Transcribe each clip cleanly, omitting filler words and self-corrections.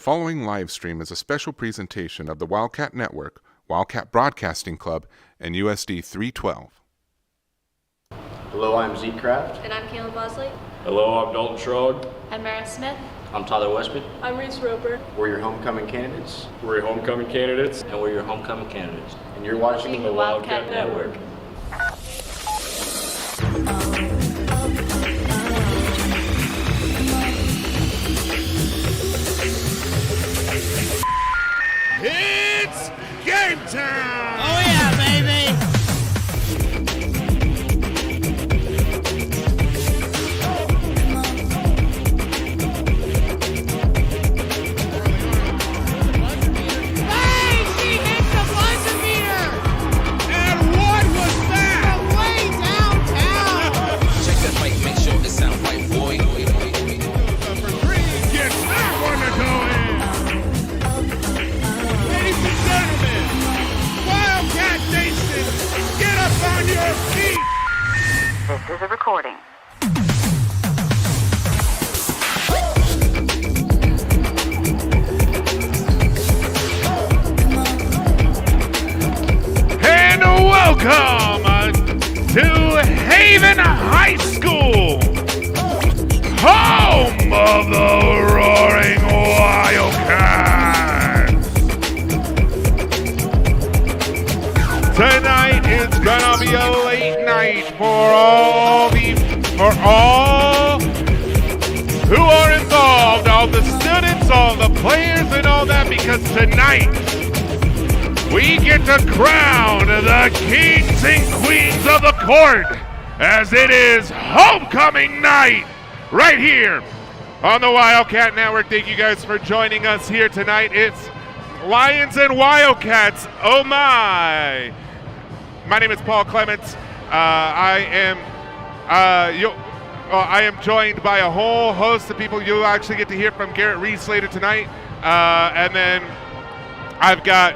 following live stream is a special presentation of the Wildcat Network, Wildcat Broadcasting Club, and USD 312. Hello, I'm Zeke Kraft. And I'm Caleb Bosley. Hello, I'm Dalton Schroed. I'm Mara Smith. I'm Tyler Westman. I'm Reese Roper. We're your homecoming candidates. We're your homecoming candidates. And we're your homecoming candidates. And you're watching the Wildcat Network. It's game time! Oh yeah, baby! Hey, she hit the buzzer meter! And what was that? Way downtown! Check the mic, make sure it sound right, boy. For three, gets that one to go in. Ladies and gentlemen, Wildcat Nation, get up on your feet! This is a recording. And welcome to Haven High School, home of the Roaring Wildcats. Tonight is gonna be a late night for all who are involved, all the students, all the players, and all that, because tonight we get to crown the kings and queens of the court as it is homecoming night right here on the Wildcat Network. Thank you guys for joining us here tonight. It's Lyons and Wildcats. Oh my! My name is Paul Clements. I am joined by a whole host of people. You'll actually get to hear from Garrett Reese later tonight, and then I've got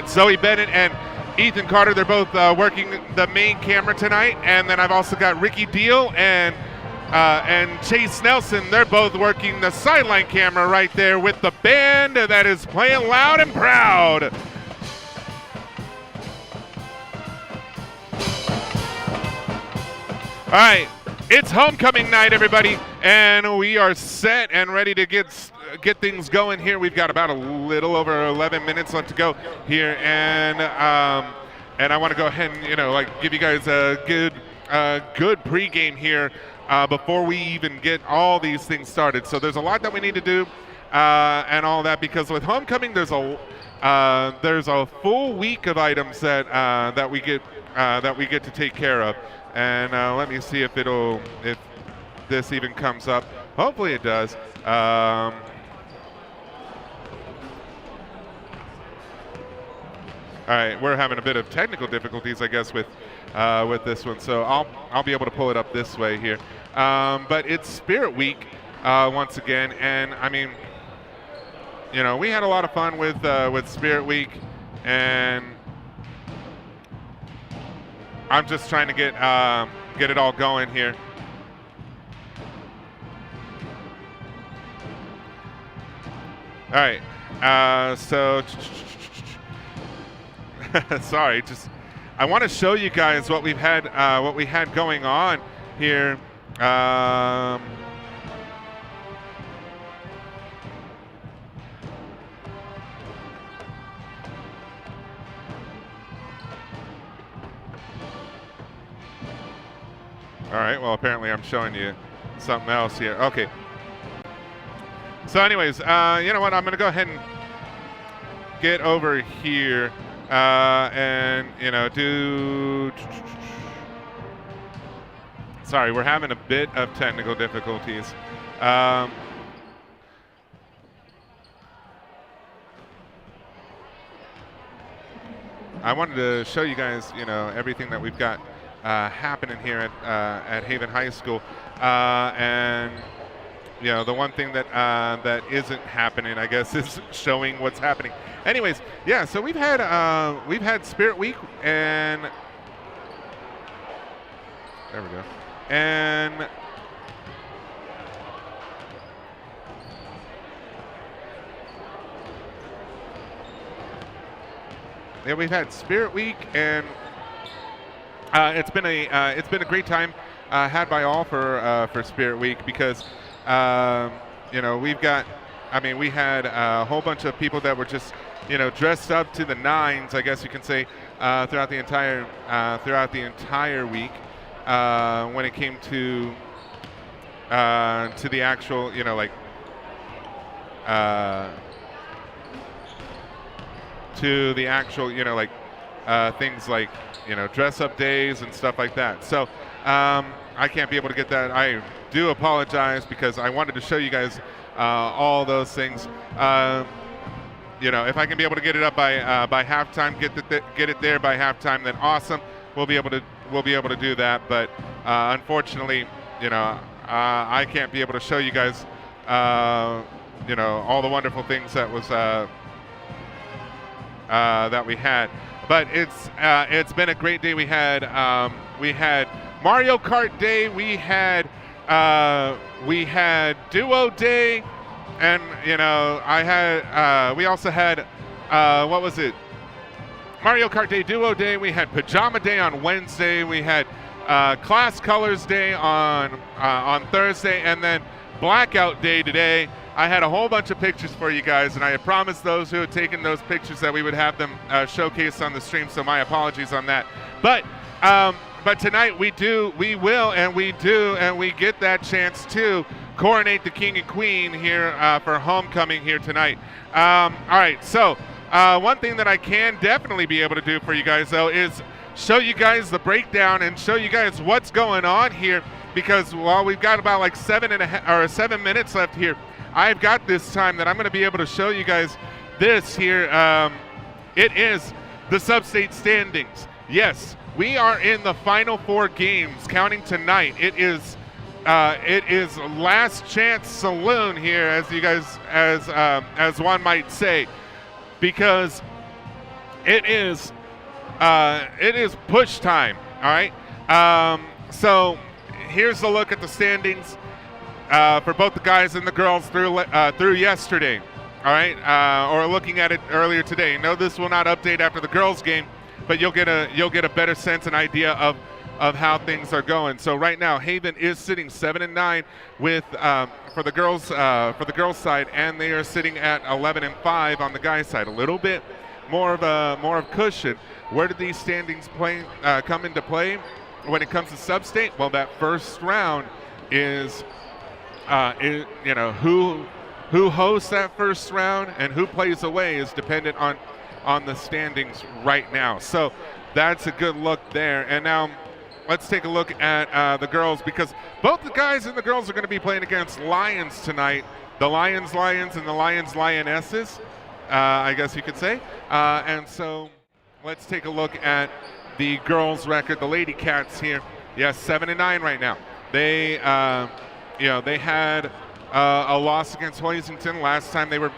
Zoe Bennett and Ethan Carter. They're both working the main camera tonight. And then I've also got Ricky Deal and Chase Nelson. They're both working the sideline camera right there with the band that is playing loud and proud. All right, it's homecoming night, everybody, and we are set and ready to get things going here. We've got about a little over 11 minutes left to go here, and I want to go ahead and give you guys a good pregame here before we even get all these things started. So there's a lot that we need to do and all that, because with homecoming there's a full week of items that we get to take care of. And let me see if this even comes up. Hopefully it does. All right, we're having a bit of technical difficulties, I guess, with this one. So I'll be able to pull it up this way here. But it's Spirit Week once again, and I mean, we had a lot of fun with Spirit Week, and I'm just trying to get it all going here. All right, so sorry, I want to show you guys what we had going on here. All right, well, apparently I'm showing you something else here. Okay. So anyways, you know what? I'm going to go ahead and get over here and, do... Sorry, we're having a bit of technical difficulties. I wanted to show you guys, everything that we've got happening here at Haven High School, and the one thing that isn't happening, I guess, is showing what's happening. Anyways, yeah. So we've had Spirit Week, and there we go. And we've had Spirit Week, and it's been a great time had by all for Spirit Week because we had a whole bunch of people that were just dressed up to the nines, I guess you can say, throughout the entire week when it came to the actual to the actual things like dress up days and stuff like that. So I can't be able to get that. I do apologize because I wanted to show you guys all those things. If I can be able to get it up by halftime, get it there by halftime, then awesome. We'll be able to do that. But unfortunately, I can't be able to show you guys all the wonderful things that was that we had. But it's been a great day. We had Mario Kart Day. We had Duo Day, and we also had what was it? Mario Kart Day, Duo Day. We had Pajama Day on Wednesday. We had Class Colors Day on Thursday, and then Blackout Day today. I had a whole bunch of pictures for you guys, and I had promised those who had taken those pictures that we would have them showcased on the stream, so my apologies on that. But tonight we get that chance to coronate the king and queen here for homecoming here tonight. All right, so one thing that I can definitely be able to do for you guys, though, is show you guys the breakdown and show you guys what's going on here, because while we've got about like 7 minutes left here, I've got this time that I'm going to be able to show you guys this here. It is the sub-state standings. Yes, we are in the final 4 games, counting tonight. It is last chance saloon here, as you guys, as one might say, because it is push time. All right. So here's a look at the standings. For both the guys and the girls through yesterday, all right, or looking at it earlier today. No, this will not update after the girls' game, but you'll get a better sense and idea of how things are going. So right now, Haven is sitting 7-9 with for the girls side, and they are sitting at 11-5 on the guys' side. A little bit more of cushion. Where did these standings come into play when it comes to sub-state? Well, that first round is. Who hosts that first round and who plays away is dependent on the standings right now. So that's a good look there. And now let's take a look at the girls, because both the guys and the girls are going to be playing against Lyons tonight. The Lyons and the Lyons Lionesses, I guess you could say. And so let's take a look at the girls' record. The Lady Cats here, yes, 7-9 right now. They had a loss against Hoisington last time they were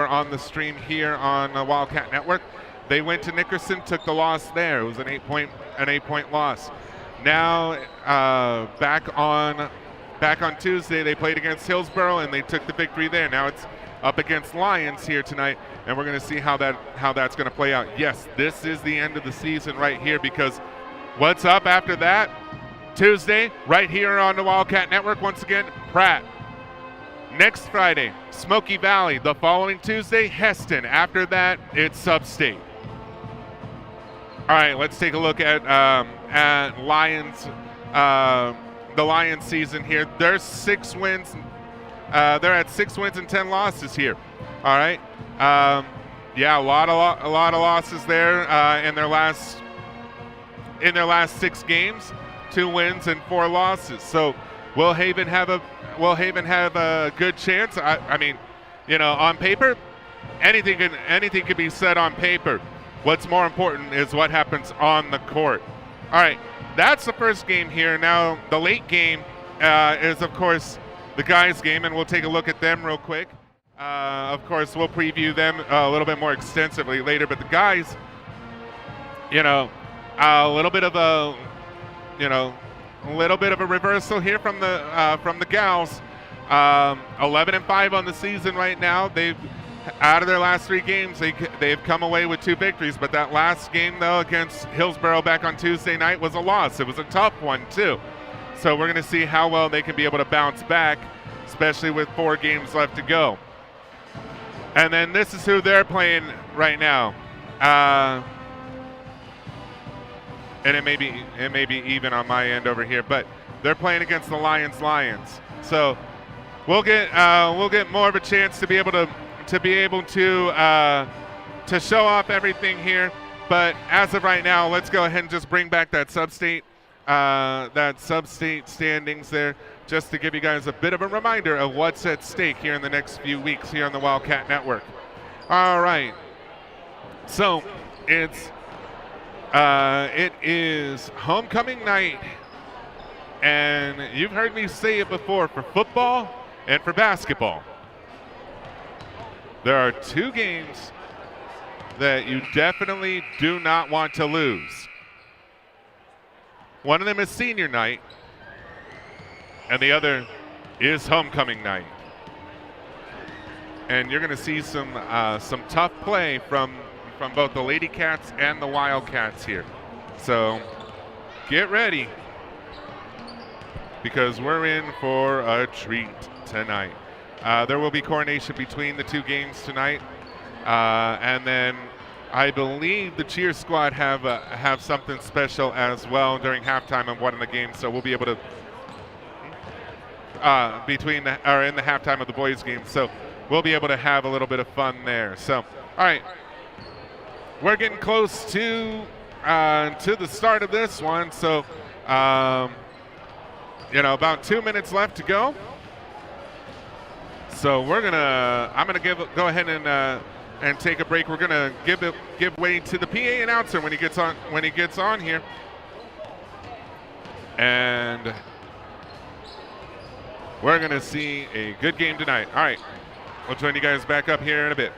on the stream here on the Wildcat Network. They went to Nickerson, took the loss there. It was an 8-point loss. Now back on Tuesday, they played against Hillsborough and they took the victory there. Now it's up against Lyons here tonight, and we're going to see how that's going to play out. Yes, this is the end of the season right here, because what's up after that? Tuesday, right here on the Wildcat Network, once again, Pratt. Next Friday, Smoky Valley. The following Tuesday, Heston. After that, it's Sub-State. All right, let's take a look at Lyons, the Lions season here. There's 6 wins. They're at 6 wins and 10 losses here. All right. Yeah, a lot of losses there in their last 6 games. 2 wins and 4 losses. So will Haven have a good chance? I mean, on paper, anything can be said on paper. What's more important is what happens on the court. All right, that's the first game here. Now the late game is, of course, the guys' game, and we'll take a look at them real quick. Of course, we'll preview them a little bit more extensively later. But the guys, a little bit of a reversal here from the gals. 11-5 on the season right now. They've out of their last 3 games, they've come away with 2 victories. But that last game, though, against Hillsborough back on Tuesday night was a loss. It was a tough one, too. So we're going to see how well they can be able to bounce back, especially with 4 games left to go. And then this is who they're playing right now. And it may be even on my end over here, but they're playing against the Lyons. So we'll get more of a chance to be able to show off everything here. But as of right now, let's go ahead and just bring back that sub-state standings there, just to give you guys a bit of a reminder of what's at stake here in the next few weeks here on the Wildcat Network. All right. So it is homecoming night, and you've heard me say it before, for football and for basketball. There are 2 games that you definitely do not want to lose. One of them is senior night, and the other is homecoming night. And you're going to see some tough play from both the Lady Cats and the Wildcats here. So get ready, because we're in for a treat tonight. There will be coronation between the 2 games tonight, and then I believe the cheer squad have something special as well during halftime of one of the games. So we'll be able to in the halftime of the boys' game. So we'll be able to have a little bit of fun there. So all right, we're getting close to the start of this one. So about 2 minutes left to go. So I'm gonna go ahead and take a break. We're gonna give way to the PA announcer when he gets on here, and we're gonna see a good game tonight. All right, we'll join you guys back up here in a bit.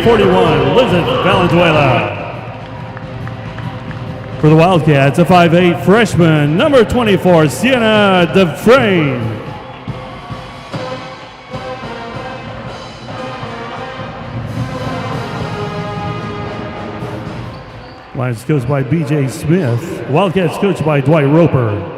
41, Elizabeth Valenzuela. For the Wildcats, a 5'8" freshman, number 24, Sienna Dufresne. Lions coached by B.J. Smith. Wildcats coached by Dwight Roper.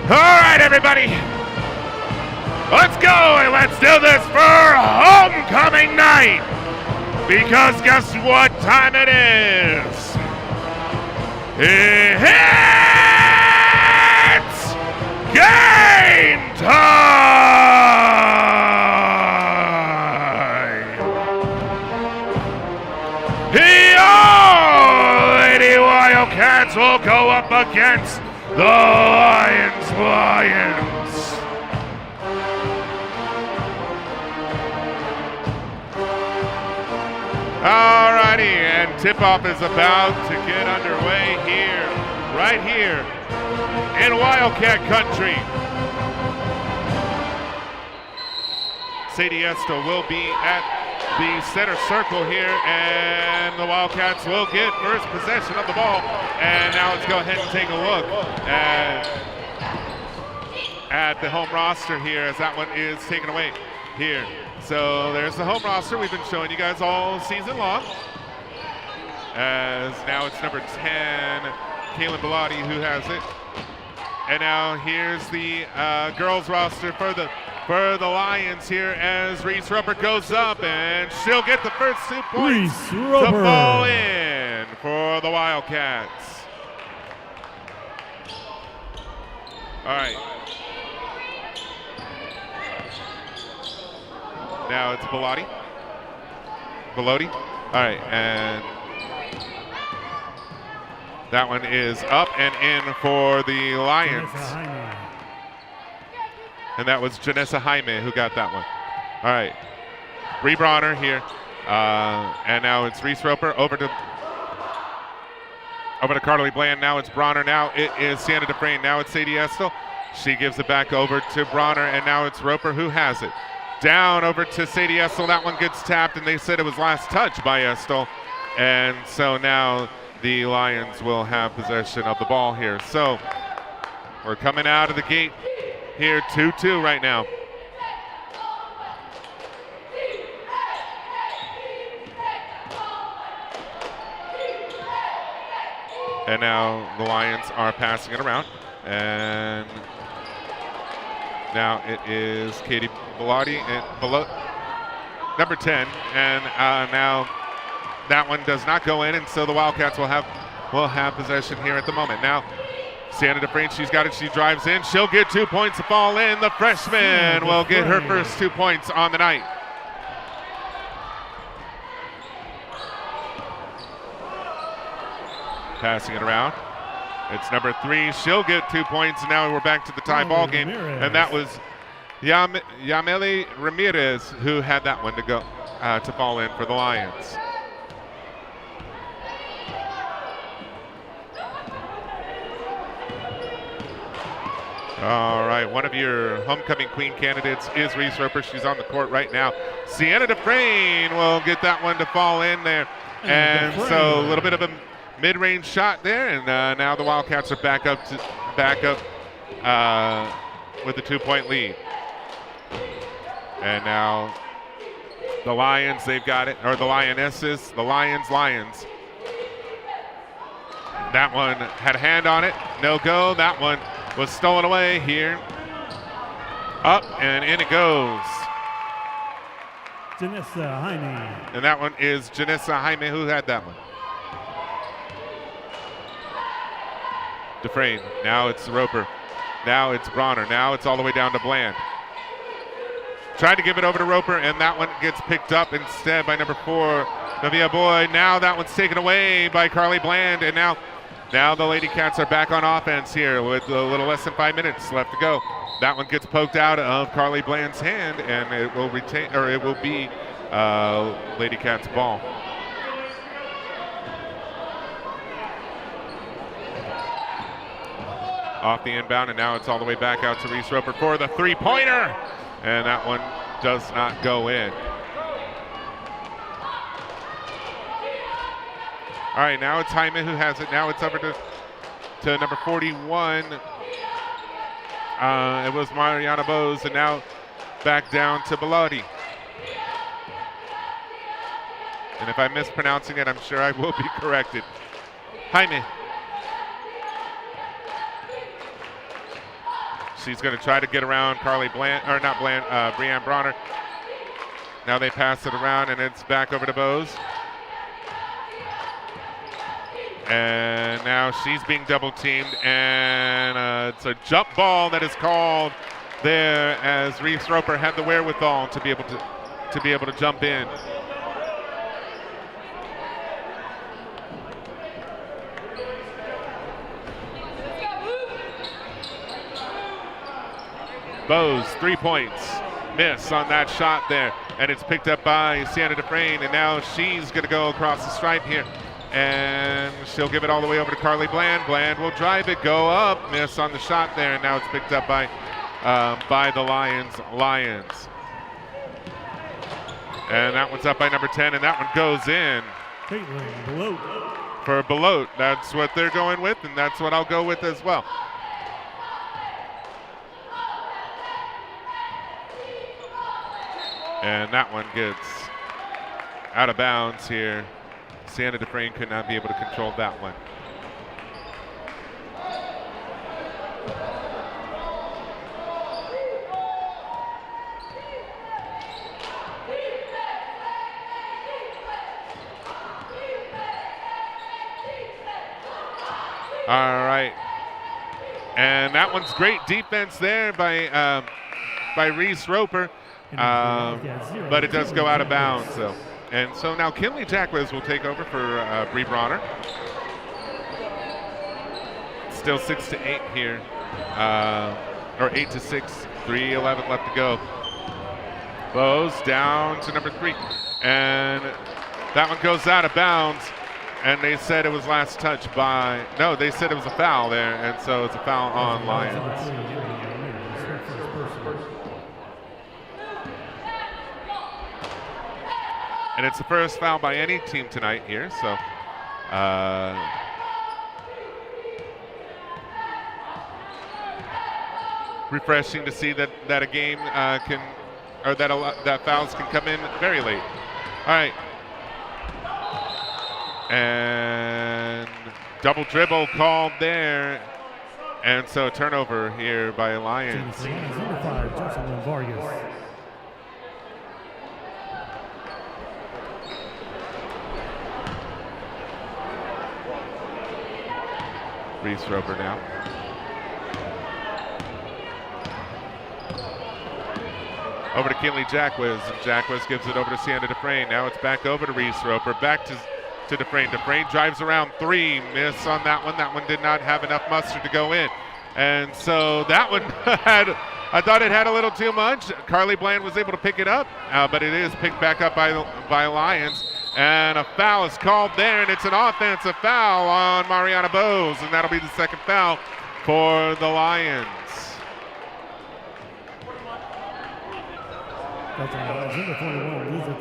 All right, everybody. Let's go and let's do this for homecoming night. Because guess what time it is? It's game time. The Lady Wildcats will go up against the Lyons. Alrighty, and tip-off is about to get underway here, right here in Wildcat country. Sadie Estill will be at the center circle here, and the Wildcats will get first possession of the ball. And now let's go ahead and take a look at the home roster here as that one is taken away here. So there's the home roster we've been showing you guys all season long. As now it's number 10, Kaylin Bellotti, who has it. And now here's the girls roster for the Lions here as Reese Roper goes up, and she'll get the first 2 points to fall in for the Wildcats. All right. Now it's Bellotti. All right, and that one is up and in for the Lions. And that was Janessa Jaime who got that one. All right, Bree Bronner here. And now it's Reese Roper over to Carly Bland. Now it's Bronner. Now it is Sienna Dufresne. Now it's Sadie Estill. She gives it back over to Bronner, and now it's Roper who has it. Down over to Sadie Estill. That one gets tapped, and they said it was last touch by Estill. And so now the Lions will have possession of the ball here. So we're coming out of the gate here, 2-2 right now. And now the Lions are passing it around. And now it is Katie Bellotti and number 10. And now that one does not go in, and so the Wildcats will have possession here at the moment. Now Sienna Dufresne, she's got it, she drives in, she'll get 2 points to fall in. The freshman will get her first 2 points on the night. Passing it around. It's number 3, she'll get 2 points, and now we're back to the tie ball game. And that was Yameli Ramirez who had that one to go to fall in for the Lions. All right, one of your homecoming queen candidates is Reese Roper. She's on the court right now. Sienna Dufresne will get that one to fall in there. And so a little bit of a mid-range shot there, and now the Wildcats are back up with a 2-point lead. And now the Lions, they've got it, or the Lionesses, the Lions. That one had a hand on it, no go. That one was stolen away here. Up and in it goes. Janessa Jaime. And that one is Janessa Jaime who had that one. Dufresne, now it's Roper. Now it's Bronner. Now it's all the way down to Bland. Tried to give it over to Roper, and that one gets picked up instead by number 4, Navia Boyd. Now that one's taken away by Carly Bland, and now the Lady Cats are back on offense here with a little less than 5 minutes left to go. That one gets poked out of Carly Bland's hand, and it will be Lady Cats' ball. off the inbound, and now it's all the way back out to Reese Roper for the three-pointer, and that one does not go in. All right, now it's Jaime who has it. Now it's over to number 41. It was Mariana Bose, and now back down to Bellotti. And if I'm mispronouncing it, I'm sure I will be corrected. Jaime. She's going to try to get around Carly Bland, or not Bland, Breanne Bronner. Now they pass it around, and it's back over to Bose. And now she's being double teamed, and it's a jump ball that is called there as Reese Roper had the wherewithal to be able to jump in. Bose, 3 points, miss on that shot there, and it's picked up by Sienna Dufresne, and now she's going to go across the stripe here. And she'll give it all the way over to Carly Bland. Bland will drive it, go up, miss on the shot there, and now it's picked up by the Lyons. And that one's up by number 10, and that one goes in. Caitlin Belote. For Belote. That's what they're going with, and that's what I'll go with as well. And that one gets out of bounds here. Sienna Dufresne could not be able to control that one. All right. And that one's great defense there by Reese Roper. But it does go out of bounds, though. And so now Kinley Jacquez will take over for Bree Bronner. Still 6-8 here, or 8-6, 3:11 left to go. Bose down to number 3, and that one goes out of bounds. And they said it was last touch by, no, they said it was a foul there, and so it's a foul on Lyons. And it's the first foul by any team tonight here, so refreshing to see that a game that fouls can come in very late. All right. And double dribble called there. And so turnover here by Lyons. Number 5, Jocelyn Vargas. Reese Roper now. Over to Kinley Jacquez, and Jacquez gives it over to Sienna Dufresne. Now it's back over to Reese Roper, back to Dufresne. Dufresne drives around 3, miss on that one. That one did not have enough mustard to go in. And so that one I thought it had a little too much. Carly Bland was able to pick it up, but it is picked back up by Lyons. And a foul is called there, and it's an offensive foul on Mariana Bose, and that'll be the second foul for the Lions.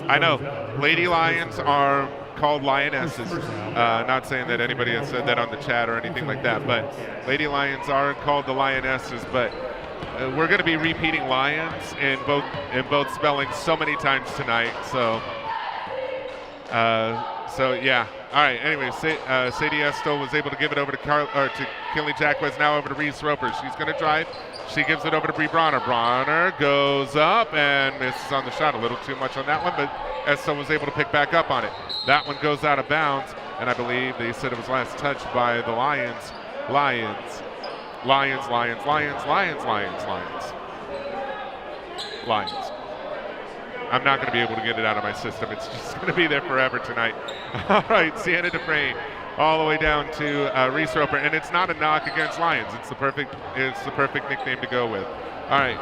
I know, Lady Lions are called Lionesses. Not saying that anybody has said that on the chat or anything like that, but Lady Lions are called the Lionesses, but we're going to be repeating Lions in both spellings so many times tonight, so yeah. All right. Anyway, Sadie Estel was able to give it over to Kinley Jacquez. Now over to Reese Roper. She's going to drive. She gives it over to Bree Bronner. Bronner goes up and misses on the shot. A little too much on that one, but Estel was able to pick back up on it. That one goes out of bounds, and I believe they said it was last touched by the Lions. Lions. I'm not going to be able to get it out of my system. It's just going to be there forever tonight. All right, Sienna Dufresne all the way down to Reese Roper, and it's not a knock against Lyons. It's the perfect nickname to go with. All right,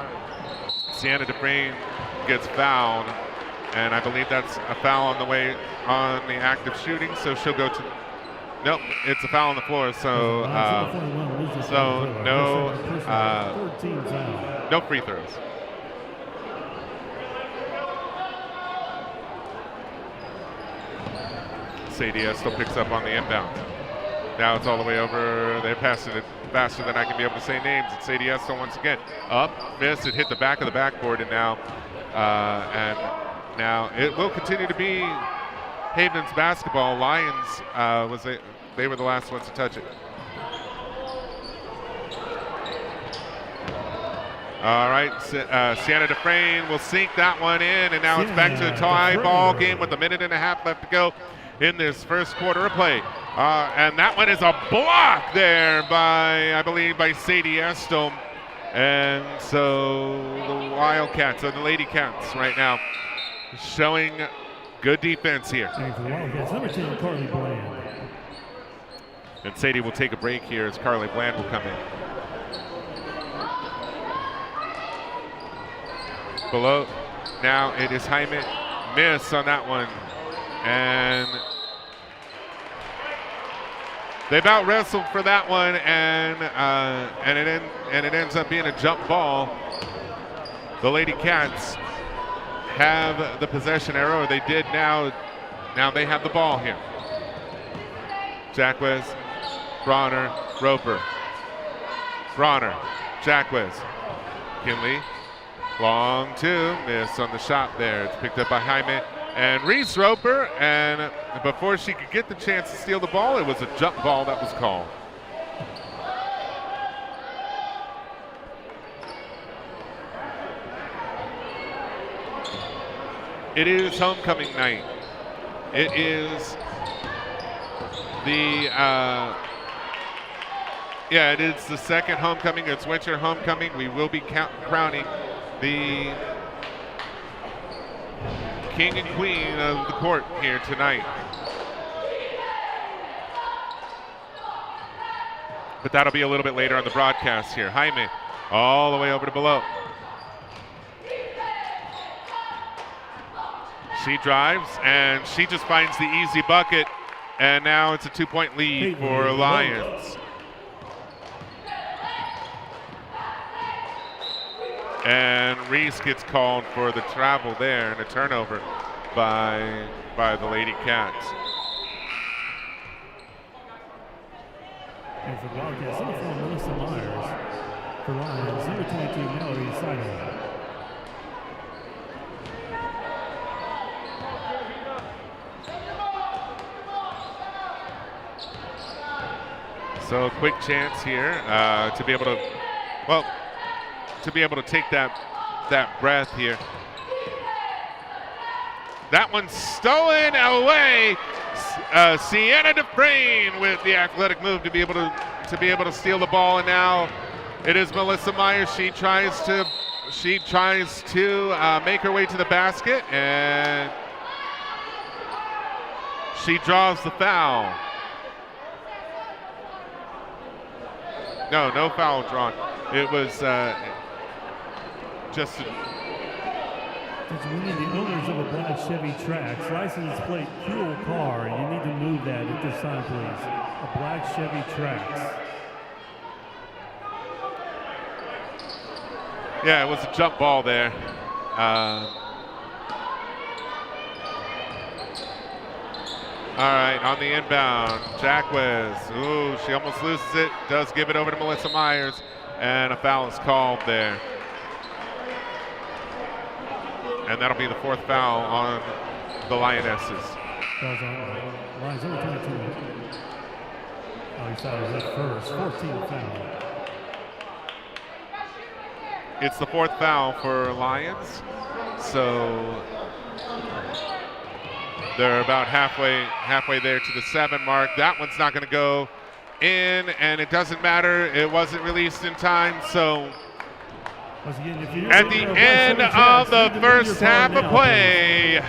Sienna Dufresne gets fouled, and I believe that's a foul on the way on the act of shooting. So she'll go to Nope, it's a foul on the floor, so no free throws. Sadie still picks up on the inbound. Now it's all the way over. They're passing it faster than I can be able to say names. It's Sadie Estel once again. Up, missed. It hit the back of the backboard, and now it will continue to be Haven's basketball. Lyons they were the last ones to touch it. All right, Sienna Dufresne will sink that one in, and now it's back to a tie ball game with a minute and a half left to go in this first quarter of play. And that one is a block there by Sadie Estel. And so the Wildcats, or the Lady Cats right now, showing good defense here. And for the Wildcats, number 10, Carly Bland. And Sadie will take a break here as Carly Bland will come in. Below, now it is Jaime. Miss on that one. And they about wrestled for that one, and it ends up being a jump ball. The Lady Cats have the possession arrow, or they did now. Now they have the ball here. Jacquez, Bronner, Roper. Bronner, Jacquez, Kinley, long two, miss on the shot there. It's picked up by Jaime and Reese Roper, and before she could get the chance to steal the ball, it was a jump ball that was called. It is homecoming night. It is it is the second homecoming. It's winter homecoming. We will be crowning the king and queen of the court here tonight. But that'll be a little bit later on the broadcast here. Jaime all the way over to below. She drives, and she just finds the easy bucket, and now it's a 2-point lead for Lyons. And Reese gets called for the travel there and a turnover by the Lady Cats. And for the Wildcats, number 4, Melissa Myers. For Lyons, number 22, Mallory Sidle. So a quick chance here to be able to take that breath here. That one's stolen away. Sienna Dufresne with the athletic move to be able to steal the ball, and now it is Melissa Myers. She tries to make her way to the basket, and she draws the foul. No foul drawn. It was just. We need the owners of a black Chevy Trax license plate fuel car. You need to move that at this time, please. A black Chevy Trax. Yeah, it was a jump ball there. All right, on the inbound, Jacquez. Ooh, she almost loses it. Does give it over to Melissa Myers, and a foul is called there. And that'll be the fourth foul on the Lionesses. Fouls on Lyons, number 22. Oh, he thought it was at first. 14th foul. It's the fourth foul for Lyons. So they're about halfway there to the 7 mark. That one's not going to go in, and it doesn't matter. It wasn't released in time, so at the end of the first half of play,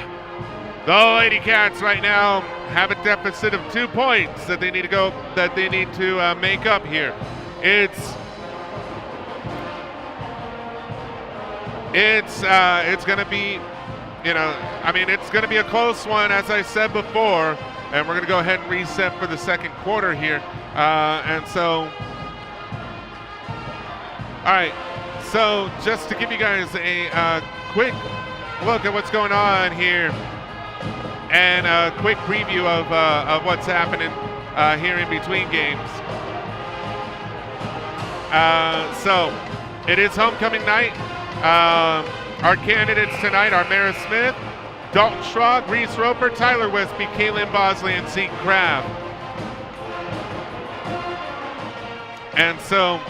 the Lady Cats right now have a deficit of 2 points that they need to make up here. It's going to be, it's going to be a close one, as I said before. and we're going to go ahead and reset for the second quarter here. All right, so just to give you guys a quick look at what's going on here and a quick preview of what's happening here in between games. So it is homecoming night. Our candidates tonight are Mara Smith, Dalton Schrog, Reese Roper, Tyler Westby, Kaylin Bosley, and Zeke Craft. And so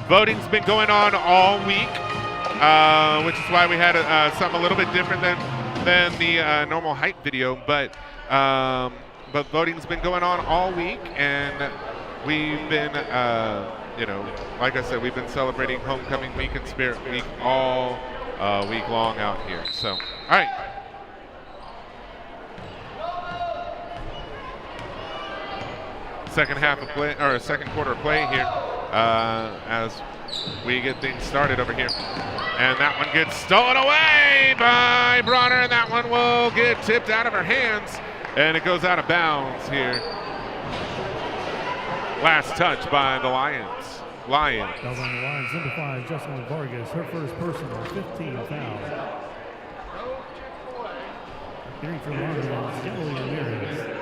voting's been going on all week, which is why we had something a little bit different than the normal hype video. But voting's been going on all week, and we've been, like I said, we've been celebrating Homecoming Week and Spirit Week all week long out here. So, all right. Second quarter of play here as we get things started over here. And that one gets stolen away by Bronner, and that one will get tipped out of her hands, and it goes out of bounds here. Last touch by the Lyons. Foul on the Lions, number 5, Jocelyn Vargas, her first personal, 15 foul. Getting for Lions, Emily Ramirez.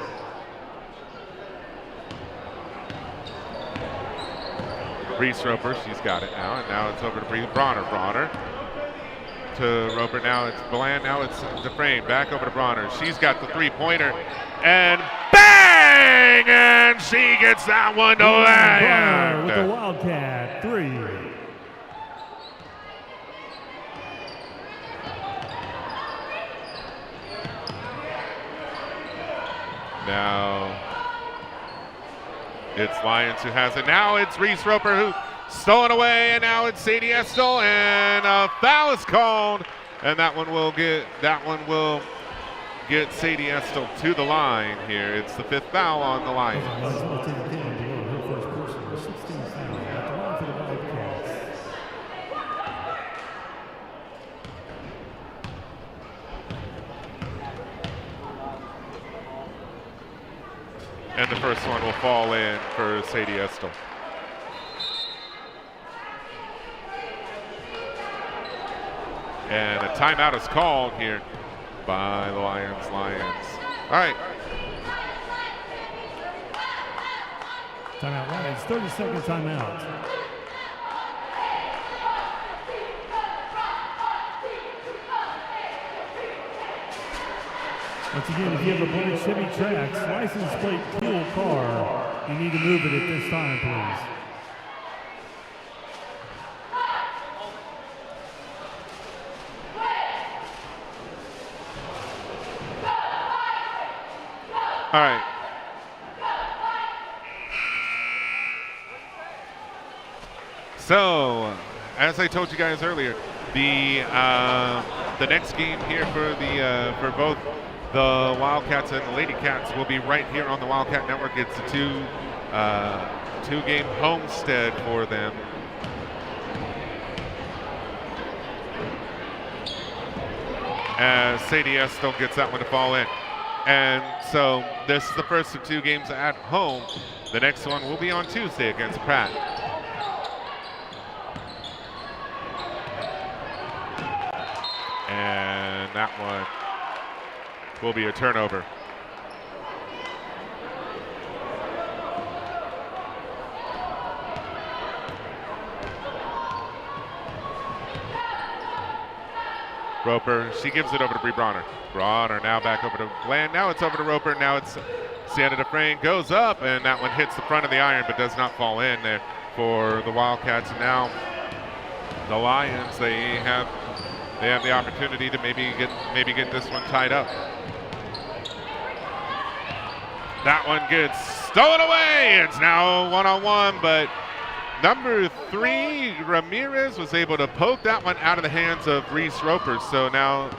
Reese Roper, she's got it now, and now it's over to Bronner. Bronner to Roper, now it's Bland, now it's Dufresne, back over to Bronner. She's got the three-pointer, and bang! And she gets that one to land. With the Wildcat, 3. Now it's Lyons who has it. Now it's Reese Roper who stolen away, and now it's Sadie Estel, and a foul is called, and that one will get Sadie Estel to the line here. It's the 5th foul on the Lions. Her first personal, 16 foul. At the line for the Wildcats. And the first one will fall in for Sadie Estel. And a timeout is called here by the Lions. All right. Timeout Lions, 30-second timeout. Once again, if you have a blank Chevy Trax license plate fuel car, you need to move it at this time, please. All right. So, as I told you guys earlier, the next game here for both the Wildcats and the Lady Cats will be right here on the Wildcat Network. It's a two-game homestead for them. As Sadie Estel gets that one to fall in. And so this is the first of 2 games at home. The next one will be on Tuesday against Pratt. And that one will be a turnover. Roper, she gives it over to Bree Bronner. Bronner now back over to Bland. Now it's over to Roper. Now it's Sienna Dufresne. Goes up, and that one hits the front of the iron, but does not fall in there for the Wildcats. And now the Lions, they have the opportunity to maybe get this one tied up. That one gets stolen away. It's now 1-on-1, but number 3, Ramirez, was able to poke that one out of the hands of Reese Roper. So now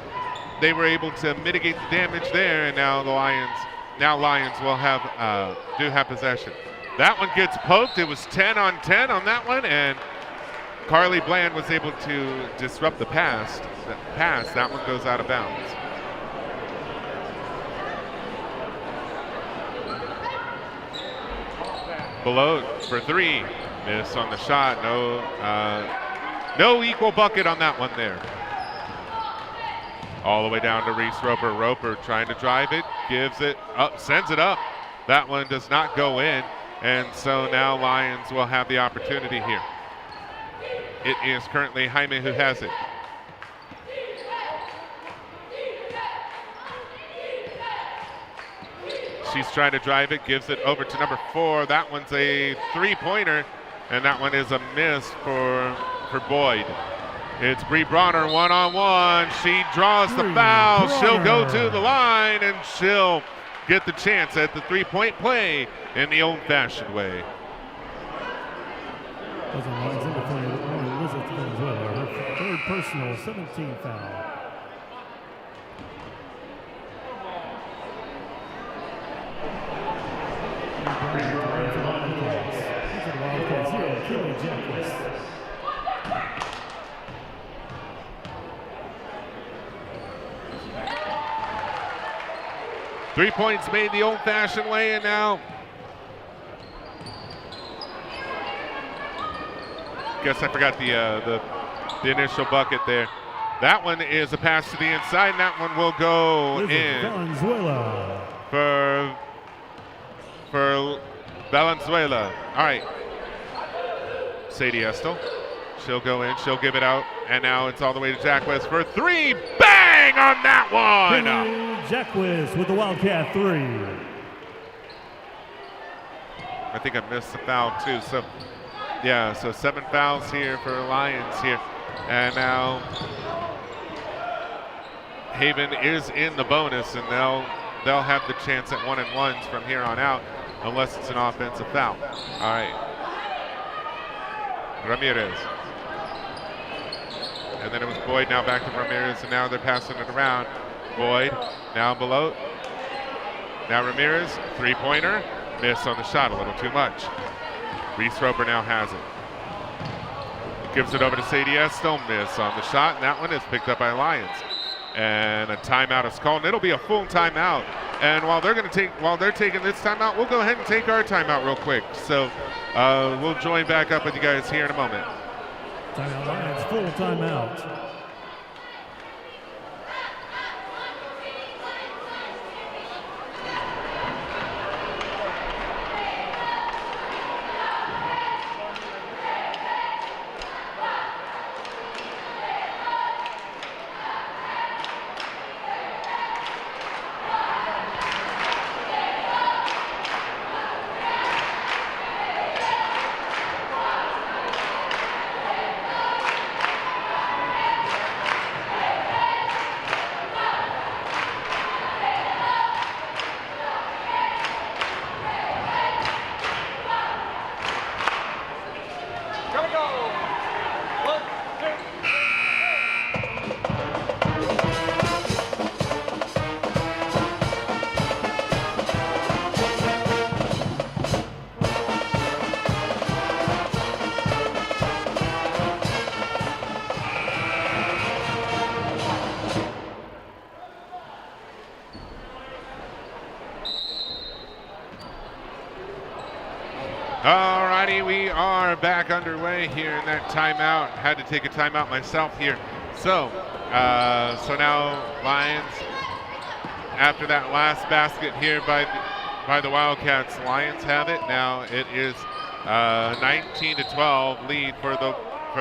they were able to mitigate the damage there, and now the Lions will have possession. That one gets poked. It was 10-on-10 on that one, and Carly Bland was able to disrupt the pass. That one goes out of bounds. Below for three. Miss on the shot. No equal bucket on that one there. All the way down to Reese Roper. Roper trying to drive it, gives it up, sends it up. That one does not go in, and so now Lyons will have the opportunity here. It is currently Jaime who has it. She's trying to drive it, gives it over to number 4. That one's a three-pointer, and that one is a miss for Boyd. It's Bree Bronner one-on-one. She draws the foul. She'll go to the line, and she'll get the chance at the three-point play in the old-fashioned way. Her third personal, 17 foul. Wildcats 0, Kelly Jackless. Three points made the old-fashioned way, and now guess I forgot the initial bucket there. That one is a pass to the inside, and that one will go in Valenzuela. for Valenzuela. All right. Sadie Estel. She'll go in. She'll give it out. And now it's all the way to Jackwes for three. Bang on that one. Jackwes with the Wildcat 3. I think I missed the foul too. So, yeah, so 7 fouls here for Lyons here. And now Haven is in the bonus, and they'll have the chance at 1-and-1s from here on out, unless it's an offensive foul. All right. Ramirez. And then it was Boyd, now back to Ramirez, and now they're passing it around. Boyd, now below. Now Ramirez, three-pointer. Miss on the shot, a little too much. Reese Roper now has it. Gives it over to Sadie Estel, miss on the shot, and that one is picked up by Lyons. And a timeout is called, and it'll be a full timeout. And while they're taking this timeout, we'll go ahead and take our timeout real quick. So we'll join back up with you guys here in a moment. Timeout Lyons, full timeout. Alrighty, we are back underway here in that timeout. Had to take a timeout myself here. So now Lyons, after that last basket here by the Wildcats, Lyons have it. Now it is 19-12 lead for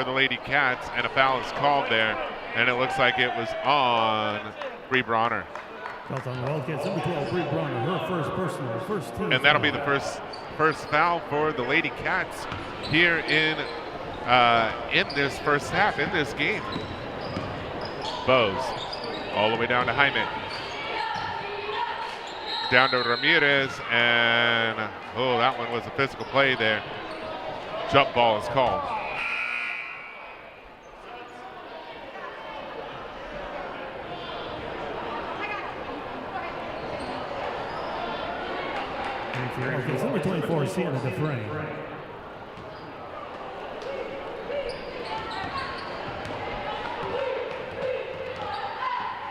the Lady Cats, and a foul is called there, and it looks like it was on Bree Bronner. On the Wildcats, number 12, Bree Bronner, her first personal, first team. And that'll be the first foul for the Lady Cats here in this first half, in this game. Bose, all the way down to Jaime. Down to Ramirez, and that one was a physical play there. Jump ball is called. Okay, number 24, Sienna DeFrame.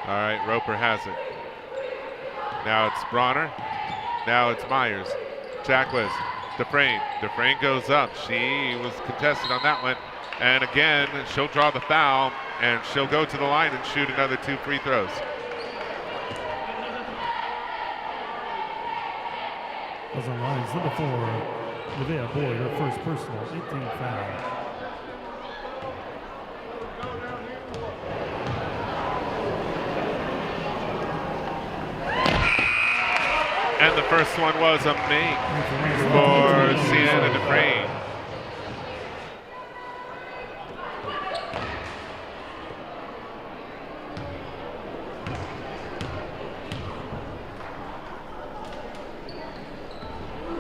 All right, Roper has it. Now it's Bronner. Now it's Myers. Jackwes Dufresne goes up. She was contested on that one. And again, she'll draw the foul, and she'll go to the line and shoot another 2 free throws. Was on Lyons, number 4, Nevaeh Boyd, her first personal, 18 foul. And the first one was a make for Sienna Dufresne.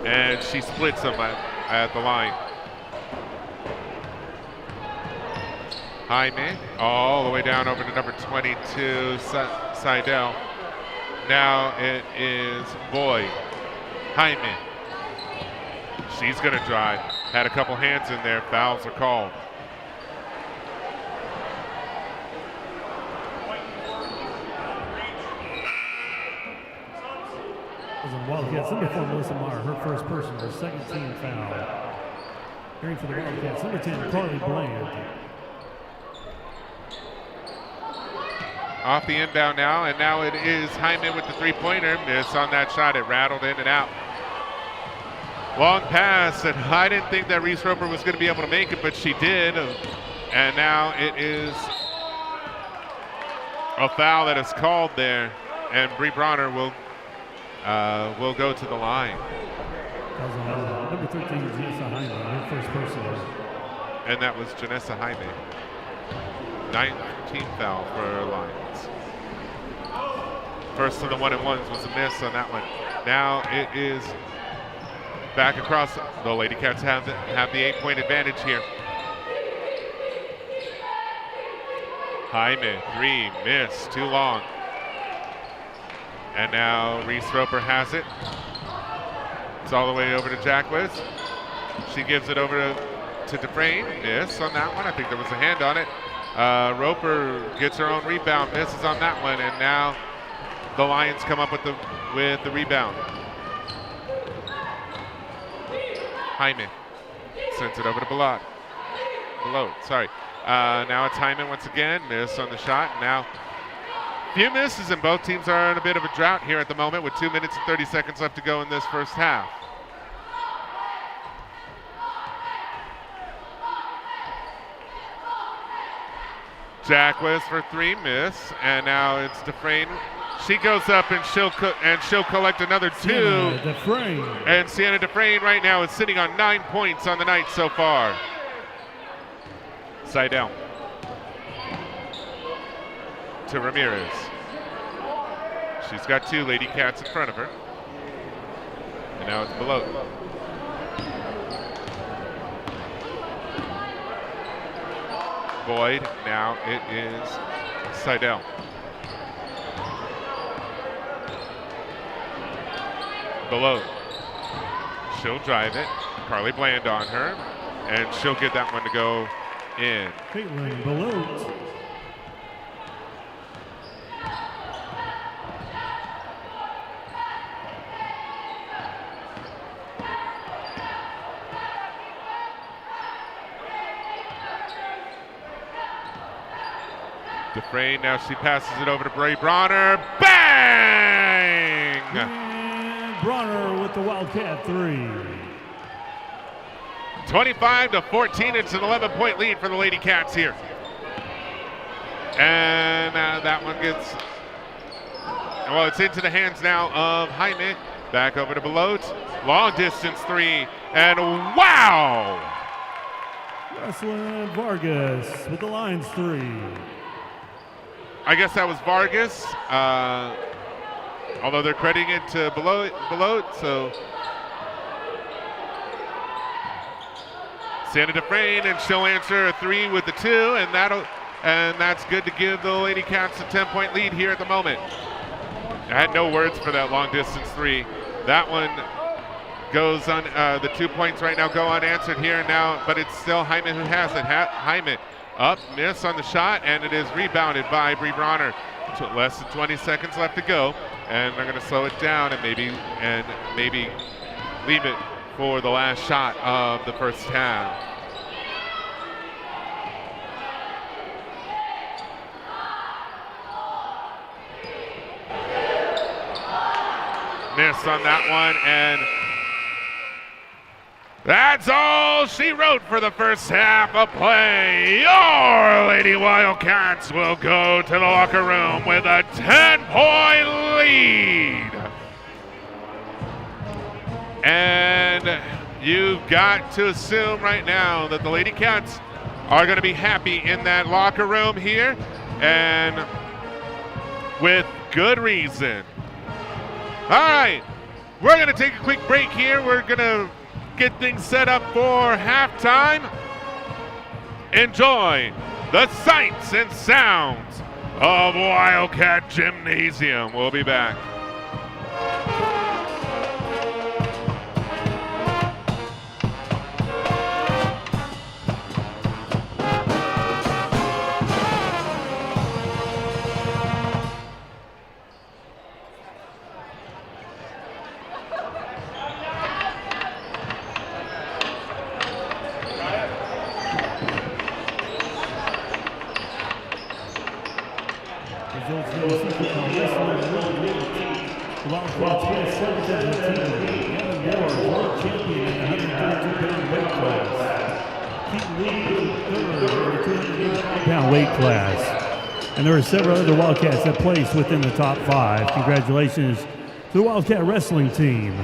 And she splits them at the line. Jaime all the way down over to number 22, Seidel. Now it is Boyd. Jaime. She's going to drive. Had a couple hands in there. Fouls are called. Was on Wildcats, number 4, Melissa Meyer, her first personal, her second team foul. Hearing for the Wildcats, number 10, Carly Bland. Off the inbound now, and now it is Hyman with the three-pointer. Miss on that shot. It rattled in and out. Long pass, and I didn't think that Reese Roper was going to be able to make it, but she did. And now it is a foul that is called there, and Bree Bronner will go to the line. That was on number 13, Janessa Jaime, her first personal. And that was Janessa Jaime. 19th foul for Lyons. First of the 1-and-1s was a miss on that one. Now it is back across. The Lady Cats have the 8-point advantage here. Jaime, 3, miss, too long. And now Reese Roper has it. It's all the way over to Jacquez. She gives it over to Dufresne. Miss on that one. I think there was a hand on it. Roper gets her own rebound, misses on that one, and now the Lions come up with the rebound. Hyman sends it over to Belote. Now it's Hyman once again, miss on the shot. Now, few misses, and both teams are in a bit of a drought here at the moment with 2 minutes and 30 seconds left to go in this first half. Jacquez for 3, miss, and now it's Dufresne. She goes up and she'll collect another 2. Sienna Dufresne. And Sienna Dufresne right now is sitting on 9 points on the night so far. Seidel to Ramirez. She's got 2 Lady Cats in front of her. And now it's Belote. Boyd, now it is Seidel. Belote. She'll drive it. Carly Bland on her. And she'll get that one to go in. Caitlin Belote. Dufresne, now she passes it over to Bree Bronner. Bang! And Bronner with the Wildcat 3. 25-14, it's an 11-point lead for the Lady Cats here. And that one gets, well, it's into the hands now of Jaime. Back over to Belote. Long distance 3, and wow! Jocelyn Vargas with the Lions 3. I guess that was Vargas, although they're crediting it to Belote, so. Sienna Dufresne, and she'll answer a 3 with the 2, and that's good to give the Lady Cats a 10-point lead here at the moment. I had no words for that long distance 3. That one goes on. The 2 points right now go unanswered here now, but it's still Hyman who has it. Hyman up, miss on the shot, and it is rebounded by Bree Bronner. Less than 20 seconds left to go, and they're going to slow it down and maybe leave it for the last shot of the first half. Miss on that one, and that's all she wrote for the first half of play. Your Lady Wildcats will go to the locker room with a 10-point lead. And you've got to assume right now that the Lady Cats are going to be happy in that locker room here, and with good reason. All right, we're going to take a quick break here. We're going to get things set up for halftime. Enjoy the sights and sounds of Wildcat Gymnasium. We'll be back. Weight class. And there are several other Wildcats that placed within the top 5. Congratulations to the Wildcat wrestling team.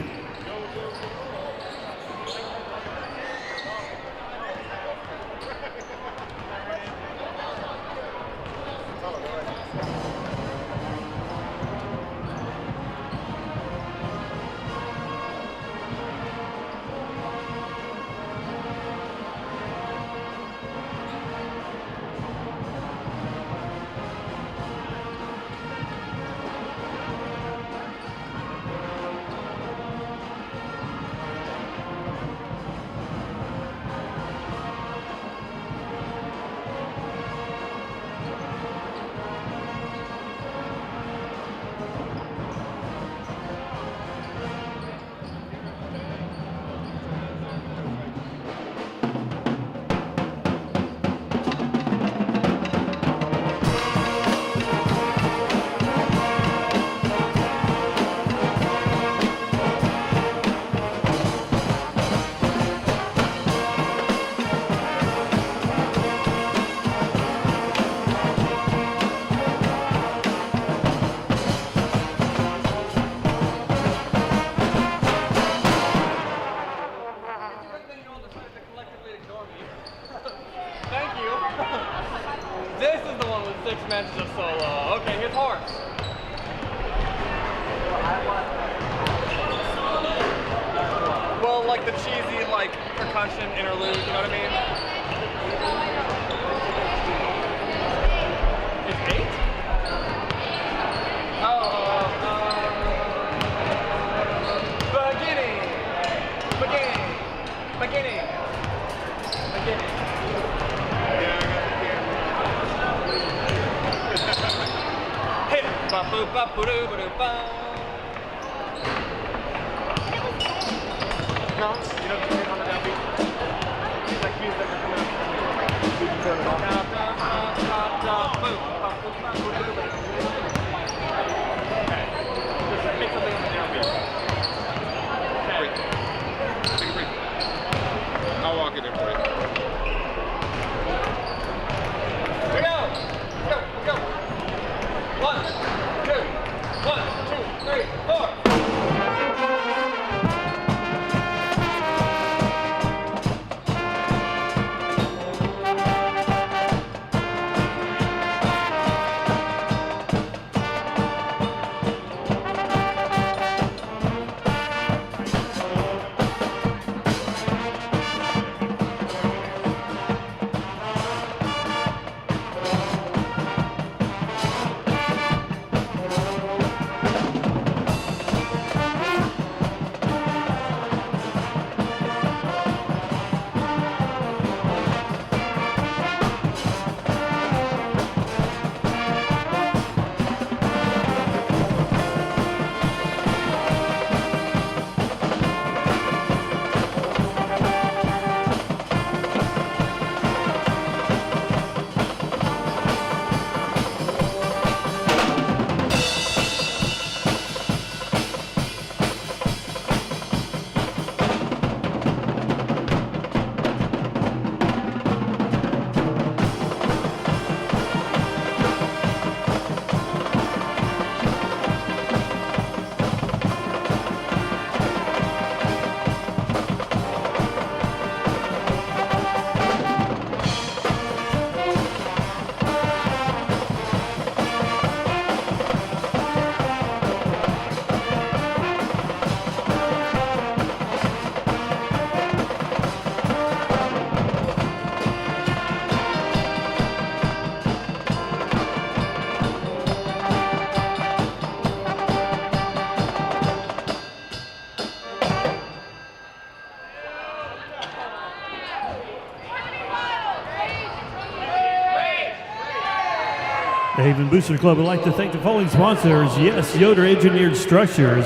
The Haven Booster Club would like to thank the following sponsors. Yes, Yoder Engineered Structures,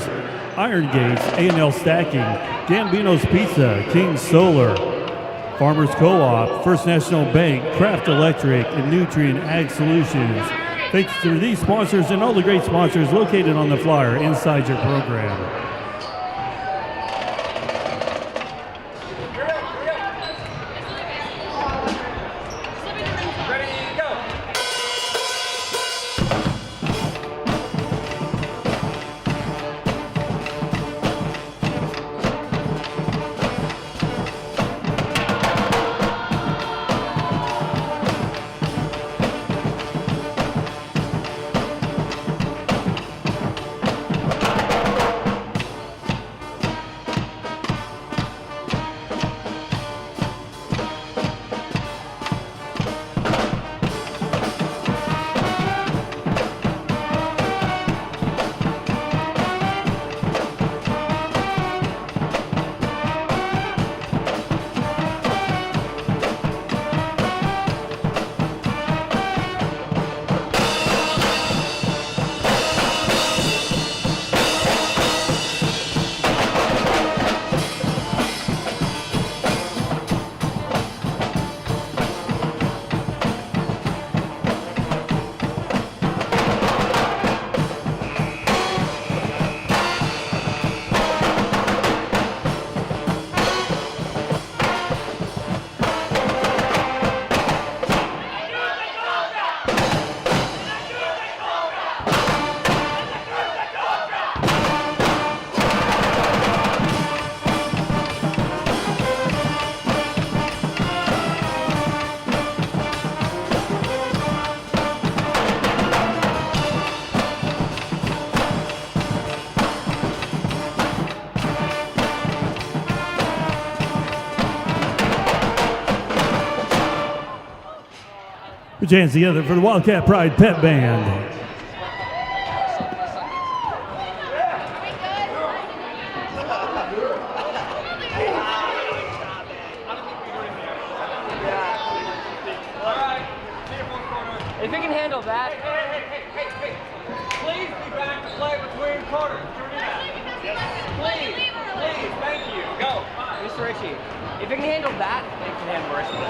Iron Gates, A&L Stacking, Gambino's Pizza, King Solar, Farmers Co-op, First National Bank, Kraft Electric, and Nutrient Ag Solutions. Thanks to these sponsors and all the great sponsors located on the flyer inside your program. Put your hands together for the Wildcat Pride Pep Band. If you can handle that. Hey. Please be back to play between quarters. Please, thank you. Go. Mr. Ritchie, if you can handle that, you can handle the rest of it.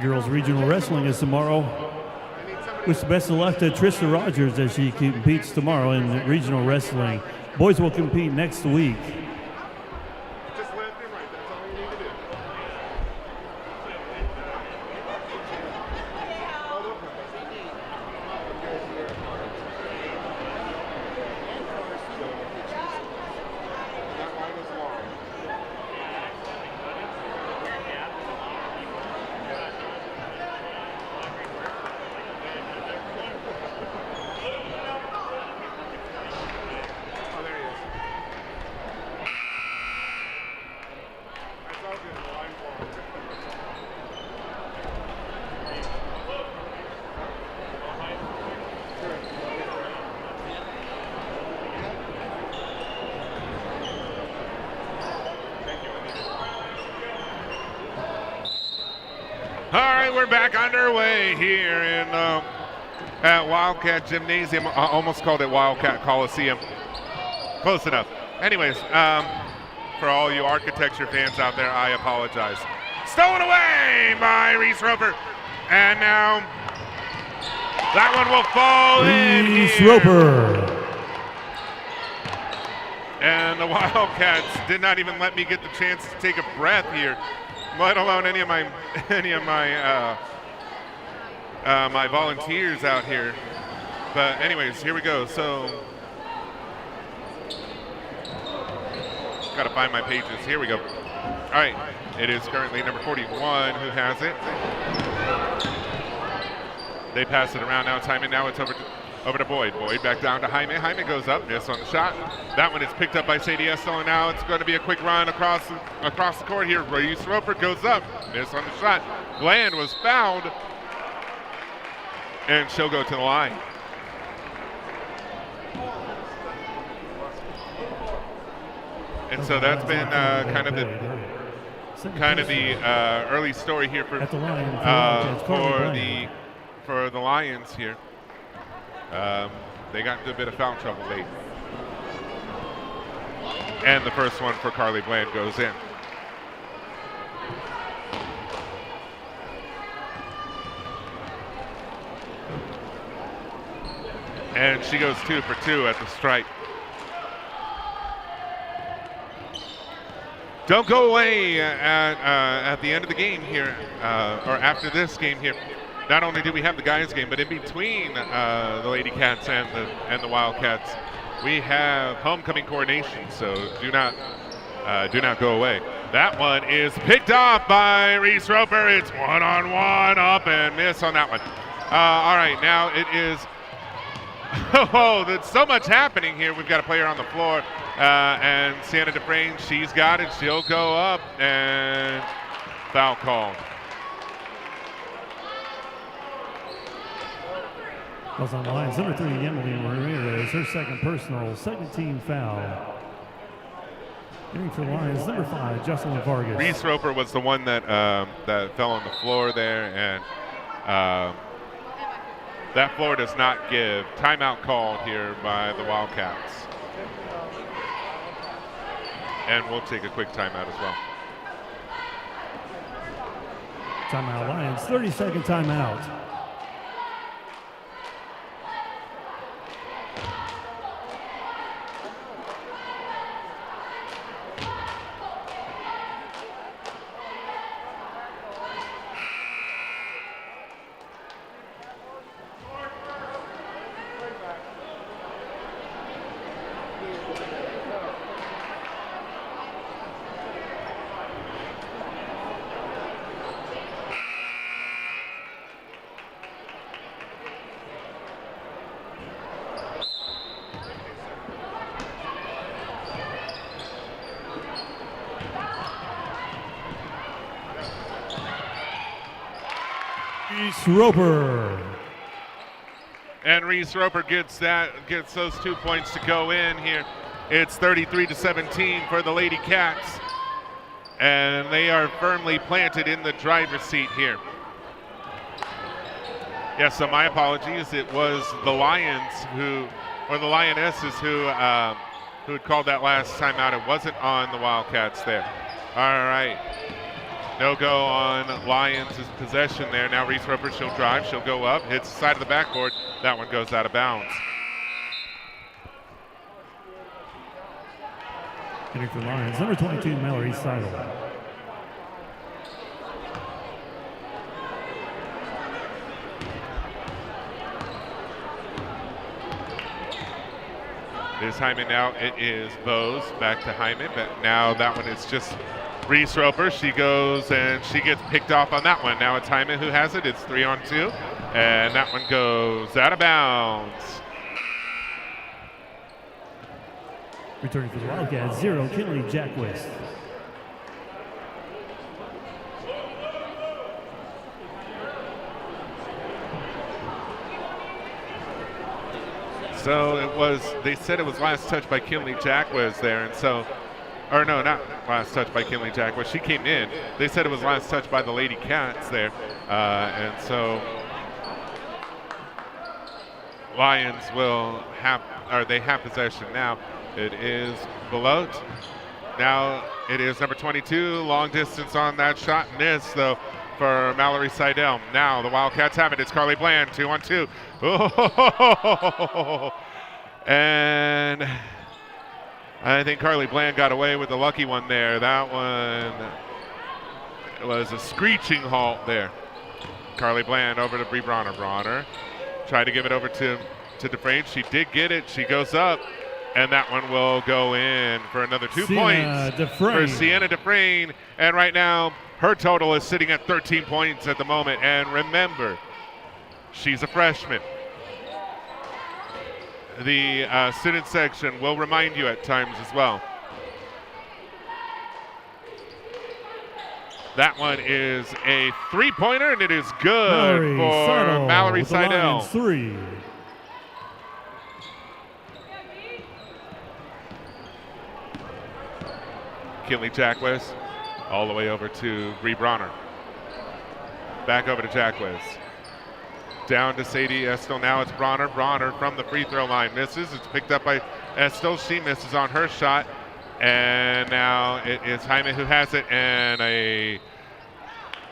Girls Regional Wrestling is tomorrow. Wish the best of luck to Trista Rogers as she competes tomorrow in Regional Wrestling. Boys will compete next week. Just left and right. That's all you need to do. That line is long. Oh, there he is. That's all good. The line's long. All right, we're back underway here in at Wildcat Gymnasium. I almost called it Wildcat Coliseum. Close enough. Anyways, for all you architecture fans out there, I apologize. Stolen away by Reese Roper. And now that one will fall in Reese here. Roper. And the Wildcats did not even let me get the chance to take a breath here, let alone any of my my volunteers out here. But anyways, here we go. So got to find my pages. Here we go. All right, it is currently number 41 who has it. They pass it around now. Timing now. It's over to Boyd. Boyd back down to Jaime. Jaime goes up. Miss on the shot. That one is picked up by Sadie Estel, and now it's going to be a quick run across the court here. Reese Roper goes up. Miss on the shot. Bland was fouled, and she'll go to the line. And so that's been kind of the early story here for At the line for the Lions here. They got into a bit of foul trouble late. And the first one for Carly Bland goes in. And she goes 2 for 2 at the stripe. Don't go away at the end of the game here, or after this game here. Not only do we have the guys game, but in between the Lady Cats and the Wildcats, we have homecoming coronation. So do not go away. That one is picked off by Reese Roper. It's one-on-one, up and miss on that one. All right, now it is. Oh, there's so much happening here. We've got a player on the floor, and Sienna Dufresne, she's got it. She'll go up, and foul called. Was on the line. Number 3, Emily Ramirez, her second personal, second team foul. Getting for the Lions, number 5, Jocelyn Vargas. Reese Roper was the one that fell on the floor there, and that floor does not give. Timeout called here by the Wildcats. And we'll take a quick timeout as well. Timeout Lions, 30-second timeout. Reese Roper. And Reese Roper gets those 2 points to go in here. It's 33-17 for the Lady Cats. And they are firmly planted in the driver's seat here. Yes, so my apologies. It was the Lions or the Lionesses who had called that last time out. It wasn't on the Wildcats there. All right. No go on Lions' possession there. Now Reese Roper, she'll drive, she'll go up, hits the side of the backboard. That one goes out of bounds. Hitting for Lions, number 22, Mallory Seidel. There's Hyman now. It is Bose back to Hyman, but now that one is just Reese Roper. She goes and she gets picked off on that one. Now it's Hyman who has it. It's 3-on-2, and that one goes out of bounds. Returning for the Wildcats, 0, Kinley Jackwist. So they said it was last touch by Kinley Jackwist there, and so, or no, not last touch by Kinley Jackwist. She came in. They said it was last touch by the Lady Cats there, and so Lions they have possession now. It is Belote. Now it is number 22, long distance on that shot, miss though. for Mallory Seidel. Now the Wildcats have it. It's Carly Bland, 2-on-2. Oh, and I think Carly Bland got away with the lucky one there. That one was a screeching halt there. Carly Bland over to Bree Bronner. Bronner tried to give it over to Dufresne. She did get it. She goes up, and that one will go in for another 2 points for Sienna Dufresne. And right now, her total is sitting at 13 points at the moment. And remember, she's a freshman. The student section will remind you at times as well. That one is a three-pointer, and it is good for Mallory Seidel. 3. Kinley Jackwes all the way over to Bree Bronner. Back over to Jackwes. Down to Sadie Estel. Now it's Bronner. Bronner from the free throw line misses. It's picked up by Estel. She misses on her shot. And now it is Jaime who has it. And a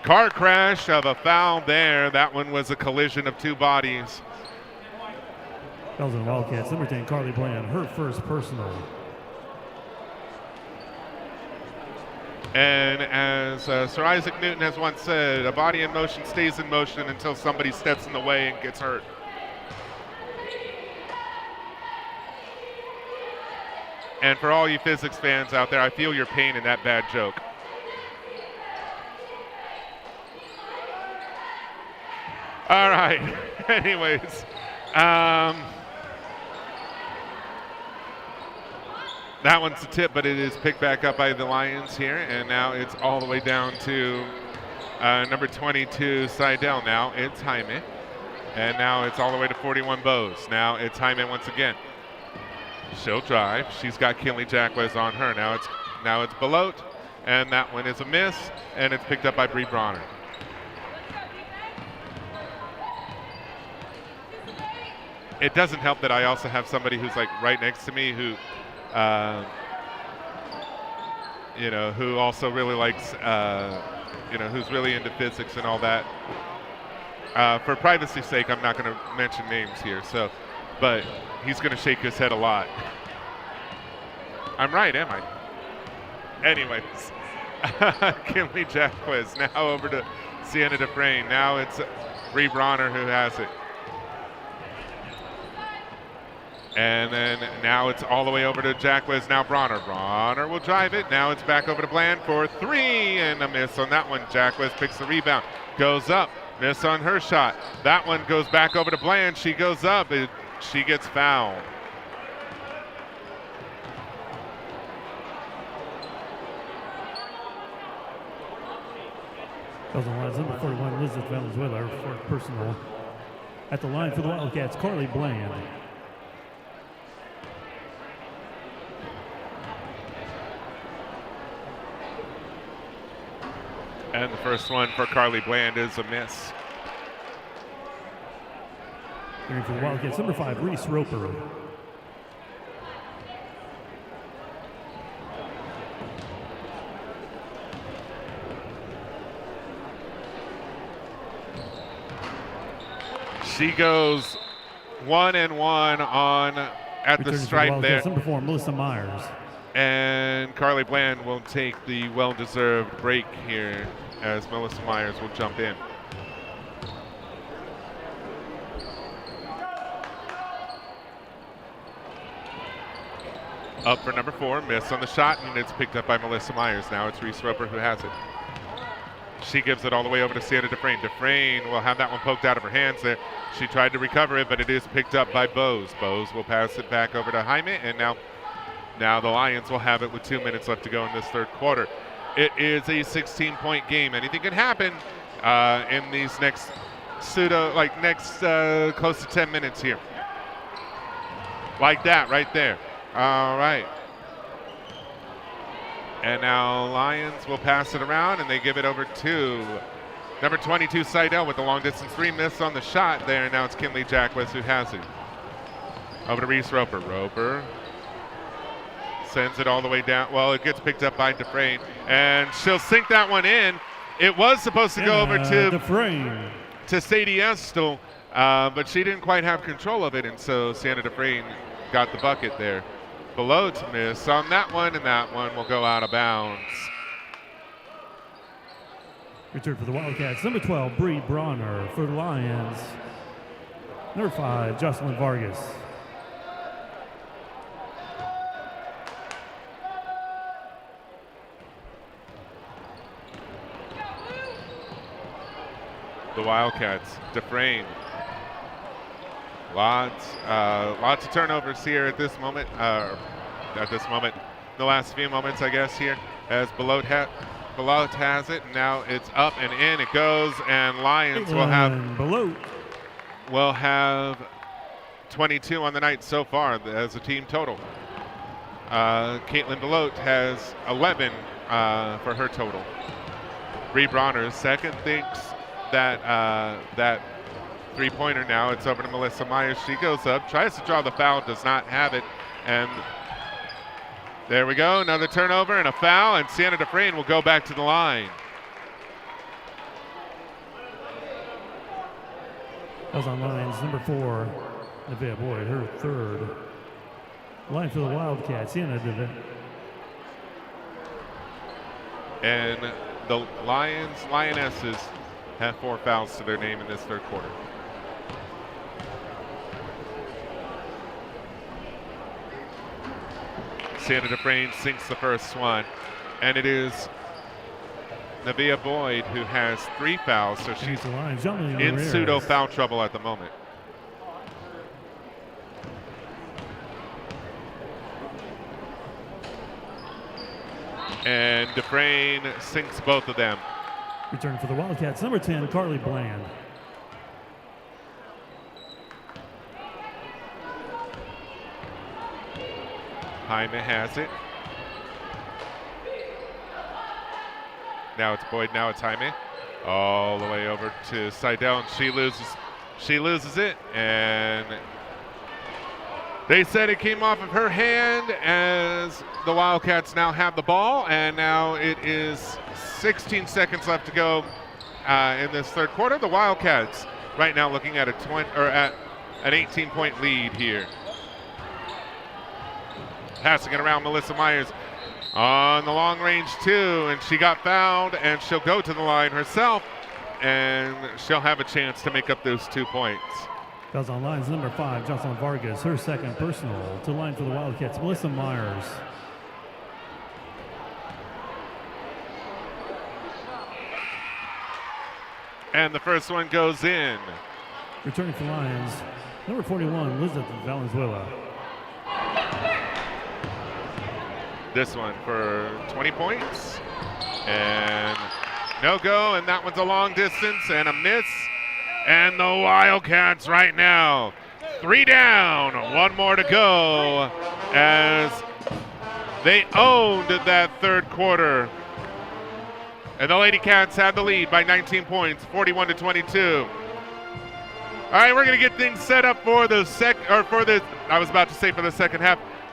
car crash of a foul there. That one was a collision of two bodies. That was in Wildcats. Number 10, Carly Bland, her first personal. And as Sir Isaac Newton has once said, a body in motion stays in motion until somebody steps in the way and gets hurt. And for all you physics fans out there, I feel your pain in that bad joke. All right. Anyways. That one's a tip, but it is picked back up by the Lions here, and now it's all the way down to number 22, Seidel. Now it's Jaime, and now it's all the way to 41, Bose. Now it's Jaime once again. She'll drive. She's got Kinley Jackwes on her. Now it's Belote, and that one is a miss, and it's picked up by Bree Bronner. It doesn't help that I also have somebody who's like right next to me who who also really likes, who's really into physics and all that. For privacy's sake, I'm not going to mention names here. But he's going to shake his head a lot. I'm right, am I? Anyways, Kinley Jackwes now over to Sienna Dufresne. Now it's Bree Bronner who has it. And then now it's all the way over to Jackwes. Now Bronner. Bronner will drive it. Now it's back over to Bland for three, and a miss on that one. Jackwes picks the rebound. Goes up. Miss on her shot. That one goes back over to Bland. She goes up. She gets fouled. Those are lines. Number 41, Elizabeth Valenzuela, her fourth personal. At the line for the Wildcats, Carly Bland. And the first one for Carly Bland is a miss. Here for the Wildcats, number 5, Reese Roper. She goes 1-and-1 on at the stripe there. Number 4, Melissa Myers. And Carly Bland will take the well-deserved break here as Melissa Myers will jump in. Up for number 4, miss on the shot, and it's picked up by Melissa Myers. Now it's Reese Roper who has it. She gives it all the way over to Sienna Dufresne. Dufresne will have that one poked out of her hands there. She tried to recover it, but it is picked up by Bose. Bose will pass it back over to Jaime, and now the Lions will have it with 2 minutes left to go in this third quarter. It is a 16-point game. Anything can happen in these next close to 10 minutes here. Like that right there. All right. And now Lions will pass it around, and they give it over to number 22, Seidel, with the long-distance three. Miss on the shot there, and now it's Kinley Jackwes who has it. Over to Reese Roper. Roper sends it all the way down. Well, it gets picked up by Dufresne, and she'll sink that one in. It was supposed to go over the frame. to Sadie Estel, but she didn't quite have control of it, and so Sienna Dufresne got the bucket there. Below to miss on that one, and that one will go out of bounds. Return for the Wildcats. Number 12, Bree Bronner. For the Lions, number 5, Jocelyn Vargas. The Wildcats, Dufresne. Lots of turnovers here at this moment. The last few moments, I guess, here as Belote has it. Now it's up and in. It goes, and Lions will have 22 on the night so far as a team total. Caitlin Belote has 11 for her total. Bree Bronner second, thinks that three-pointer now. It's over to Melissa Myers. She goes up, tries to draw the foul, does not have it, and there we go. Another turnover and a foul, and Sienna Dufresne will go back to the line. That was on Lions, number 4, Nevaeh Boyd, her third. Line for the Wildcats, Sienna Dufresne. And the Lionesses have 4 fouls to their name in this third quarter. Sienna Dufresne sinks the first one, and it is Nevaeh Boyd who has 3 fouls, so she's in pseudo foul trouble at the moment. And Dufresne sinks both of them. Return for the Wildcats, number 10, Carly Bland. Jaime has it. Now it's Boyd, now it's Jaime. All the way over to Seidel, and she loses it, and they said it came off of her hand as the Wildcats now have the ball, and now it is 16 seconds left to go in this third quarter. The Wildcats right now looking at at an 18-point lead here. Passing it around, Melissa Myers on the long range two, and she got fouled, and she'll go to the line herself, and she'll have a chance to make up those 2 points. Fouls on Lions, number 5, Jocelyn Vargas, her second personal. To line for the Wildcats, Melissa Myers. And the first one goes in. Returning for Lions, number 41, Elizabeth Valenzuela. This one for 20 points. And no go, and that one's a long distance and a miss. And the Wildcats right now, 3 down, 1 more to go as they owned that third quarter. And the Lady Cats had the lead by 19 points, 41-22. All right, we're going to get things set up for the second half,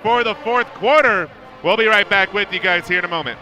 for the fourth quarter. We'll be right back with you guys here in a moment.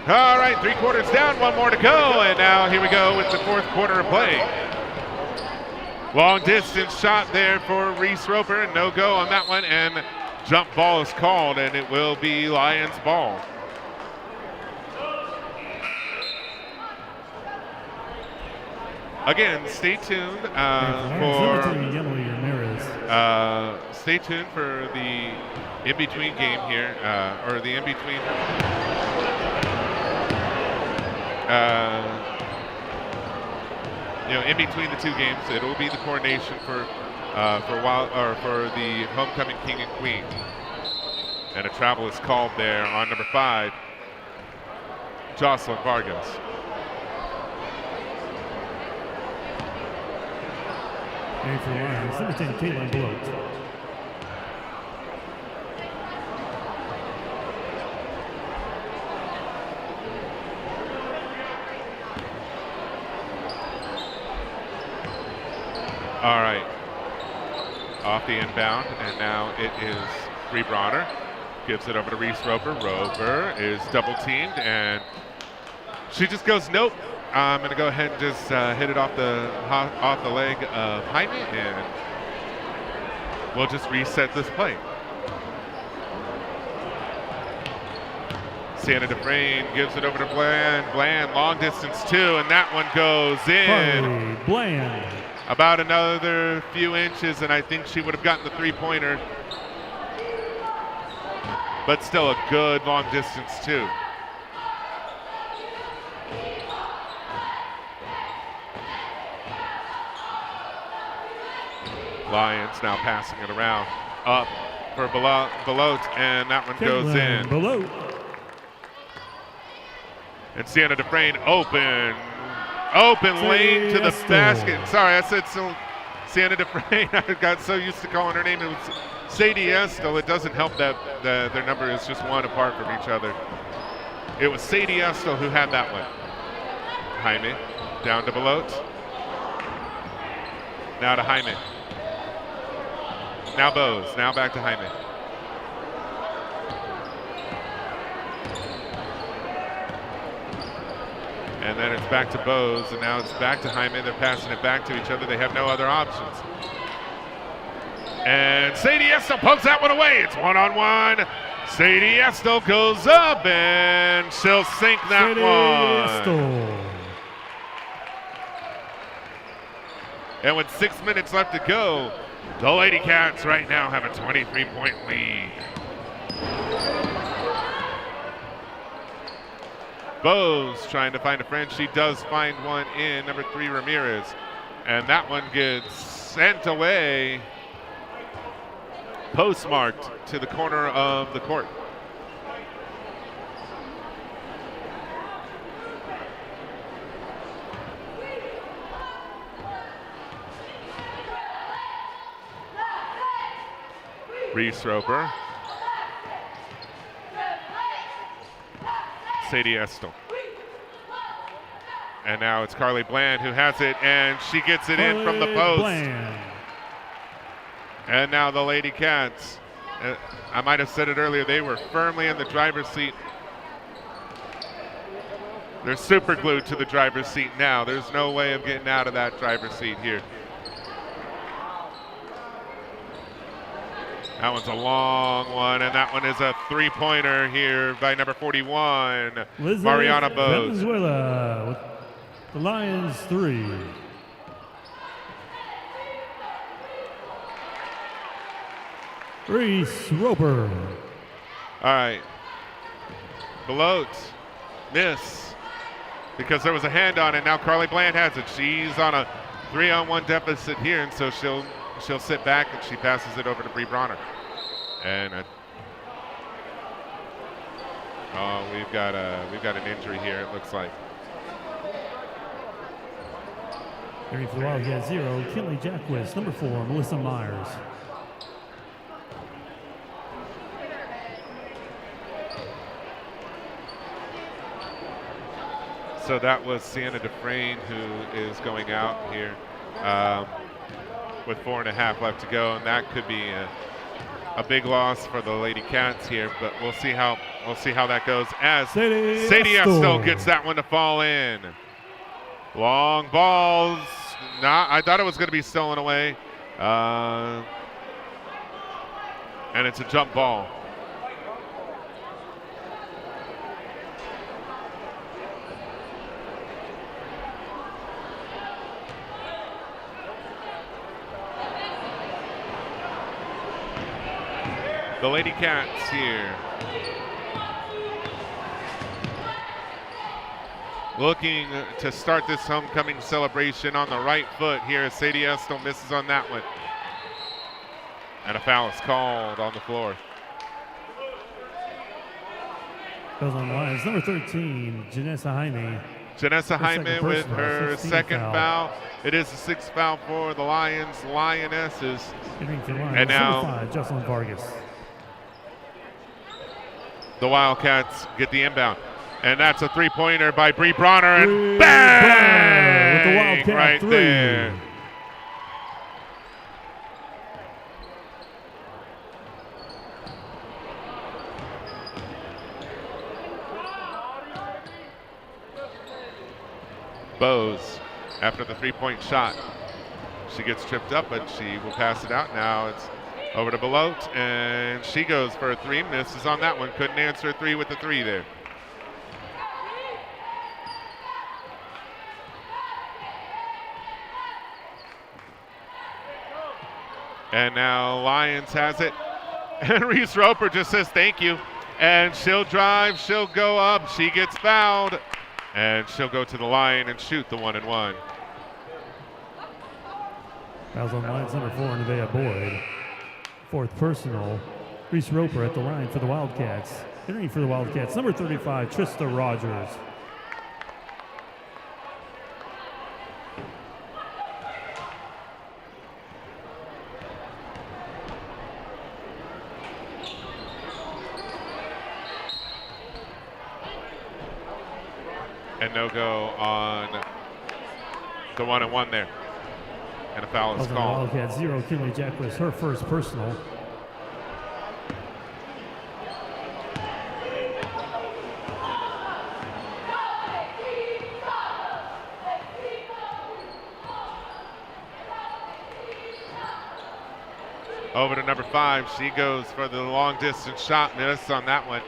All right, 3 quarters down, 1 more to go, and now here we go with the fourth quarter of play. Long distance shot there for Reese Roper, and no go on that one, and jump ball is called, and it will be Lions ball. Again, stay tuned stay tuned for the in-between game here, or the in-between. In between the two games, it'll be the coronation for the homecoming king and queen, and a travel is called there on number 5, Jocelyn Vargas. And for Lyons, number 10, Caitlin Bloat. All right, off the inbound, and now it is Bree Bronner. Gives it over to Reese Roper. Roper is double teamed, and she just goes, nope. I'm going to go ahead and just hit it off the leg of Jaime, and we'll just reset this play. Sienna Dufresne gives it over to Bland. Bland, long distance two, and that one goes in. Carly Bland. About another few inches, and I think she would have gotten the three-pointer. But still a good long distance too. Lyons now passing it around. Up for Belote, and that one goes in. Belote. And Sienna Dufresne open lane to the basket. Sorry, I said Sienna Dufresne. I got so used to calling her name. It was Sadie Estel. It doesn't help that their number is just one apart from each other. It was Sadie Estel who had that one. Jaime down to Belote. Now to Jaime. Now Bose. Now back to Jaime. And then it's back to Bose, and now it's back to Jaime. They're passing it back to each other. They have no other options. And Sadie Estel pokes that one away. It's one-on-one. Sadie Estel goes up, and she'll sink that one. Estel. And with 6 minutes left to go, the Lady Cats right now have a 23-point lead. Bose trying to find a friend. She does find one in number 3, Ramirez. And that one gets sent away, postmarked to the corner of the court. Reese Roper. Sadie Estel. And now it's Carly Bland who has it, and she gets it in from the post. Bland. And now the Lady Cats. I might have said it earlier, they were firmly in the driver's seat. They're super glued to the driver's seat now. There's no way of getting out of that driver's seat here. That one's a long one, and that one is a three-pointer here by number 41, Elizabeth Mariana Bose. Venezuela with the Lions 3. Reese Roper. All right. Belote, miss, because there was a hand on it. Now Carly Bland has it. She's on a 3-on-1 deficit here, and so she'll sit back, and she passes it over to Bree Bronner. And we've got an injury here, it looks like. Carrying for the Wildcat 0, Kinley Jacquez. Number 4, Melissa Myers. So that was Sienna Dufresne who is going out here with 4.5 left to go, and that could be a big loss for the Lady Cats here, but we'll see how that goes as Sadie Estel gets that one to fall in. Long balls. I thought it was going to be stolen away, and it's a jump ball. the Lady Cats here. Looking to start this homecoming celebration on the right foot here. Sadie Estel misses on that one. And a foul is called on the floor. Goes on the lines. Number 13, Janessa Jaime. Janessa Jaime with her second foul. It is the sixth foul for the Lionesses. And now 5, Jocelyn Vargas. The Wildcats get the inbound. And that's a three-pointer by Bree Bronner. And bang! With the Wildcat right 3. there. Bose, after the three-point shot, she gets tripped up, but she will pass it out. Now it's over to Belote, and she goes for a three, misses on that one. Couldn't answer a three with the three there. And now Lyons has it, and Reese Roper just says thank you, and she'll drive, she'll go up, she gets fouled. And she'll go to the line and shoot the 1-and-1. Fouls on lines number 4, Nevaeh Boyd. Fourth personal. Reese Roper at the line for the Wildcats. Entering for the Wildcats, number 35, Trista Rogers. And no go on the 1-and-1 there. And a foul is called. Wildcat 0, Kinley Jack was her first personal. Over to number 5. She goes for the long distance shot, miss on that one.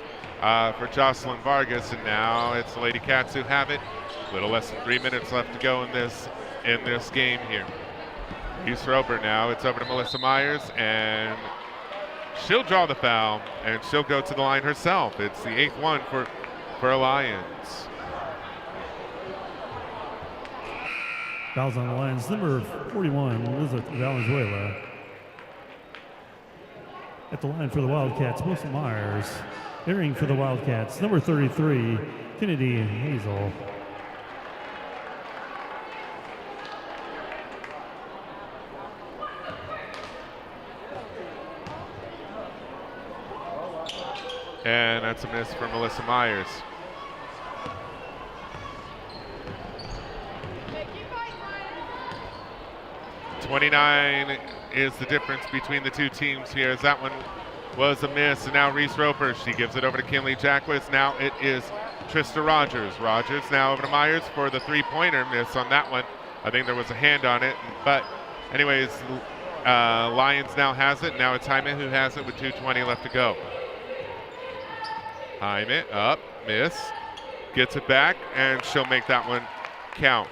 For Jocelyn Vargas, and now it's the Lady Cats who have it. A little less than 3 minutes left to go in this game here. Reese Roper now. It's over to Melissa Myers, and she'll draw the foul, and she'll go to the line herself. It's the 8th one for Lyons. Fouls on the lines. Number 41, Elizabeth Valenzuela. At the line for the Wildcats, Melissa Myers. Entering for the Wildcats, number 33, Kennedy Hazel. And that's a miss for Melissa Myers. $29 is the difference between the two teams here, as that one was a miss. And now Reese Roper, she gives it over to Kinley Jackwitz. Now it is Trista Rogers. Rogers now over to Myers for the three-pointer, miss on that one. I think there was a hand on it, but anyways, Lyons now has it. Now it's Jaime who has it with 2:20 left to go. Jaime up, miss, gets it back, and she'll make that one count.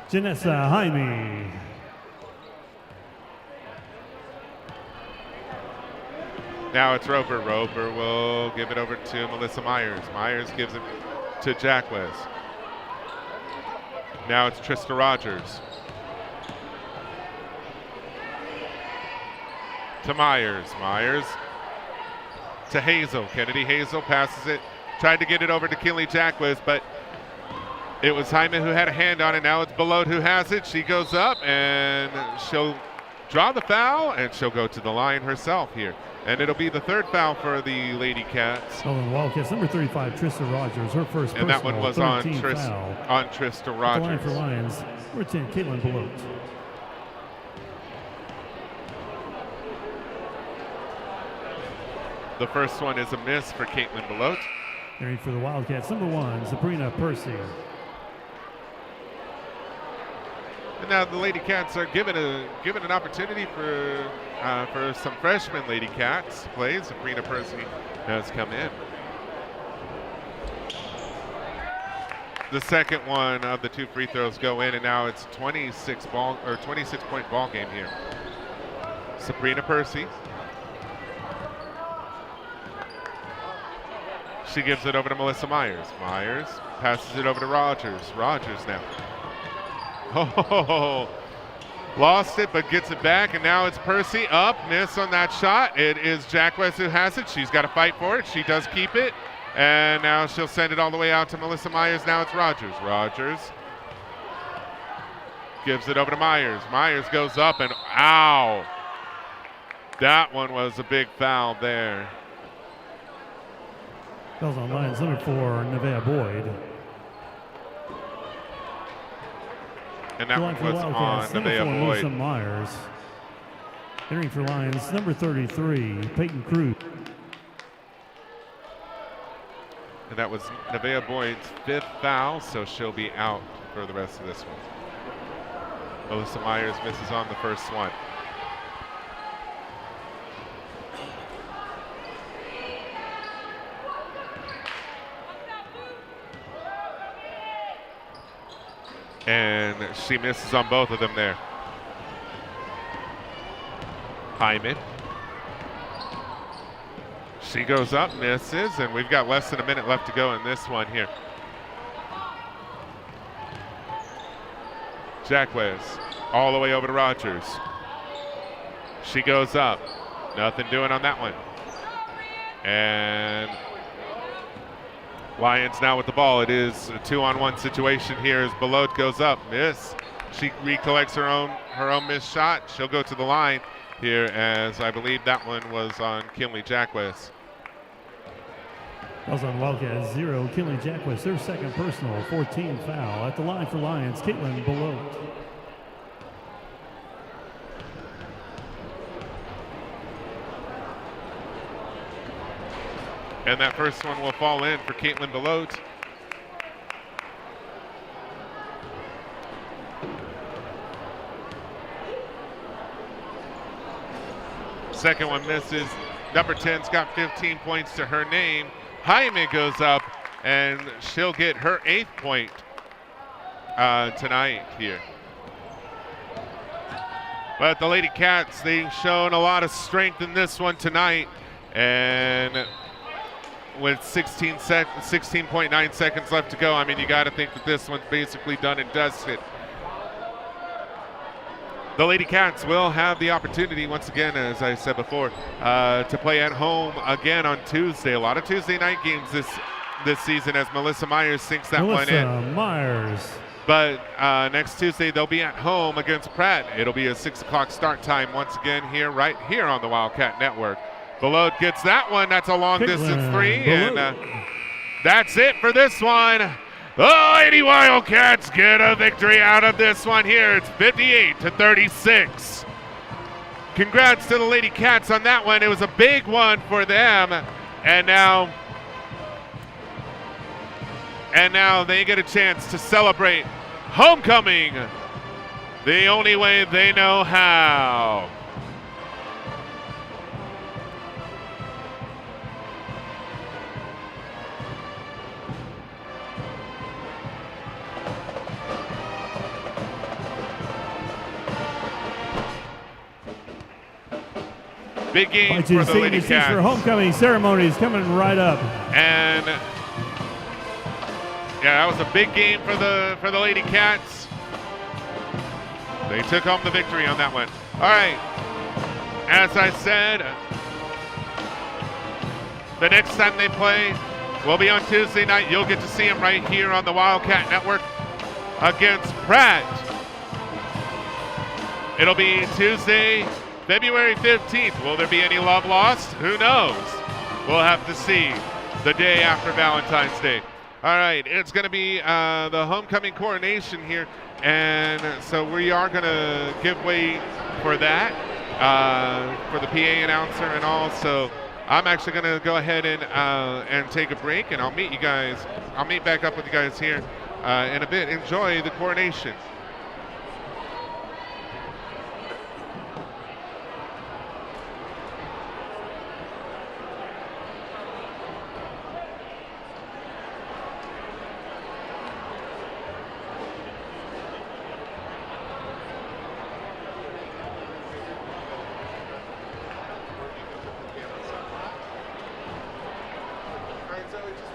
Janessa Jaime. Now it's Roper. Roper will give it over to Melissa Myers. Myers gives it to Jackwez. Now it's Trista Rogers. To Myers. Myers to Hazel. Kennedy Hazel passes it. Tried to get it over to Kinley Jackwez, but it was Jaime who had a hand on it. Now it's Belote who has it. She goes up and she'll draw the foul, and she'll go to the line herself here. And it'll be the third foul for the Lady Cats. Oh, and Wildcats, number 35, Trista Rogers, her first and personal, that one was on Trista Rogers. The line for Lyons, number 10, Caitlin Belote. The first one is a miss for Caitlin Belote. Entering for the Wildcats, number 1, Sabrina Percy. And now the Lady Cats are given an opportunity for some freshman Lady Cats plays. Sabrina Percy has come in. The second one of the two free throws go in, and now it's 26-point ball game here. Sabrina Percy She gives it over to Melissa Myers. Myers passes it over to Rogers. Rogers now. Oh, lost it, but gets it back, and now it's Percy up. Miss on that shot. It is Jacquez who has it. She's got to fight for it. She does keep it, and now she'll send it all the way out to Melissa Myers. Now it's Rogers. Rogers gives it over to Myers. Myers goes up, and ow. That one was a big foul there. Fouls on Lyons, number 4, Nevaeh Boyd. And that one was on Wildcats, number 4, Nevaeh Melissa Boyd. Myers. Entering for Lyons, number 33, Peyton Cruz. And that was Nevaeh Boyd's 5th foul, so she'll be out for the rest of this one. Melissa Myers misses on the first one. And she misses on both of them there. Hyman. She goes up, misses, and we've got less than a minute left to go in this one here. Jacquez all the way over to Rogers. She goes up. Nothing doing on that one. And Lyons now with the ball. It is a 2-on-1 situation here as Belote goes up. Miss. She recollects her own missed shot. She'll go to the line here, as I believe that one was on Kinley Jacquez. Fouls on Wildcats, 0. Kinley Jacquez, their second personal, 14 foul. At the line for Lyons, Caitlin Belote. And that first one will fall in for Caitlin Belote. Second one misses. Number 10's got 15 points to her name. Jaime goes up, and she'll get her 8th point tonight here. But the Lady Cats, they've shown a lot of strength in this one tonight. And with 16.9 seconds left to go, I mean, you got to think that this one's basically done and dusted. The Lady Cats will have the opportunity, once again, as I said before, to play at home again on Tuesday. A lot of Tuesday night games this season as Melissa Myers sinks that one in. Melissa Myers. But next Tuesday, they'll be at home against Pratt. It'll be a 6 o'clock start time once again right here on the Wildcat Network. Belote gets that one. That's a long-distance three. And that's it for this one. The Lady Wildcats get a victory out of this one here. It's 58-36. Congrats to the Lady Cats on that one. It was a big one for them. And now they get a chance to celebrate homecoming the only way they know how. Big game for the Lady Cats. For homecoming ceremonies coming right up. And yeah, that was a big game for the Lady Cats. They took home the victory on that one. All right, as I said, the next time they play will be on Tuesday night. You'll get to see them right here on the Wildcat Network against Pratt. It'll be Tuesday, February 15th. Will there be any love lost? Who knows? We'll have to see the day after Valentine's Day. All right, it's going to be the homecoming coronation here, and so we are going to give way for that, for the PA announcer and all. So I'm actually going to go ahead and take a break, and I'll meet you guys. I'll meet back up with you guys here in a bit. Enjoy the coronation. So we just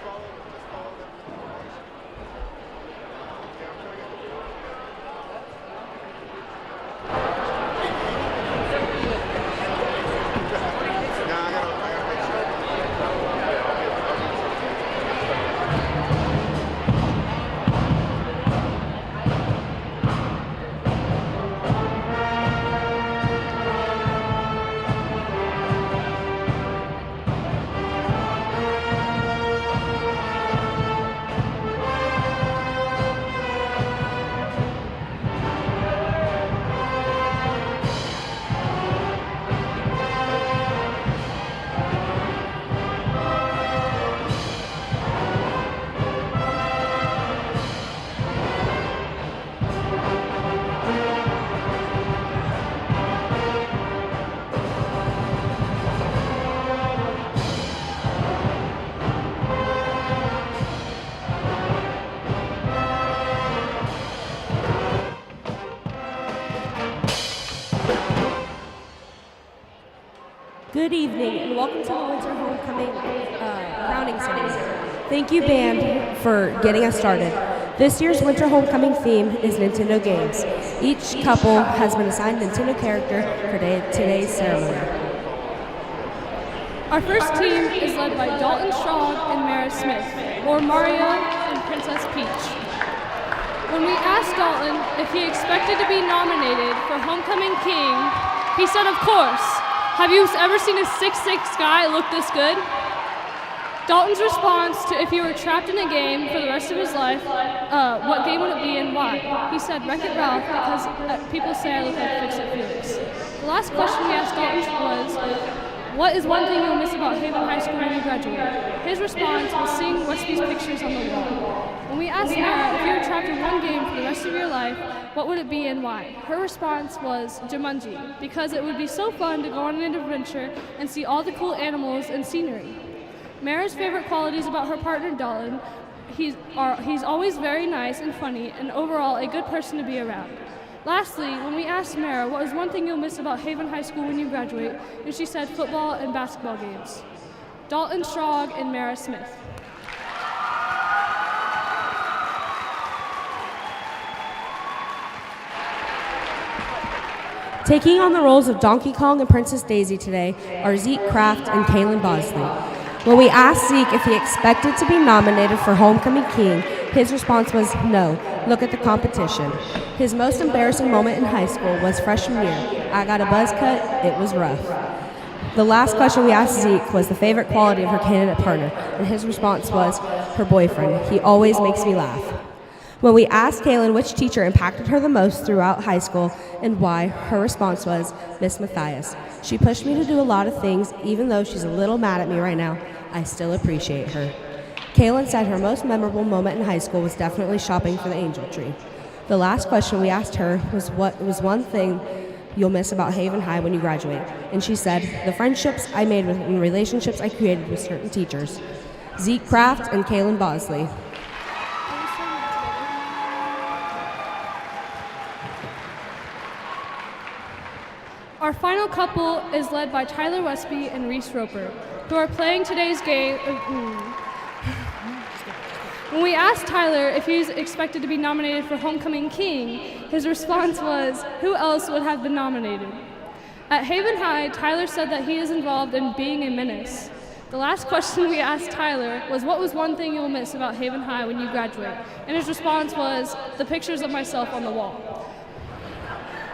Good evening and welcome to the Winter Homecoming crowning ceremony. Thank you, band, for getting us started. This year's Winter Homecoming theme is Nintendo games. Each couple has been assigned a Nintendo character for today's ceremony. Our first team is led by Dalton Strong and Mara Smith, or Mario and Princess Peach. When we asked Dalton if he expected to be nominated for Homecoming King, he said, of course. Have you ever seen a 6'6" guy look this good? Dalton's response to if he were trapped in a game for the rest of his life, what game would it be and why? He said Wreck-It Ralph because people say I look like Fix-It Felix. The last question we asked Dalton was, what is one thing you'll miss about Haven High School when you graduate? His response was seeing Westby's pictures on the wall. When we asked Mara if you were trapped in one game for the rest of your life, what would it be and why? Her response was Jumanji, because it would be so fun to go on an adventure and see all the cool animals and scenery. Mara's favorite qualities about her partner Dalton, he's always very nice and funny and overall a good person to be around. Lastly, when we asked Mara what was one thing you'll miss about Haven High School when you graduate, and she said football and basketball games. Dalton Strong and Mara Smith. Taking on the roles of Donkey Kong and Princess Daisy today are Zeke Kraft and Kaylin Bosley. When we asked Zeke if he expected to be nominated for Homecoming King, his response was no, look at the competition. His most embarrassing moment in high school was freshman year. I got a buzz cut, it was rough. The last question we asked Zeke was the favorite quality of her candidate partner, and his response was her boyfriend. He always makes me laugh. When we asked Kaylin which teacher impacted her the most throughout high school and why, her response was Miss Matthias. She pushed me to do a lot of things, even though she's a little mad at me right now. I still appreciate her. Kaylin said her most memorable moment in high school was definitely shopping for the angel tree. The last question we asked her was what was one thing you'll miss about Haven High when you graduate? And she said, the friendships I made and relationships I created with certain teachers. Zeke Kraft and Kaylin Bosley. Our final couple is led by Tyler Westby and Reese Roper, who are playing today's game. When we asked Tyler if he's expected to be nominated for Homecoming King, his response was, who else would have been nominated? At Haven High, Tyler said that he is involved in being a menace. The last question we asked Tyler was, what was one thing you'll miss about Haven High when you graduate? And his response was, the pictures of myself on the wall.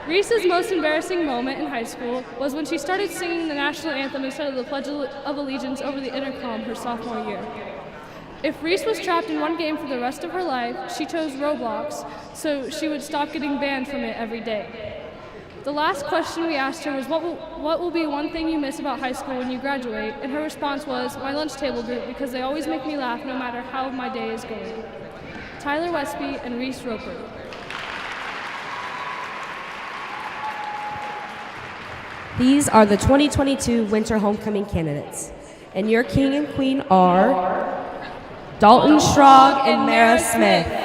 Reese's most embarrassing moment in high school was when she started singing the national anthem instead of the Pledge of Allegiance over the intercom her sophomore year. If Reese was trapped in one game for the rest of her life, she chose Roblox, so she would stop getting banned from it every day. The last question we asked her was, what will be one thing you miss about high school when you graduate? And her response was, my lunch table group, because they always make me laugh no matter how my day is going. Tyler Westby and Reese Roper. These are the 2022 Winter Homecoming candidates. And your king and queen are Dalton Strong and Mara Smith.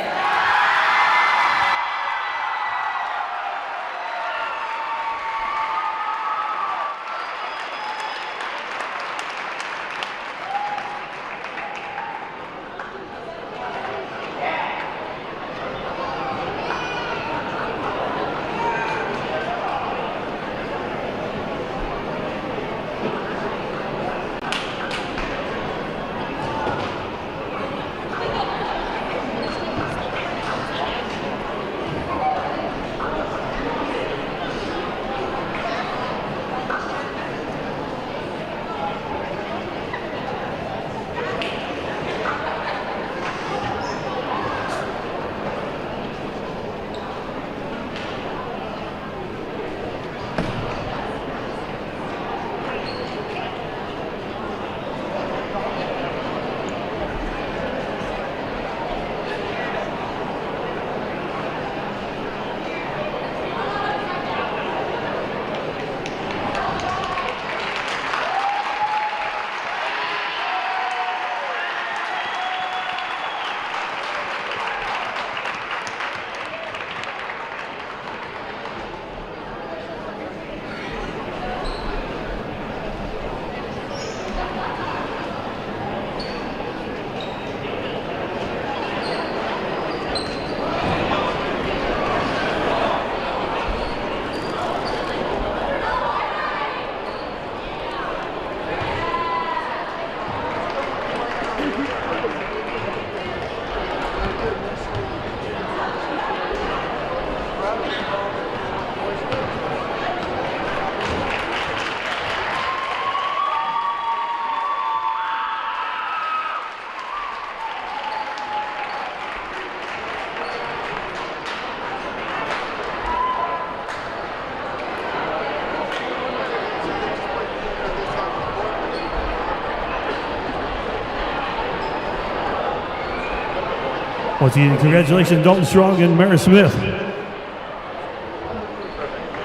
Once again, congratulations, Dalton Strong and Mara Smith,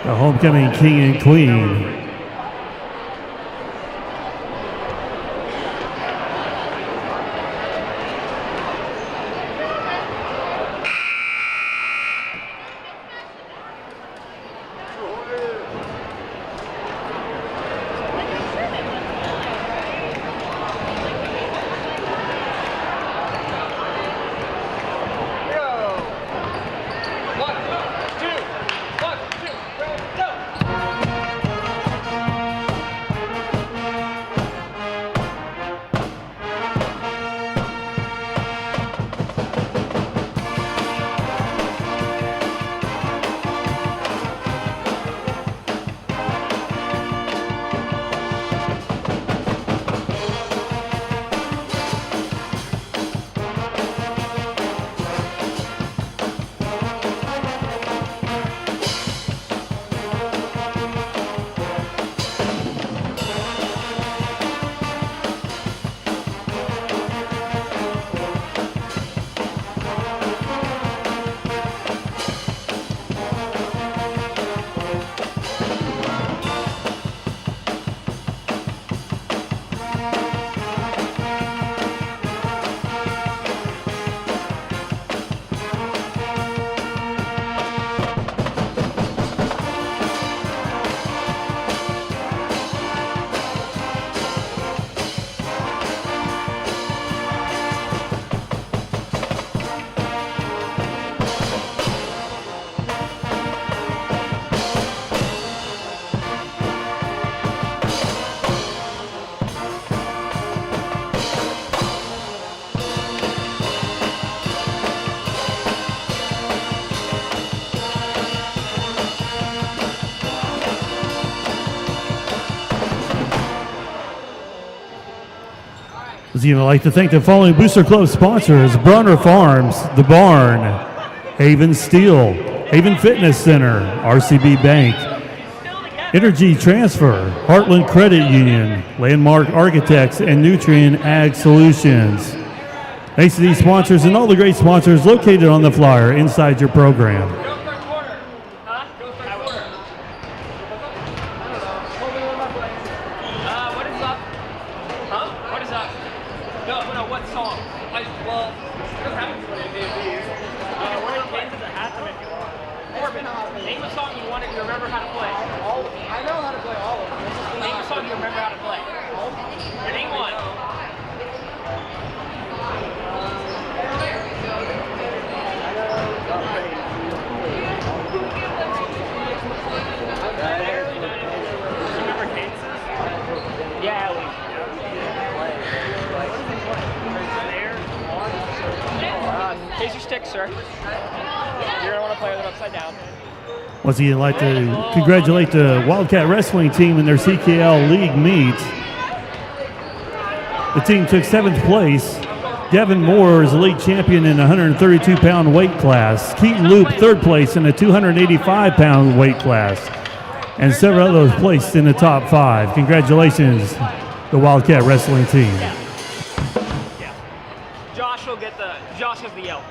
the homecoming king and queen. I'd like to thank the following Booster Club sponsors: Brunner Farms, The Barn, Haven Steel, Haven Fitness Center, RCB Bank, Energy Transfer, Heartland Credit Union, Landmark Architects, and Nutrient Ag Solutions. Thanks to these sponsors and all the great sponsors located on the flyer inside your program. Once again, I'd like to congratulate the Wildcat Wrestling team in their CKL League meet. The team took 7th place. Devin Moore is the league champion in the 132-pound weight class. Keaton Loop, 3rd place in the 285-pound weight class. And several others placed in the top 5. Congratulations, the Wildcat Wrestling team. Josh has the yell.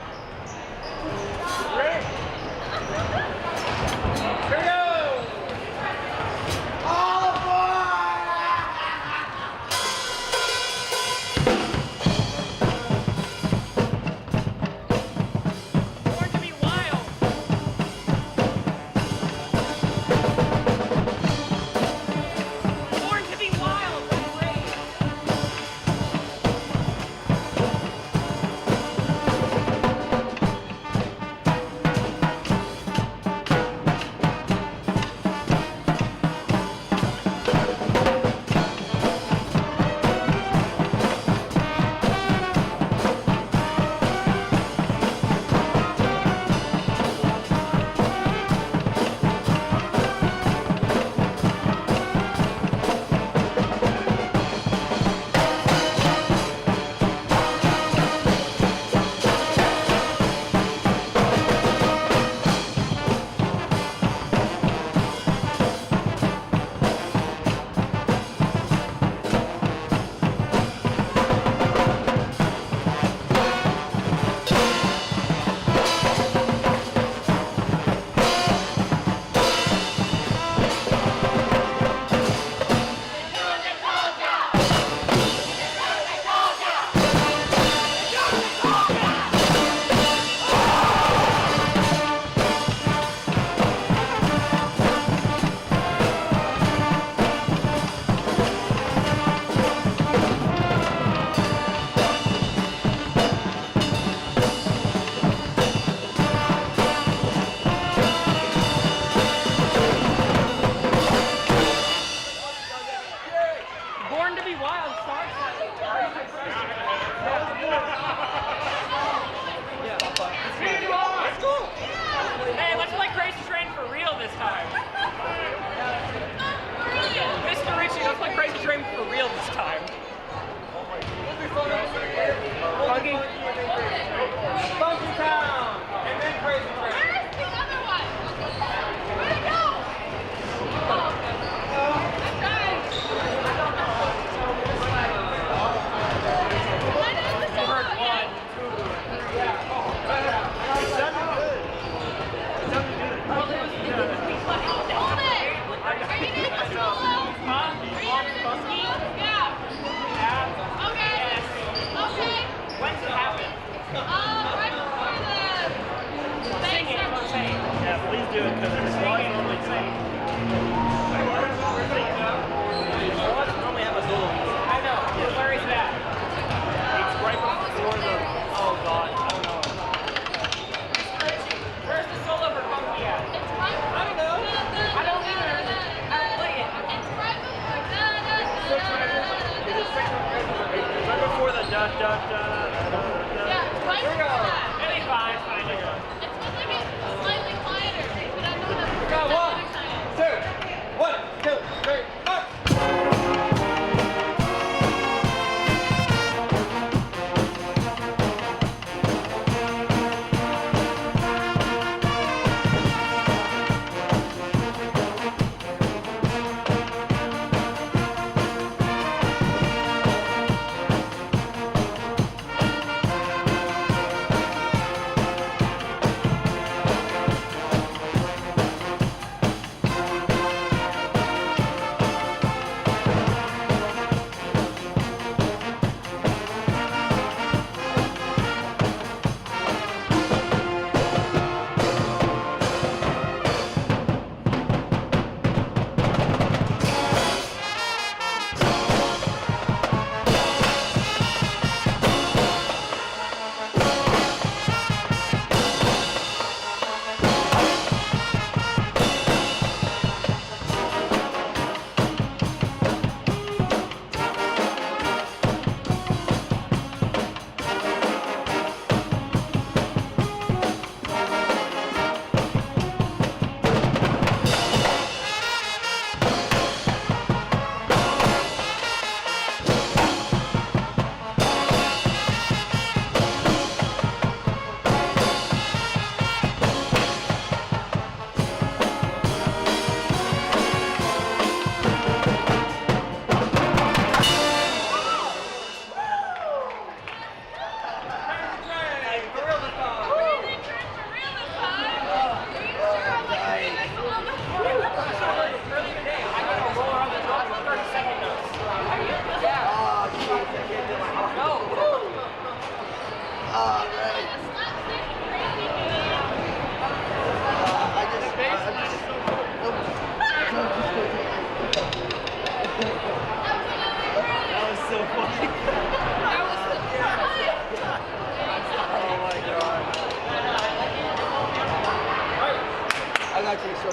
You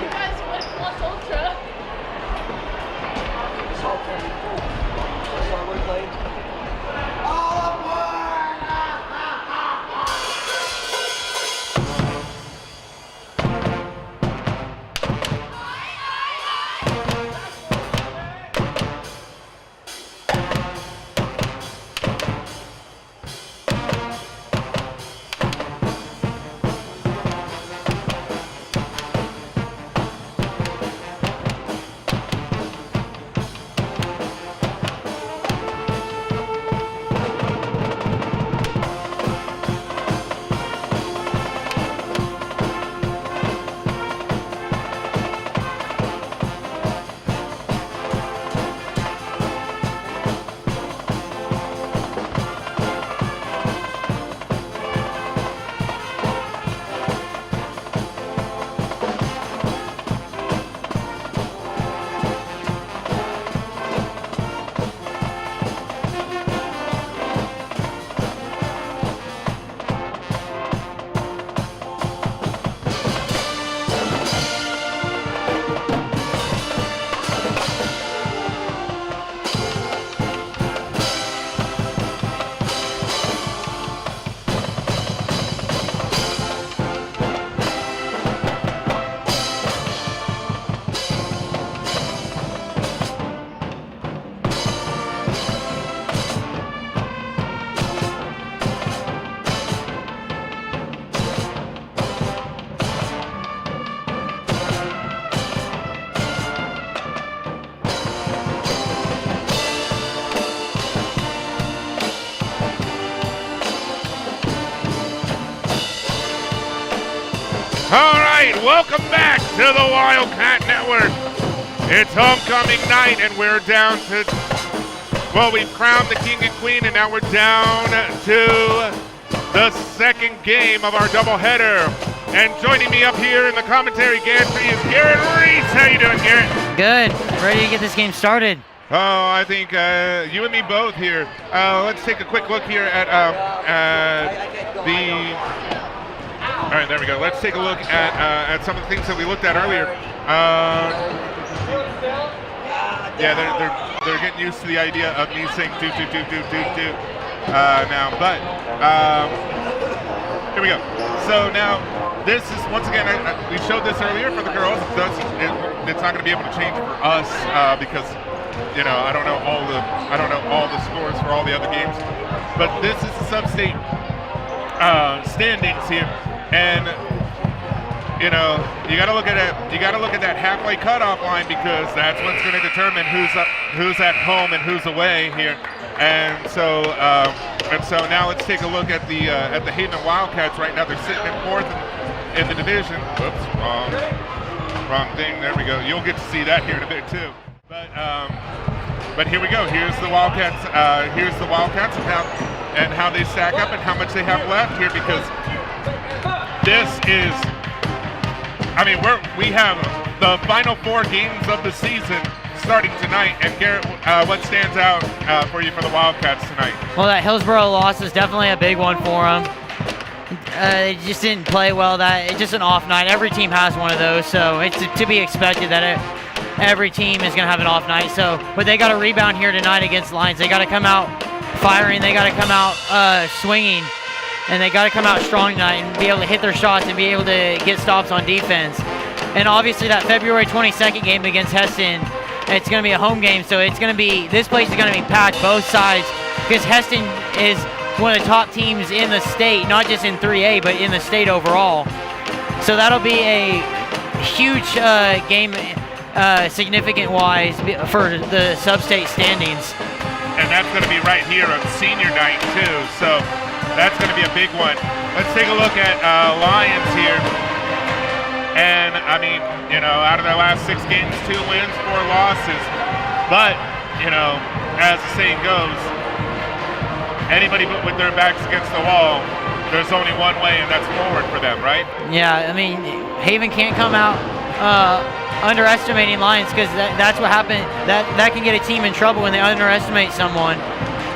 guys win plus ultra. All right, welcome back to the Wildcat Network. It's homecoming night, and we're down to, well, we've crowned the king and queen, and now we're down to the second game of our doubleheader. And joining me up here in the commentary gantry is Garrett Reese. How you doing, Garrett? Good. Ready to get this game started. Oh, I think you and me both here. Let's take a quick look here at all right, there we go. Let's take a look at some of the things that we looked at earlier. Yeah, they're getting used to the idea of me saying do now. But here we go. So now this is once again we showed this earlier for the girls. It's not going to be able to change for us because I don't know all the scores for all the other games. But this is the sub-state standings here. And you got to look at it. You got to look at that halfway cutoff line because that's what's going to determine who's at home and who's away here. And so now let's take a look at the Haven Wildcats right now. They're sitting in fourth in the division. Oops, wrong thing. There we go. You'll get to see that here in a bit too. But here we go. Here's the Wildcats. Here's the Wildcats and how they stack up and how much they have left here because. This is, we have the final 4 games of the season starting tonight. And Garrett, what stands out for you for the Wildcats tonight? Well, that Hillsboro loss is definitely a big one for them. They just didn't play well. It's just an off night. Every team has one of those, so it's to be expected that every team is going to have an off night. But they got to rebound here tonight against Lyons. They got to come out firing. They got to come out swinging. And they got to come out strong tonight and be able to hit their shots and be able to get stops on defense. And obviously that February 22nd game against Heston, it's going to be a home game, so this place is going to be packed both sides because Heston is one of the top teams in the state, not just in 3A, but in the state overall. So that'll be a huge game significant-wise for the sub-state standings. And that's going to be right here on senior night too, so that's going to be a big one. Let's take a look at Lyons here. And, out of their last 6 games, 2 wins, 4 losses. But, as the saying goes, anybody with their backs against the wall, there's only one way, and that's forward for them, right? Yeah, Haven can't come out underestimating Lyons because that's what happened. That can get a team in trouble when they underestimate someone.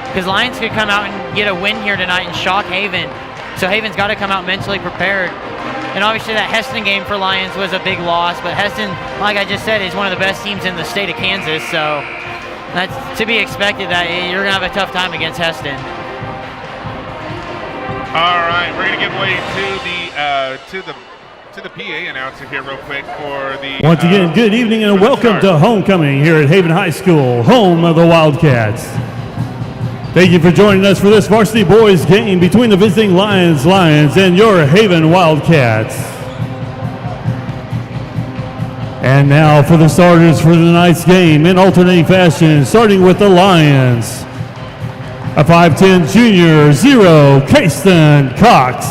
Because Lyons could come out and get a win here tonight and shock Haven. So Haven's got to come out mentally prepared. And obviously that Heston game for Lyons was a big loss, but Heston, like I just said, is one of the best teams in the state of Kansas, so that's to be expected that you're going to have a tough time against Heston. All right, we're going to give way to the PA announcer here real quick for the... Once again, good evening and welcome to homecoming here at Haven High School, home of the Wildcats. Thank you for joining us for this varsity boys game between the visiting Lions and your Haven Wildcats. And now for the starters for tonight's game in alternating fashion, starting with the Lions. A 5'10 junior, 0, Kayston Cox.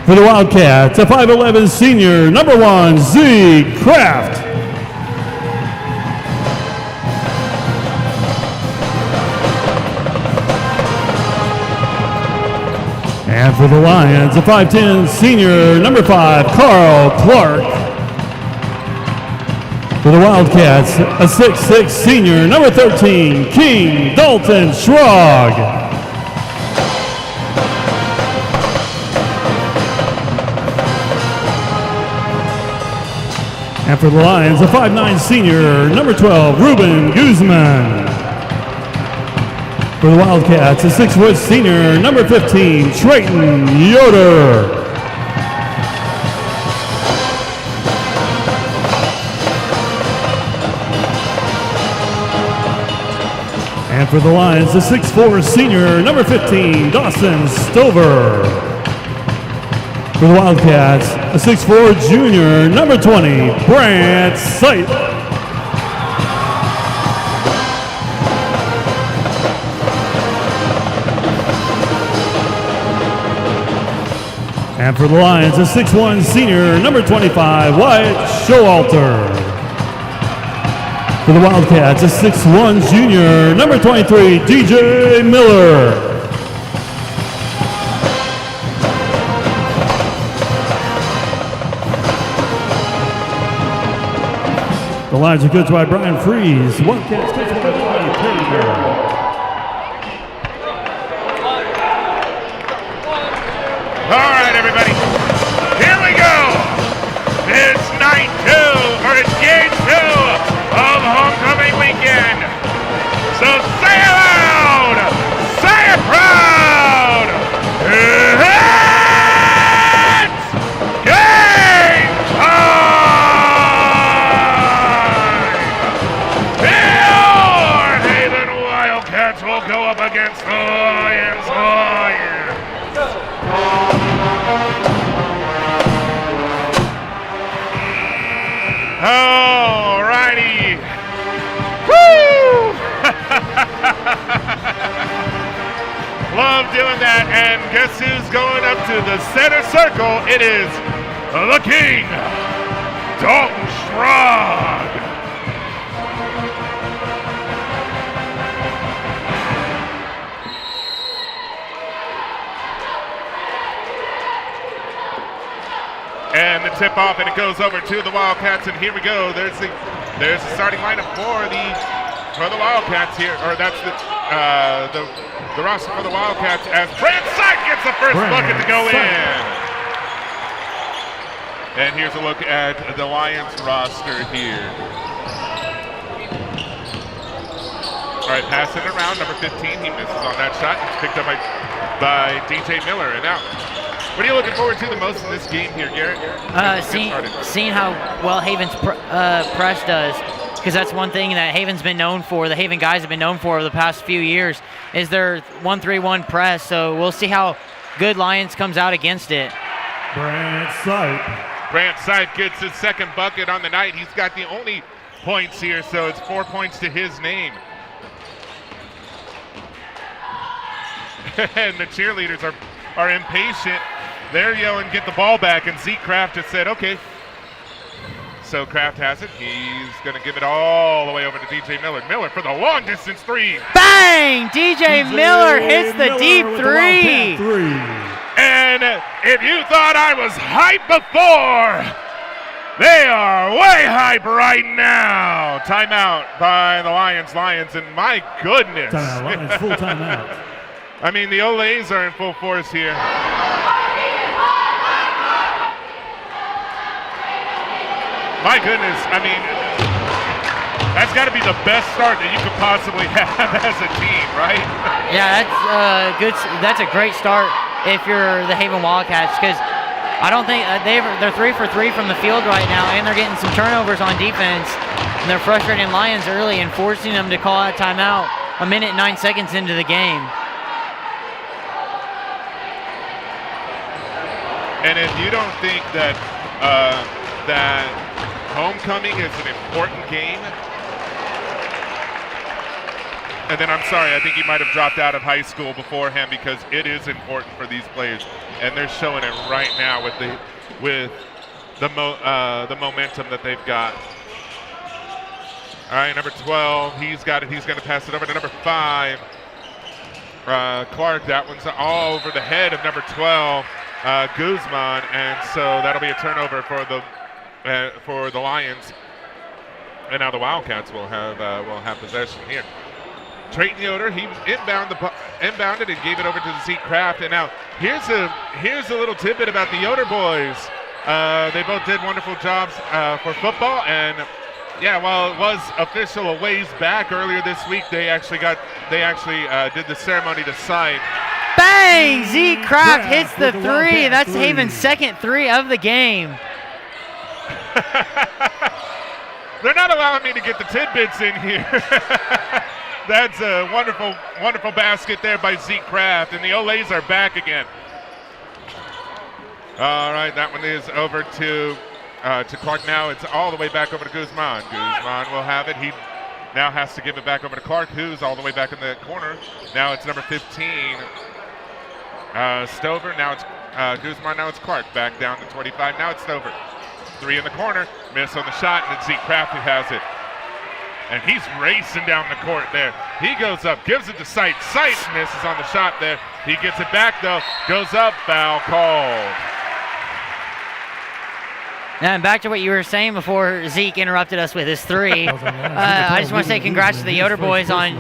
For the Wildcats, a 5'11 senior, number 1, Zeke Kraft. And for the Lions, a 5'10 senior, number 5, Carl Clark. For the Wildcats, a 6'6 senior, number 13, King Dalton Schrog. And for the Lions, a 5'9 senior, number 12, Ruben Guzman. For the Wildcats, a 6' senior, number 15, Trayton Yoder. And for the Lions, a 6'4 senior, number 15, Dawson Stover. For the Wildcats, a 6'4 junior, number 20, Brant Sight. And for the Lions, a 6'1 senior, number 25, Wyatt Showalter. For the Wildcats, a 6'1 junior, number 23, DJ Miller. The Lions are coached by Brian Freeze. Wildcats coached by Brian Pregame. All right, everybody. Here we go. It's night 2, or it's game 2 of homecoming weekend. So say it loud. Say it proud. It's game time. Your Haven Wildcats will go up against the Lions. All righty. Woo! Love doing that. And guess who's going up to the center circle? It is the King, Dalton Schrog. And the tip off, and it goes over to the Wildcats. And here we go. There's the starting lineup for the Wildcats here, or that's the roster for the Wildcats as Brant Sight gets the first bucket to go in. And here's a look at the Lions roster here. All right, pass it around. Number 15, he misses on that shot. It's picked up by DJ Miller, and now. What are you looking forward to the most in this game here, Garrett? Seeing how well Haven's press does, because that's one thing that Haven's been known for, the Haven guys have been known for over the past few years, is their 1-3-1 press. So we'll see how good Lyons comes out against it. Brant Sight. Brant Sight gets his second bucket on the night. He's got the only points here, so it's 4 points to his name. And the cheerleaders are impatient. They're yelling, get the ball back, and Zeke Kraft just said, okay. So Kraft has it. He's going to give it all the way over to DJ Miller. Miller for the long distance three. Bang! DJ Miller hits the deep three. And if you thought I was hype before, they are way hype right now. Timeout by the Lions, and my goodness. Timeout, Lions, full timeout. I mean, the Olays are in full force here. My goodness, I mean, that's got to be the best start that you could possibly have as a team, right? Yeah, that's good. That's a great start if you're the Haven Wildcats, because I don't think they're 3 for 3 from the field right now, and they're getting some turnovers on defense, and they're frustrating Lyons early and forcing them to call a timeout 1 minute 9 seconds into the game. And if you don't think that that homecoming is an important game, and then I'm sorry, I think he might have dropped out of high school beforehand, because it is important for these players, and they're showing it right now with the momentum that they've got. All right, number 12, he's got it. He's going to pass it over to number 5, Clark. That one's all over the head of number 12, Guzman, and so that'll be a turnover for the Lions. And now the Wildcats will have possession here. Trayton Yoder, he inbounded and gave it over to Zeke Kraft. And now here's a little tidbit about the Yoder boys. They both did wonderful jobs for football, and yeah, while it was official a ways back earlier this week, they actually did the ceremony to sign. Bang! Zeke Kraft hits the 3. That's Haven's second 3 of the game. They're not allowing me to get the tidbits in here. That's a wonderful, wonderful basket there by Zeke Kraft, and the Olays are back again. All right, that one is over to Clark. Now it's all the way back over to Guzman. Guzman will have it. He now has to give it back over to Clark, who's all the way back in the corner. Now it's number 15, Stover. Now it's Guzman. Now it's Clark. Back down to 25. Now it's Stover. 3 in the corner. Miss on the shot, and it's Zeke Kraft who has it. And he's racing down the court there. He goes up, gives it to Sight. Sight misses on the shot there. He gets it back, though. Goes up, foul called. And back to what you were saying before Zeke interrupted us with his 3. I just want to say congrats to the Yoder boys on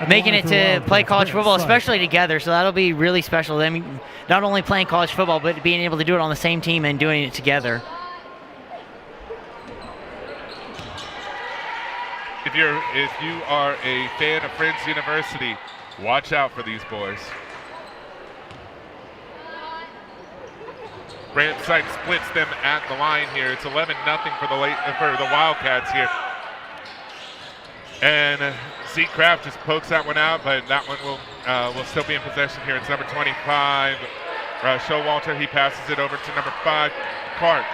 making it to play college football, especially together. So that'll be really special. I mean, not only playing college football, but being able to do it on the same team and doing it together. If you are a fan of Friends University, watch out for these boys. Brant Sight splits them at the line here. It's 11-0 for the Wildcats here. And Zeke Kraft just pokes that one out, but that one will still be in possession here. It's number 25, Showalter. He passes it over to number 5, Clark.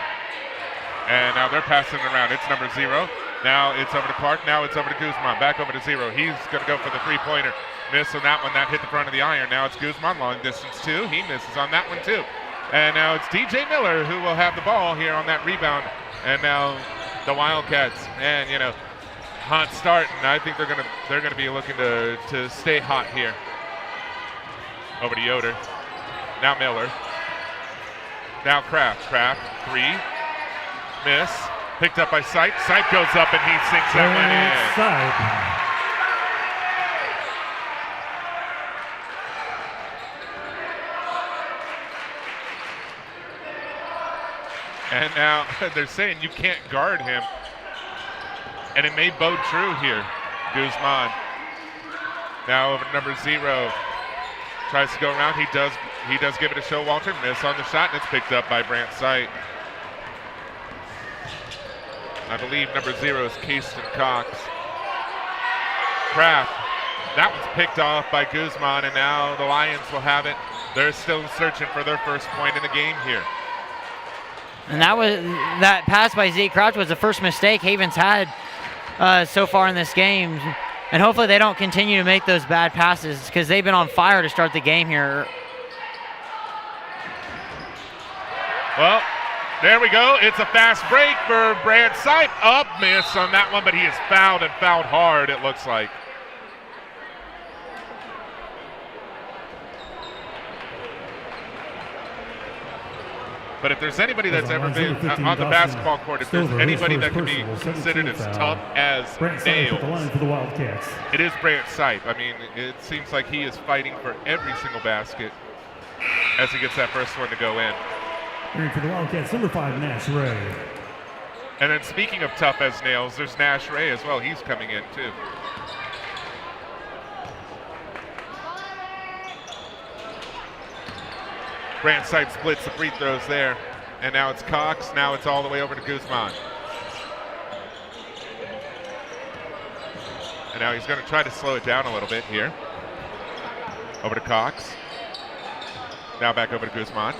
And now they're passing it around. It's number 0. Now it's over to Clark. Now it's over to Guzman. Back over to 0. He's going to go for the 3-pointer. Miss on that one. That hit the front of the iron. Now it's Guzman. Long distance 2. He misses on that one too. And now it's DJ Miller who will have the ball here on that rebound. And now the Wildcats, and hot start. And I think they're gonna be looking to stay hot here. Over to Yoder. Now Miller. Now Kraft. Kraft 3. Miss. Picked up by Sight. Sight goes up and he sinks that one in. And now they're saying you can't guard him. And it may bode true here. Guzman. Now over to number 0. Tries to go around. He does give it a Showalter. Miss on the shot, and it's picked up by Brant Sight. I believe number 0 is Kayston Cox. Kraft. That one's picked off by Guzman, and now the Lions will have it. They're still searching for their first point in the game here. And that pass by Zeke Kraft was the first mistake Haven's had so far in this game. And hopefully they don't continue to make those bad passes, because they've been on fire to start the game here. Well, there we go. It's a fast break for Brant Sipe. Up, miss on that one, but he is fouled, and fouled hard, it looks like. But if there's anybody that's ever been on the basketball court, if there's anybody that can be considered as tough as nails, it is Brant Sipe. I mean, it seems like he is fighting for every single basket as he gets that first one to go in. For the Wildcats, number 5, Nash Ray. And then speaking of tough as nails, there's Nash Ray as well. He's coming in too. Grant Sight splits the free throws there. And now it's Cox. Now it's all the way over to Guzman. And now he's going to try to slow it down a little bit here. Over to Cox. Now back over to Guzman.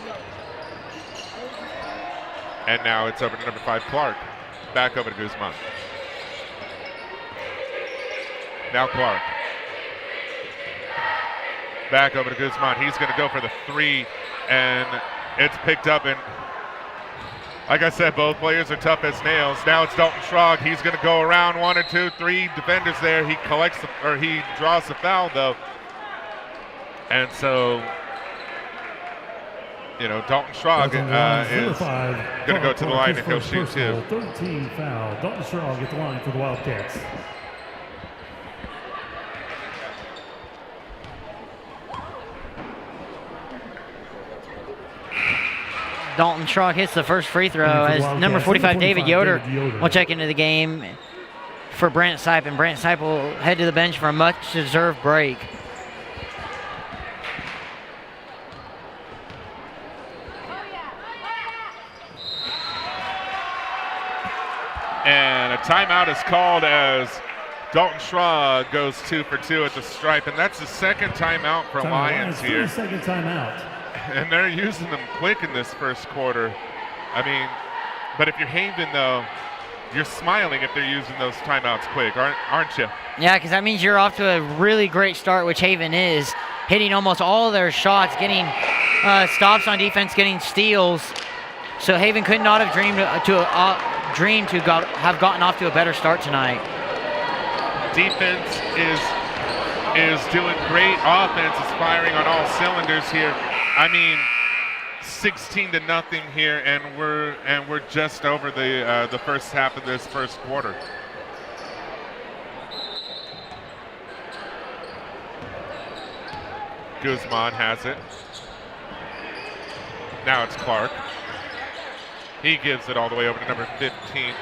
And now it's over to number 5, Clark. Back over to Guzman. Now Clark. Back over to Guzman. He's going to go for the 3, and it's picked up. And like I said, both players are tough as nails. Now it's Dalton Schrog. He's going to go around 1 or 2, 3 defenders there. He he draws the foul though, and so Dalton Schrog is going to go to the line and he'll shoot too. 13 foul. Dalton Schrog at the line for the Wildcats. Dalton Schrog hits the first free throw as number 45, David Yoder, will check into the game for Brant Sipe, and Brant Sipe will head to the bench for a much-deserved break. And a timeout is called as Dalton Schrog goes 2 for 2 at the stripe, and that's the second timeout for Lyons here. Second timeout. And they're using them quick in this first quarter. I mean, but if you're Haven, though, you're smiling if they're using those timeouts quick, aren't you? Yeah, because that means you're off to a really great start, which Haven is, hitting almost all their shots, getting stops on defense, getting steals. So Haven could not have dreamed to have gotten off to a better start tonight. Defense is doing great. Offense is firing on all cylinders here. I mean, 16-0 here, and we're just over the first half of this first quarter. Guzman has it. Now it's Clark. He gives it all the way over to number 15.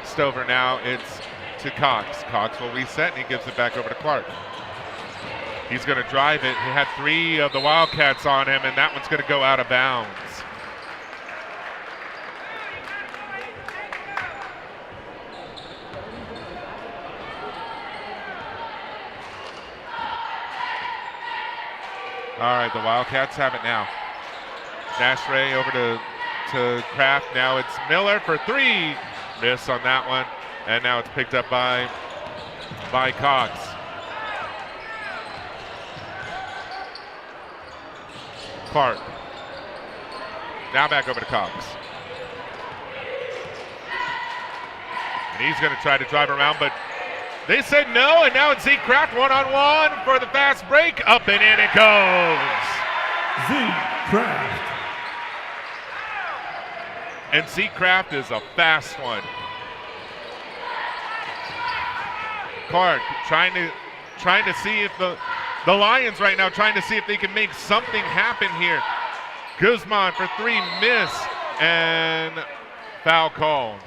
Stover now, it's to Cox. Cox will reset, and he gives it back over to Clark. He's going to drive it. He had 3 of the Wildcats on him, and that one's going to go out of bounds. All right, the Wildcats have it now. Nash Ray over to Kraft. Now it's Miller for 3. Miss on that one. And now it's picked up by Cox. Clark. Now back over to Cox. And he's going to try to drive around, but they said no, and now it's Zeke Kraft one-on-one for the fast break. Up and in it goes. Zeke Kraft. And Zeke Kraft is a fast one. Clark trying to see if the Lions right now trying to see if they can make something happen here. Guzman for 3, miss, and foul called.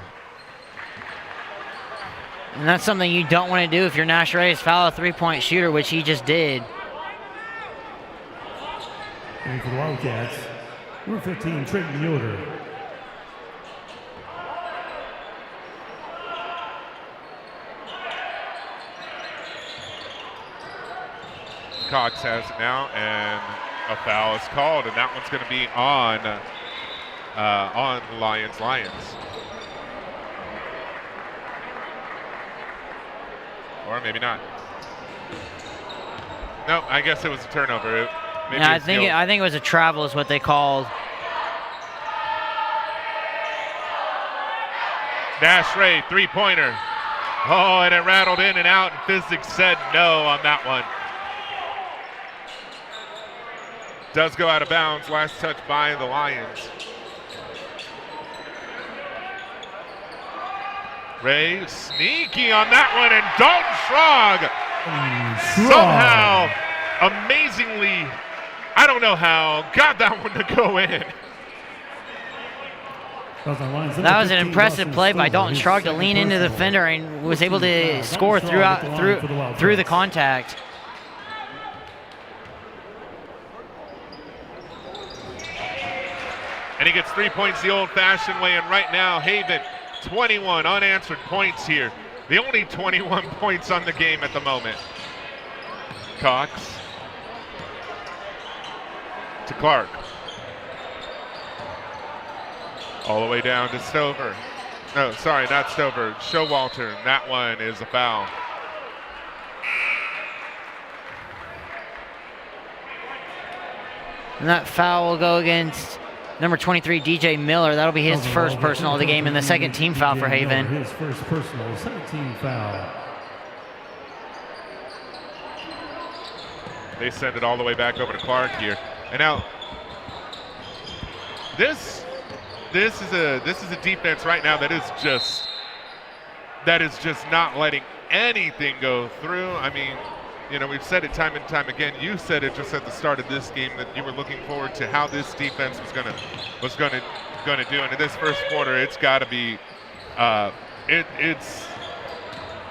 And that's something you don't want to do if you're Nash Ray, is foul a 3-point shooter, which he just did. And for the Wildcats, number 15, Trayton Yoder. Cox has it now, and a foul is called, and that one's going to be on Lyons. Or maybe not. No, I guess it was a turnover. Yeah, I think it was a travel is what they called. Nash Ray, 3-pointer. Oh, and it rattled in and out, and physics said no on that one. Does go out of bounds. Last touch by the Lions. Ray sneaky on that one, and Dalton Schrog somehow, amazingly, I don't know how, got that one to go in. That was an impressive play by Dalton Schrog to lean into the defender and was able to score through the contact. And he gets 3 points the old-fashioned way, and right now Haven 21 unanswered points here. The only 21 points on the game at the moment. Cox to Clark. All the way down to Stover. No, sorry, not Stover. Showalter. That one is a foul. And that foul will go against number 23, DJ Miller. That'll be his first personal of the game and the second team foul for Haven. His first personal, second team foul. They send it all the way back over to Clark here. And now, this is a defense right now that is just not letting anything go through. I mean, you know, we've said it time and time again. You said it just at the start of this game that you were looking forward to how this defense was gonna do. And in this first quarter, it's got to be it's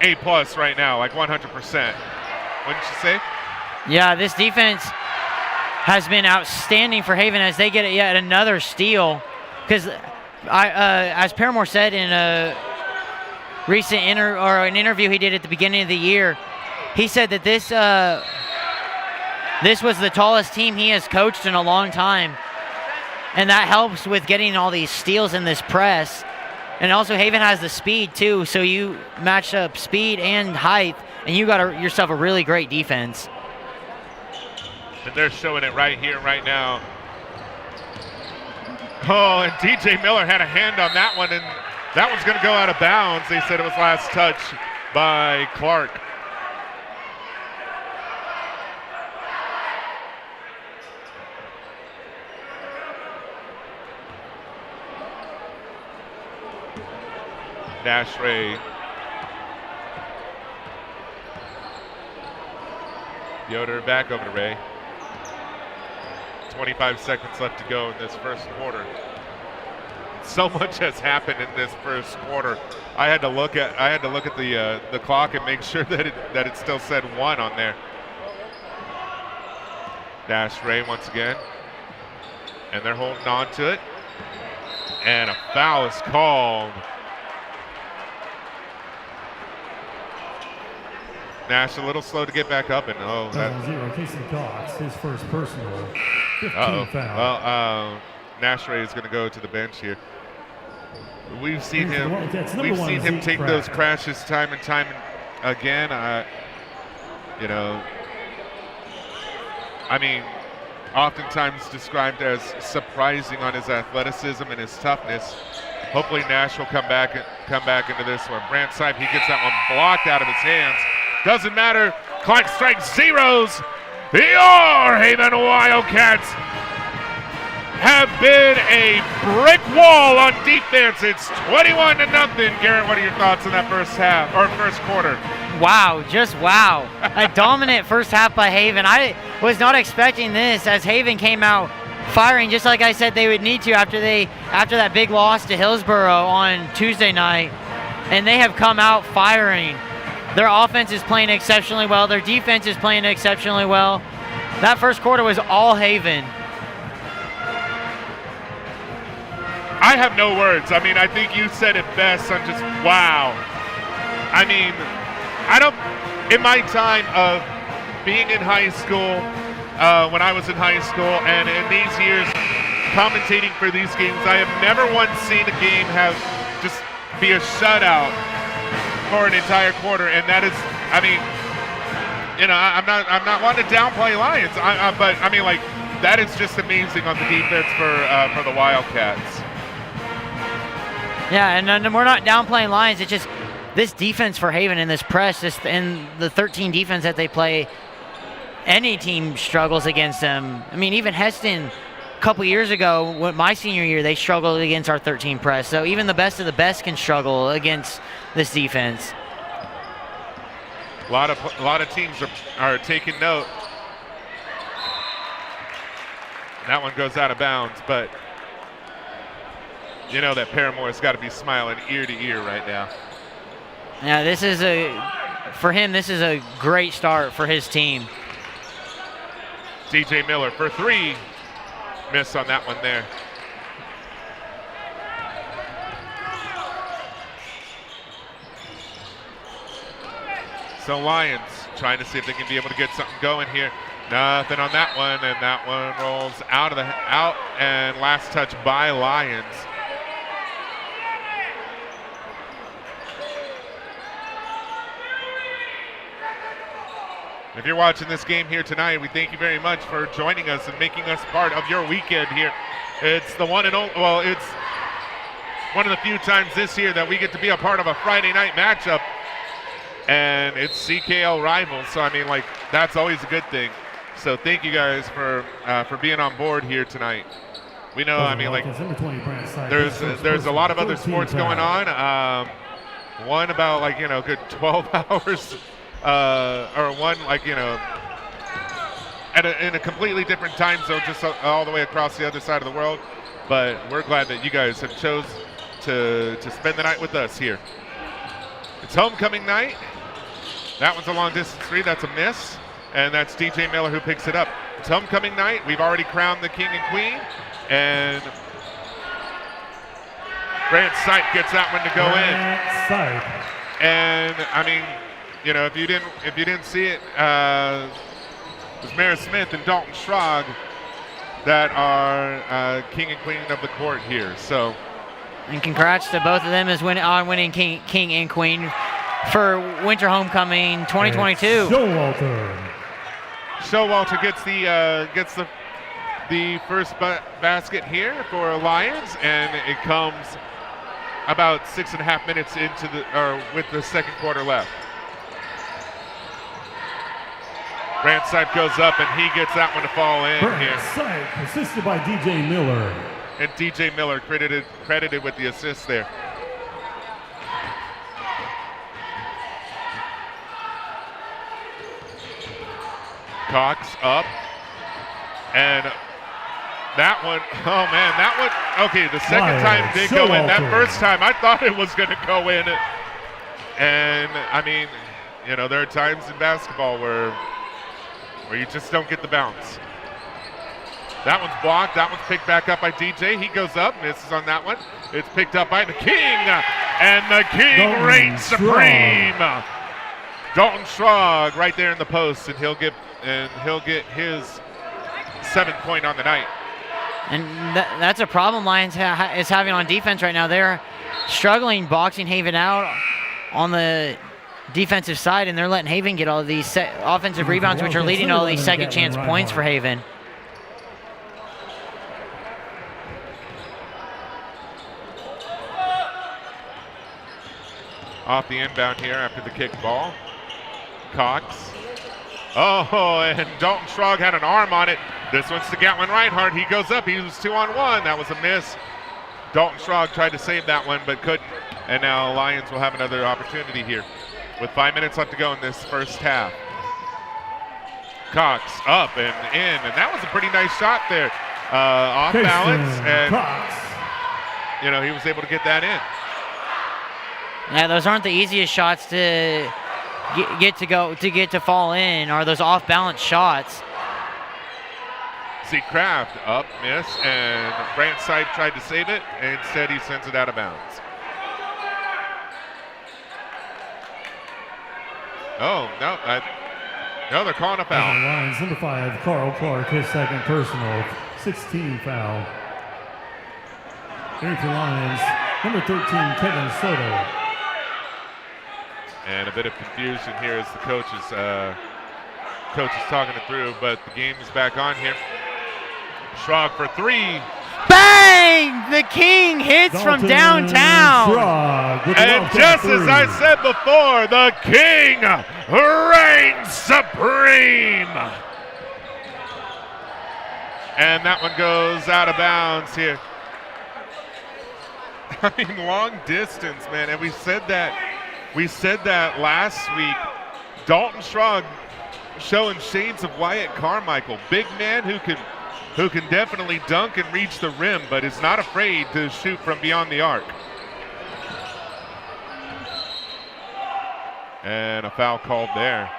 A+ right now, like 100%. Wouldn't you say? Yeah, this defense has been outstanding for Haven as they get yet another steal. Because as Paramore said in a recent an interview he did at the beginning of the year, he said that this was the tallest team he has coached in a long time, and that helps with getting all these steals in this press. And also Haven has the speed too, so you match up speed and height, and you got yourself a really great defense. And they're showing it right here, right now. Oh, and DJ Miller had a hand on that one, and that one's going to go out of bounds. They said it was last touch by Clark. Dash Ray. Yoder back over to Ray. 25 seconds left to go in this first quarter. So much has happened in this first quarter. I had to look at the clock and make sure that it still said 1 on there. Dash Ray once again, and they're holding on to it. And a foul is called. Nash a little slow to get back up, and Zero. Casey Cox, his first personal, 15 foul. Well, Nash Ray is going to go to the bench here. We've seen him take those crashes time and time again. You know, I mean, oftentimes described as surprising on his athleticism and his toughness. Hopefully Nash will come back into this one. Brant Sipe, he gets that one blocked out of his hands. Doesn't matter. Clark strikes zeros. Your Haven Wildcats have been a brick wall on defense. It's 21-0. Garrett, what are your thoughts on that first quarter? Wow, just wow. A dominant first half by Haven. I was not expecting this as Haven came out firing just like I said they would need to after that big loss to Hillsborough on Tuesday night. And they have come out firing. Their offense is playing exceptionally well. Their defense is playing exceptionally well. That first quarter was all Haven. I have no words. I mean, I think you said it best on just wow. I mean, in my time of being in high school, when I was in high school, and in these years commentating for these games, I have never once seen a game just be a shutout for an entire quarter, and that is, I mean, you know, I'm not wanting to downplay Lyons, but I mean, like, that is just amazing on the defense for the Wildcats. Yeah, and we're not downplaying Lyons. It's just this defense for Haven in this press, and the 13 defense that they play. Any team struggles against them. I mean, even Heston, a couple years ago, my senior year, they struggled against our 13 press. So even the best of the best can struggle against this defense. A lot of teams are taking note. That one goes out of bounds, but You know that Paramore's got to be smiling ear to ear right now. Yeah, this is for him, this is a great start for his team. DJ Miller for 3. Miss on that one there. So Lyons trying to see if they can be able to get something going here. Nothing on that one, and that one rolls out and last touch by Lyons. If you're watching this game here tonight, we thank you very much for joining us and making us part of your weekend here. It's the one and only, well, it's one of the few times this year that we get to be a part of a Friday night matchup, and it's CKL rivals. So I mean, like, that's always a good thing. So thank you guys for being on board here tonight. We know, I mean, like, there's a lot of other sports going on. One about, like, you know, good 12 hours, or one, like, you know, in a completely different time zone, just all the way across the other side of the world. But we're glad that you guys have chose to spend the night with us here. It's homecoming night. That one's a long distance 3. That's a miss. And that's DJ Miller who picks it up. It's homecoming night. We've already crowned the king and queen. And Grant Sipe gets that one to go in. And I mean, you know, if you didn't see it, it was Mara Smith and Dalton Schrog that are king and queen of the court here. So, and congrats to both of them as winning king and queen for Winter Homecoming 2022. Showalter gets the first basket here for Lyons, and it comes about 6.5 minutes with the second quarter left. Grant Sipe goes up, and he gets that one to fall in here. Grant Sipe, assisted by DJ Miller. And DJ Miller credited with the assist there. Cox up, and that one, oh man, that one, okay, the second time did go in. That first time, I thought it was going to go in. And, I mean, you know, there are times in basketball where you just don't get the bounce. That one's blocked. That one's picked back up by DJ. He goes up, misses on that one. It's picked up by the King, and the King reigns supreme. Dalton Schrog right there in the post, and he'll get his 7th point on the night. And that's a problem Lyons is having on defense right now. They're struggling boxing Haven out on the defensive side, and they're letting Haven get all of these offensive rebounds, which are leading to all these second chance points for Haven. Off the inbound here after the kick ball. Cox. Oh, and Dalton Schrog had an arm on it. This one's to Gatlin Reinhardt. He goes up. He was 2-on-1. That was a miss. Dalton Schrog tried to save that one, but couldn't. And now Lyons will have another opportunity here with 5 minutes left to go in this first half. Cox up and in, and that was a pretty nice shot there. Off balance, and Cox, you know, he was able to get that in. Yeah, those aren't the easiest shots to get to fall in, are those off balance shots. See Kraft up, miss, and Grant Sipe tried to save it, and instead he sends it out of bounds. Oh, no, they're calling a foul. Lyons, number 5, Carl Clark, his second personal, 16 foul. Here for Lyons, number 13, Kevin Soto. And a bit of confusion here as the coach is talking it through, but the game is back on here. Schrog for 3. Bang! The King hits from downtown. And just as I said before, the King reigns supreme. And that one goes out of bounds here. I mean, long distance, man. And we said that last week. Dalton Schrog showing shades of Wyatt Carmichael. Big man who can who can definitely dunk and reach the rim, but is not afraid to shoot from beyond the arc. And a foul called there.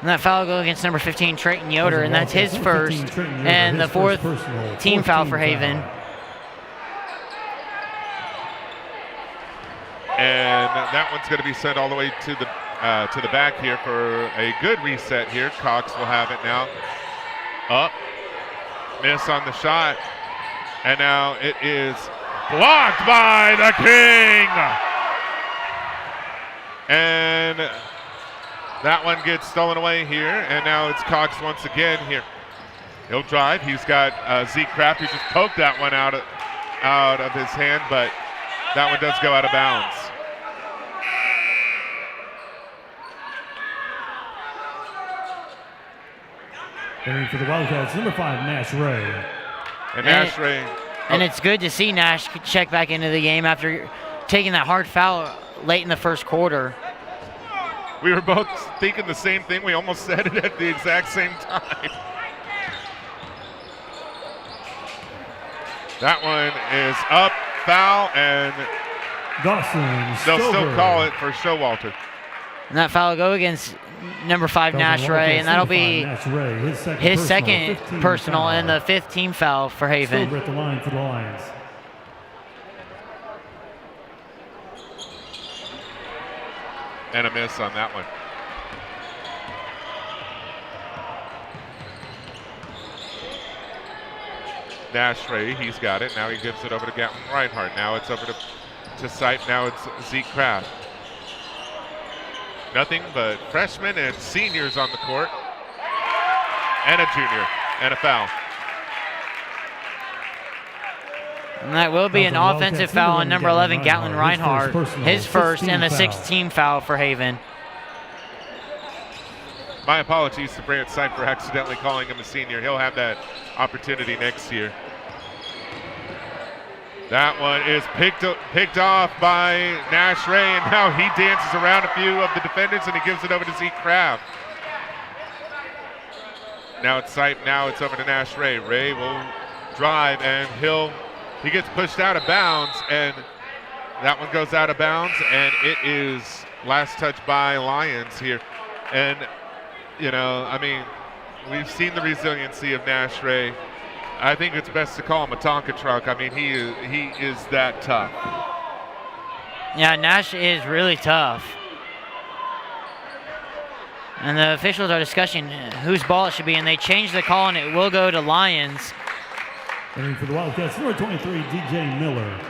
And that foul will go against number 15, Trayton Yoder, and that's his first, and the fourth team foul for Haven. And that one's going to be sent all the way to the back here for a good reset here. Cox will have it now. Up, miss on the shot, and now it is blocked by the King. And that one gets stolen away here, and now it's Cox once again here. He'll drive. He's got Zeke Kraft, who just poked that one out of his hand, but that one does go out of bounds. And for the Wildcats, number 5, Nash Ray. And Nash Ray. And it's good to see Nash check back into the game after taking that hard foul late in the first quarter. We were both thinking the same thing. We almost said it at the exact same time. That one is up, foul, and Dawson they'll still call it for Showalter. And that foul will go against number 5, Nash Ray, and that'll be his second personal and the 5th team foul for Haven. Silver at the line for the Lions. And a miss on that one. Nash Ray, he's got it. Now he gives it over to Gatlin Reinhardt. Now it's over to Sipe. Now it's Zeke Kraft. Nothing but freshmen and seniors on the court. And a junior. And a foul. And that will be an offensive foul on number 11, Gatlin Reinhardt. His first and the 6th team foul for Haven. My apologies to Brant Sipe for accidentally calling him a senior. He'll have that opportunity next year. That one is picked off by Nash Ray, and now he dances around a few of the defenders and he gives it over to Zeke Kraft. Now it's Sipe, now it's over to Nash Ray. Ray will drive and he gets pushed out of bounds, and that one goes out of bounds, and it is last touch by Lyons here. And, you know, I mean, we've seen the resiliency of Nash Ray. I think it's best to call him a Tonka truck. I mean, he is that tough. Yeah, Nash is really tough. And the officials are discussing whose ball it should be, and they changed the call, and it will go to Lyons. And for the Wildcats, number 23, DJ Miller.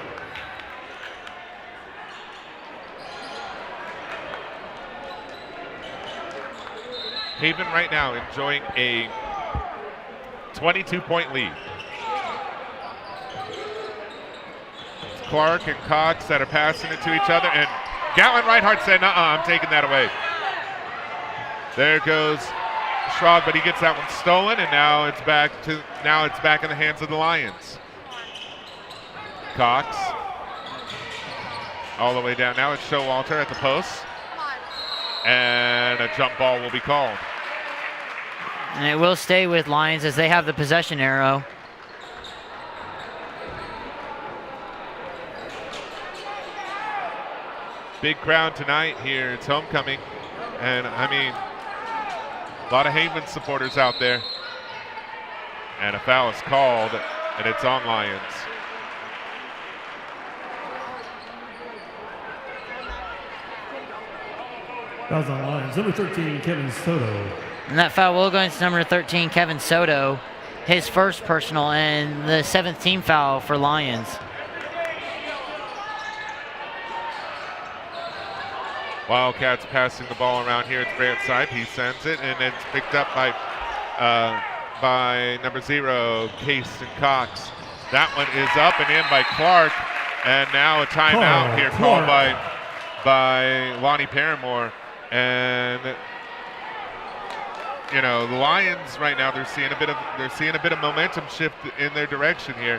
Haven right now enjoying a 22-point lead. It's Clark and Cox that are passing it to each other, and Gatlin Reinhardt said, I'm taking that away. There goes Schrog, but he gets that one stolen, and now it's back in the hands of the Lions. Cox all the way down. Now it's Showalter at the post, and a jump ball will be called. And it will stay with Lions as they have the possession arrow. Big crowd tonight here. It's homecoming, and I mean, a lot of Haven supporters out there. And a foul is called, and it's on Lyons. That was on Lions. Number 13, Kevin Soto. And that foul will go against number 13, Kevin Soto. His first personal and the 7th team foul for Lions. Wildcats passing the ball around here. It's Brant Sipe. He sends it, and it's picked up by number 0, Case and Cox. That one is up and in by Clark, and now a timeout here called by Lonnie Paramore. And you know, the Lions right now, they're seeing a bit of momentum shift in their direction here.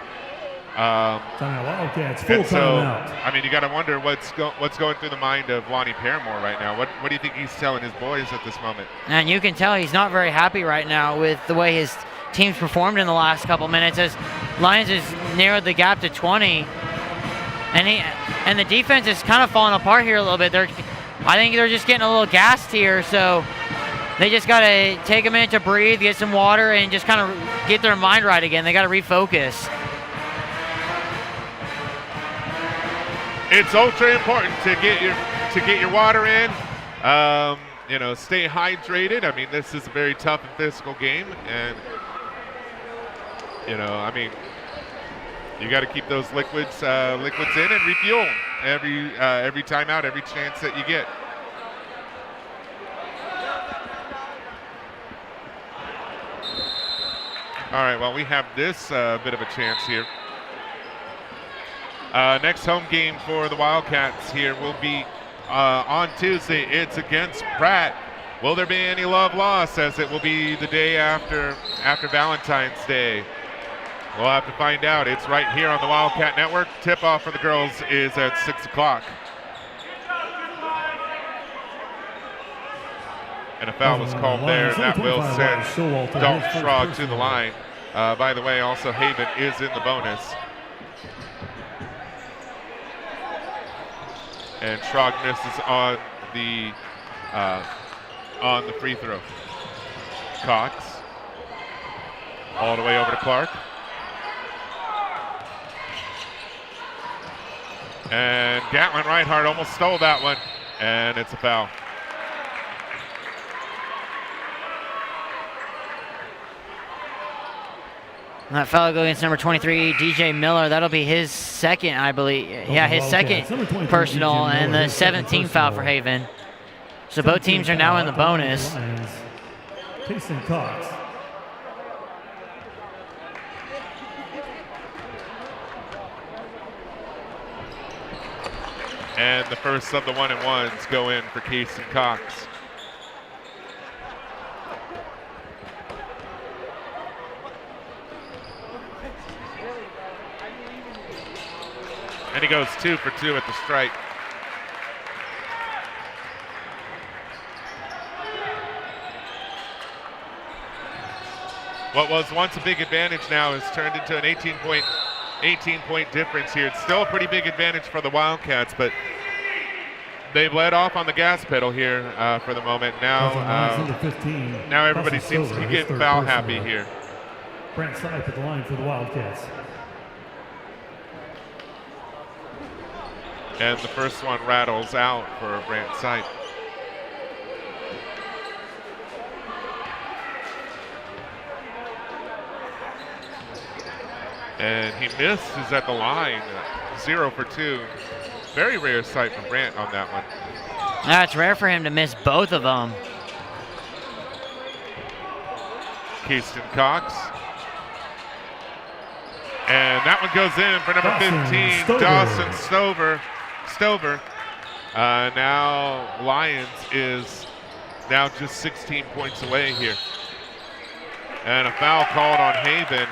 Timeout Wildcats, full And so, timeout. I mean, you got to wonder what's going through the mind of Lonnie Paramore right now. What do you think he's telling his boys at this moment? And you can tell he's not very happy right now with the way his team's performed in the last couple minutes, as Lyons has narrowed the gap to 20. And the defense is kind of falling apart here a little bit. I think they're just getting a little gassed here, so they just got to take a minute to breathe, get some water, and just kind of get their mind right again. They got to refocus. It's ultra important to get your water in. Stay hydrated. I mean, this is a very tough and physical game, and you got to keep those liquids in and refuel every time out, every chance that you get. All right, well, we have this bit of a chance here. Next home game for the Wildcats here will be on Tuesday. It's against Pratt. Will there be any love lost, as it will be the day after Valentine's Day? We'll have to find out. It's right here on the Wildcat Network. Tip-off for the girls is at 6 o'clock. And a foul was called there. That will send Dalton Schrog to the line. By the way, also Haven is in the bonus. And Schrog misses on the free throw. Cox all the way over to Clark. And Gatlin Reinhardt almost stole that one, and it's a foul. And that foul goes against number 23, DJ Miller. That'll be his second, I believe. Yeah, his second personal, and the 17th foul for Haven. So both teams are now in the bonus. Jason Cox. And the first of the 1-and-1s go in for Case and Cox. And he goes 2 for 2 at the stripe. What was once a big advantage now has turned into an 18-point difference here. It's still a pretty big advantage for the Wildcats, but they've let off on the gas pedal here for the moment. Now everybody seems to be getting foul happy here. Brent Sipe at the line for the Wildcats. And the first one rattles out for Brant Sipe. And he misses at the line, 0 for 2. Very rare sight from Brant on that one. That's rare for him to miss both of them. Keyston Cox. And that one goes in for number 15, Dawson Stover. Now Lyons is now just 16 points away here. And a foul called on Haven.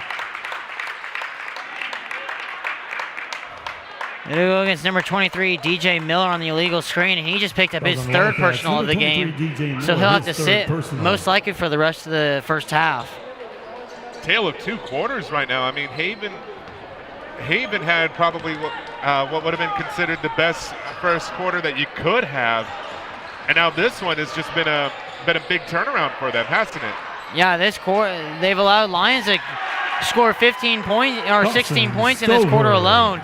It'll go against number 23, DJ Miller, on the illegal screen, and he just picked up his third personal of the game. So he'll have to sit most likely for the rest of the first half. Tale of 2 quarters right now. I mean, Haven had probably what would have been considered the best first quarter that you could have, and now this one has just been a big turnaround for them, hasn't it? Yeah, this quarter they've allowed Lyons to score 15 points or 16 points in this quarter alone,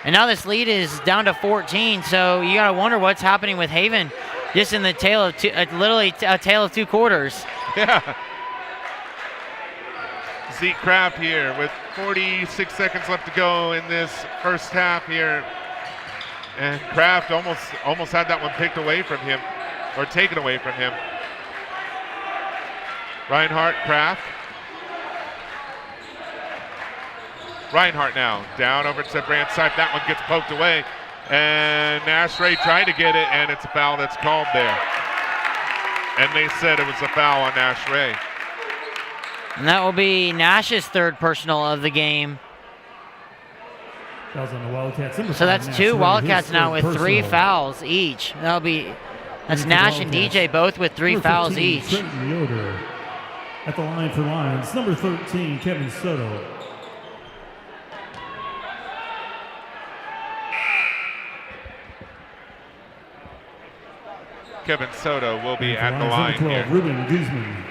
and now this lead is down to 14. So you gotta wonder what's happening with Haven, just in the tale of literally a tale of 2 quarters. Yeah. Zeke Kraft here with 46 seconds left to go in this first half here. And Kraft almost had that one picked away from him, or taken away from him. Reinhardt, Kraft. Reinhardt now down over to Brant Sipe. That one gets poked away. And Nash Ray tried to get it, and it's a foul that's called there. And they said it was a foul on Nash Ray. And that will be Nash's third personal of the game. Fouls on the Wildcats. Number So that's five, two Nash, Wildcats his now third with 3 personal. fouls each. That's the Nash and Wildcats. DJ both with 3 Number fouls 15, each. Trenton Yoder. At the line for Lyons, number 13, Kevin Soto. Kevin Soto will be And at for the Lyons, line number 12, here. Ruben Guzman.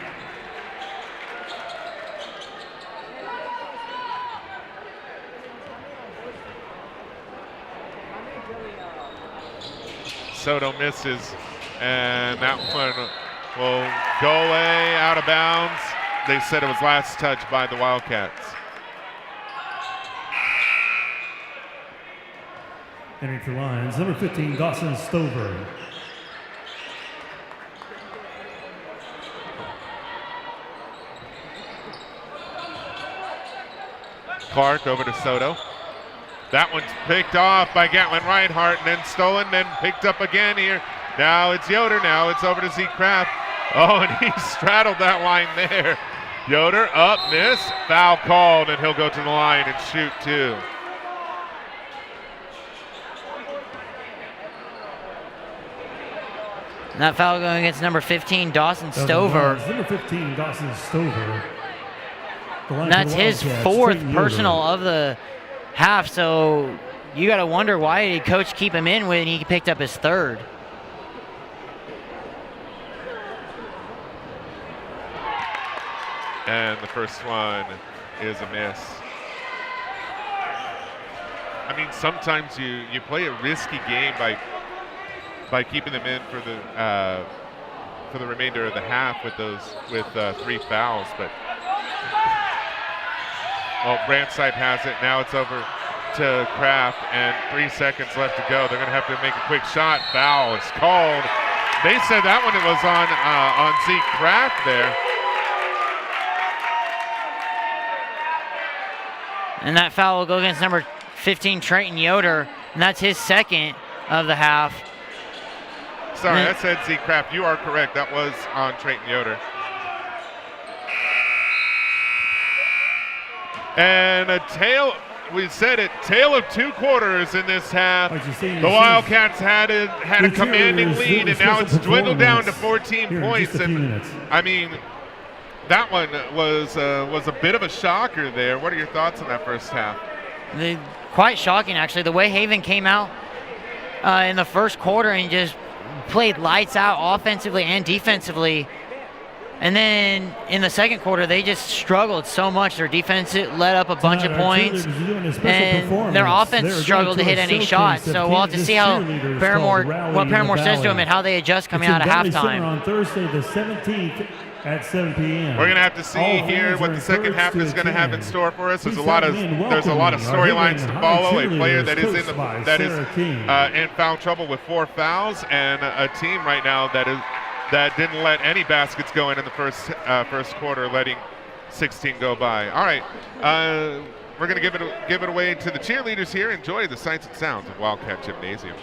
Soto misses, and that one will go away out of bounds. They said it was last touch by the Wildcats. Entering for Lyons, number 15, Dawson Stover. Clark over to Soto. That one's picked off by Gatlin Reinhardt and then stolen, then picked up again here. Now it's Yoder. Now it's over to Zeke Kraft. Oh, and he straddled that line there. Yoder up, miss, foul called, and he'll go to the line and shoot two. And that foul going against number 15, Dawson Stover. Number 15, Dawson Stover. And that's his 4th personal of the half, so you got to wonder why did coach keep him in when he picked up his 3rd. And the first one is a miss. I mean, sometimes you play a risky game by keeping them in for the remainder of the half with 3 fouls, but Brandside has it. Now it's over to Kraft, and 3 seconds left to go. They're going to have to make a quick shot. Foul is called. They said that one it was on Zeke Kraft there. And that foul will go against number 15, Trenton Yoder, and that's his 2nd of the half. Sorry, I said Zeke Kraft. You are correct. That was on Trenton Yoder. And we said it, tale of 2 quarters in this half. The Wildcats had a commanding lead, and now it's dwindled down to 14 points. And I mean, that one was a bit of a shocker there. What are your thoughts on that first half? Quite shocking, actually. The way Haven came out in the first quarter and just played lights out offensively and defensively. And then in the second quarter, they just struggled so much. Their defense let up a bunch of points, and their offense struggled to hit any shots. So we'll have to see what Paramore says to them and how they adjust coming out of halftime. On Thursday, the 17th at 7 p.m. We're gonna have to see here what the second half is going to have in store for us. There's a lot of storylines to follow. A player that is in foul trouble with 4 fouls, and a team right now that didn't let any baskets go in the first quarter, letting 16 go by. All right, we're going to give it away to the cheerleaders here. Enjoy the sights and sounds of Wildcat Gymnasium.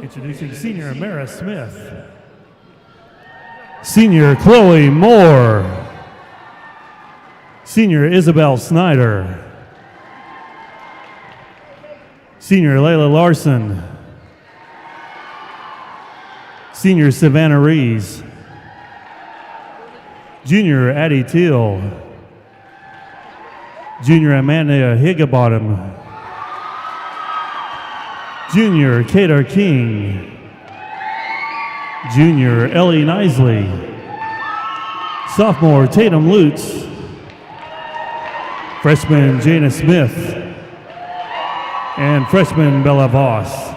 Introducing senior Amara Smith, senior Chloe Moore, senior Isabel Snyder, senior Layla Larson, senior Savannah Rees, junior Addie Teal, junior Amanda Higginbottom, junior Kadar King, junior Ellie Nisley, sophomore Tatum Lutz, freshman Jana Smith, and freshman Bella Voss.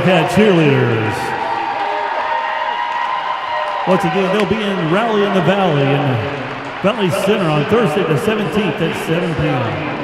Wildcat cheerleaders. Once again, they'll be in Rally in the Valley in Valley Center on Thursday the 17th at 7 p.m.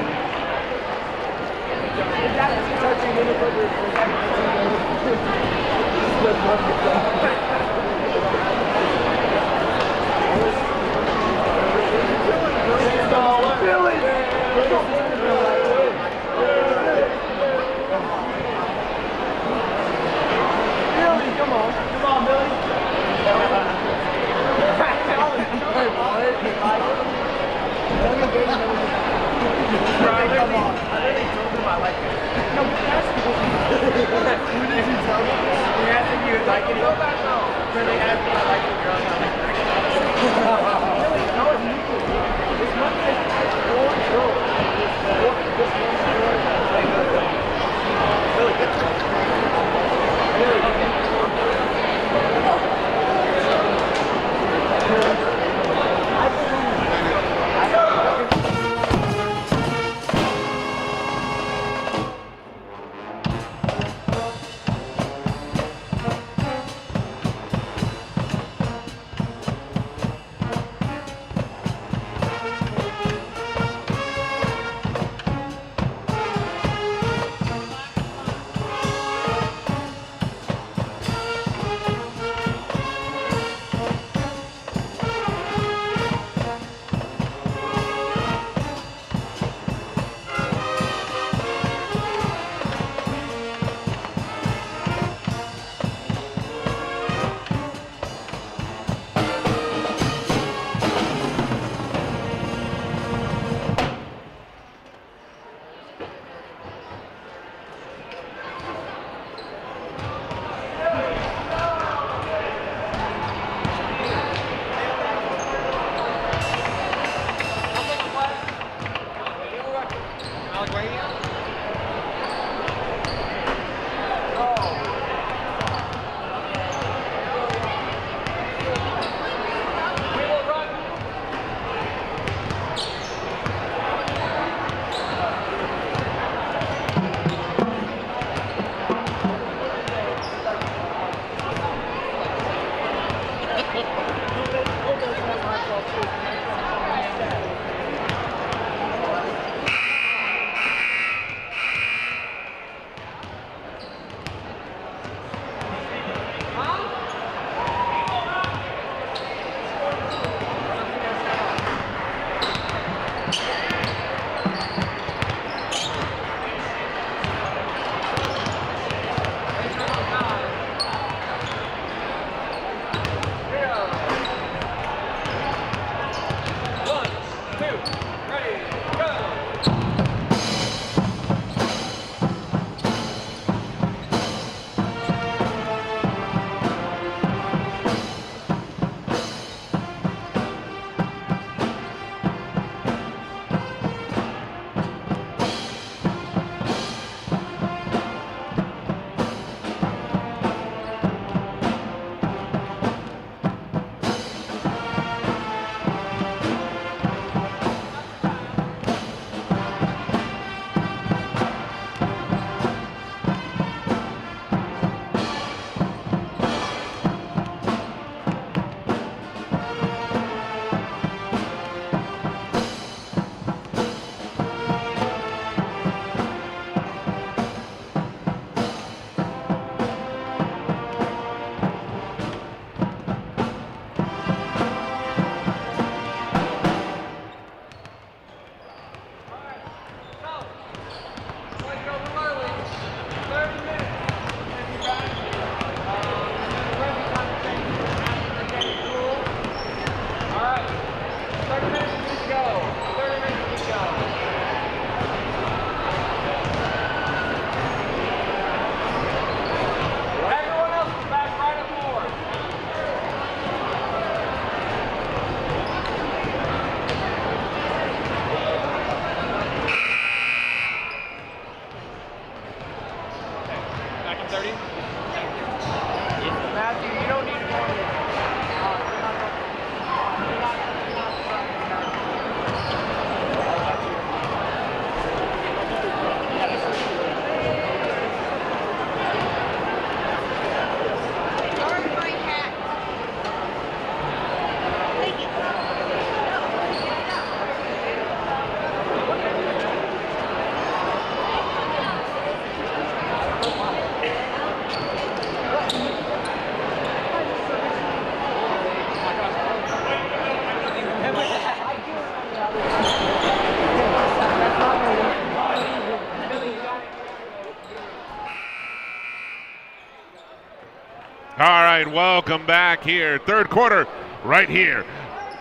Welcome back here, third quarter, right here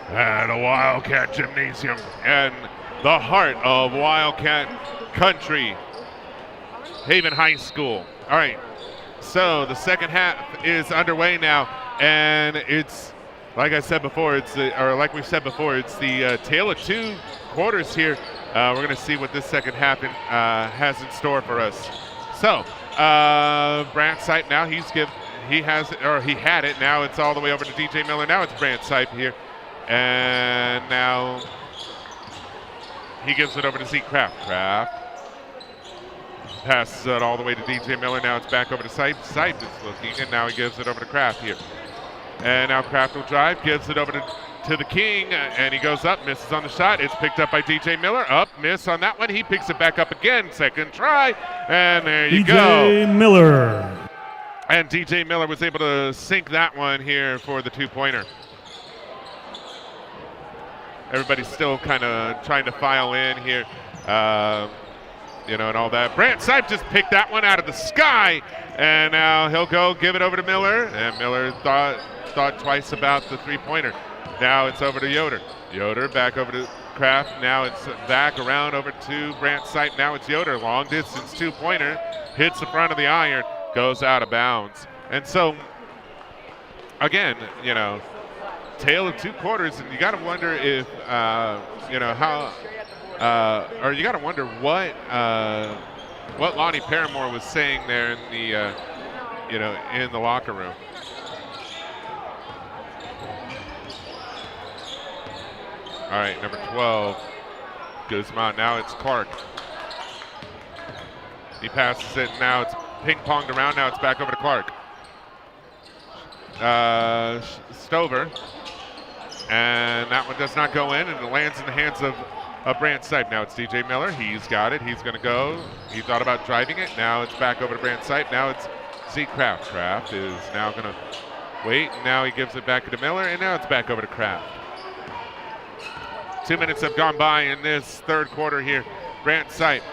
at a Wildcat Gymnasium and the heart of Wildcat country, Haven High School. All right, so the second half is underway now, and it's, like I said before, like we said before, it's the tale of two quarters here. We're going to see what this second half has in store for us. So, Brant Sipe now, he had it. Now it's all the way over to DJ Miller. Now it's Brant Sipe here. And now he gives it over to Zeke Kraft. Kraft passes it all the way to DJ Miller. Now it's back over to Sipe. Sipe is looking, and now he gives it over to Kraft here. And now Kraft will drive, gives it over to the King, and he goes up, misses on the shot. It's picked up by DJ Miller. Up, miss on that one. He picks it back up again. Second try, and there you go. DJ Miller. And DJ Miller was able to sink that one here for the two-pointer. Everybody's still kind of trying to file in here, and all that. Brant Sipe just picked that one out of the sky, and now he'll go give it over to Miller, and Miller thought twice about the three-pointer. Now it's over to Yoder. Yoder back over to Kraft. Now it's back around over to Brant Sipe. Now it's Yoder. Long distance two-pointer. Hits the front of the iron. Goes out of bounds. And so, again, tale of two quarters. And you got to wonder if, or you got to wonder what Lonnie Paramore was saying there in the, in the locker room. All right, number 12, Guzman. Now it's Clark. He passes it. Now it's ping-ponged around. Now it's back over to Clark. Stover. And that one does not go in, and it lands in the hands of Brant Sipe. Now it's DJ Miller. He's got it. He's going to go. He thought about driving it. Now it's back over to Brant Sipe. Now it's Zeke Kraft. Kraft is now going to wait. And now he gives it back to Miller, and now it's back over to Kraft. 2 minutes have gone by in this third quarter here. Brant Sipe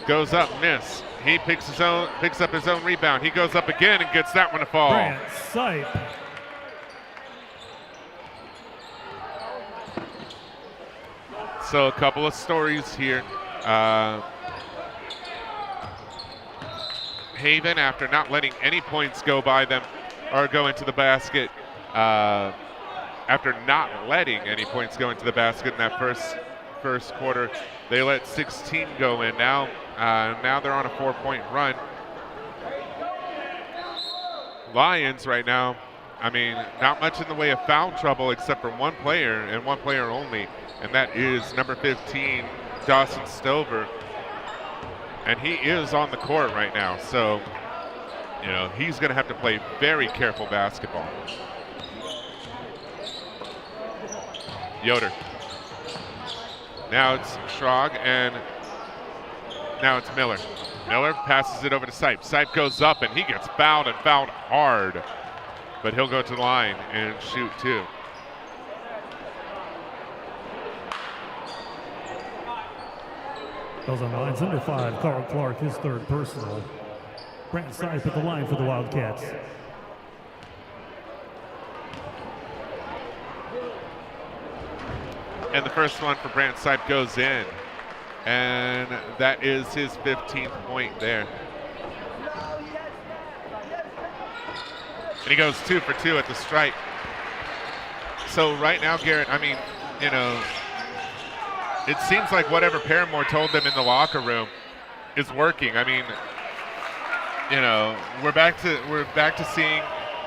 goes up, miss. He picks up his own rebound. He goes up again and gets that one to fall. Brant Sipe. So a couple of stories here. Haven, after not letting any points go by them or go into the basket, after not letting any points go into the basket in that first quarter, they let 16 go in. Now they're on a 4-point run. Lions right now, not much in the way of foul trouble except for one player and one player only, and that is number 15, Dawson Stover. And he is on the court right now, so he's going to have to play very careful basketball. Yoder. Now it's Schrog, and now it's Miller. Miller passes it over to Sipe. Sipe goes up, and he gets fouled, and fouled hard. But he'll go to the line and shoot two. Goes on the line, under 5, Carl Clark, his third personal. Brant Sipe at the line for the Wildcats. And the first one for Brant Sipe goes in. And that is his 15th point there. And he goes 2 for 2 at the stripe. So right now, Garrett, it seems like whatever Paramore told them in the locker room is working. We're back to seeing.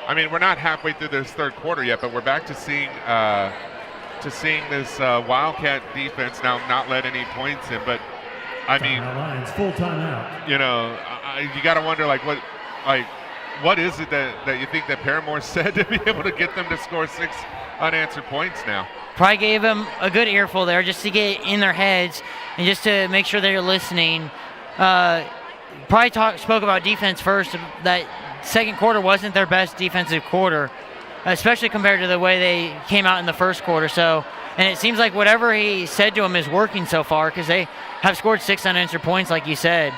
We're not halfway through this third quarter yet, but we're back to seeing this Wildcat defense now not let any points in. But Lions full timeout. You got to wonder what is it that you think that Paramore said to be able to get them to score 6 unanswered points now? Probably gave them a good earful there just to get in their heads and just to make sure they're listening. Probably spoke about defense first. That second quarter wasn't their best defensive quarter, especially compared to the way they came out in the first quarter. And it seems like whatever he said to them is working so far because they have scored 6 unanswered points, like you said.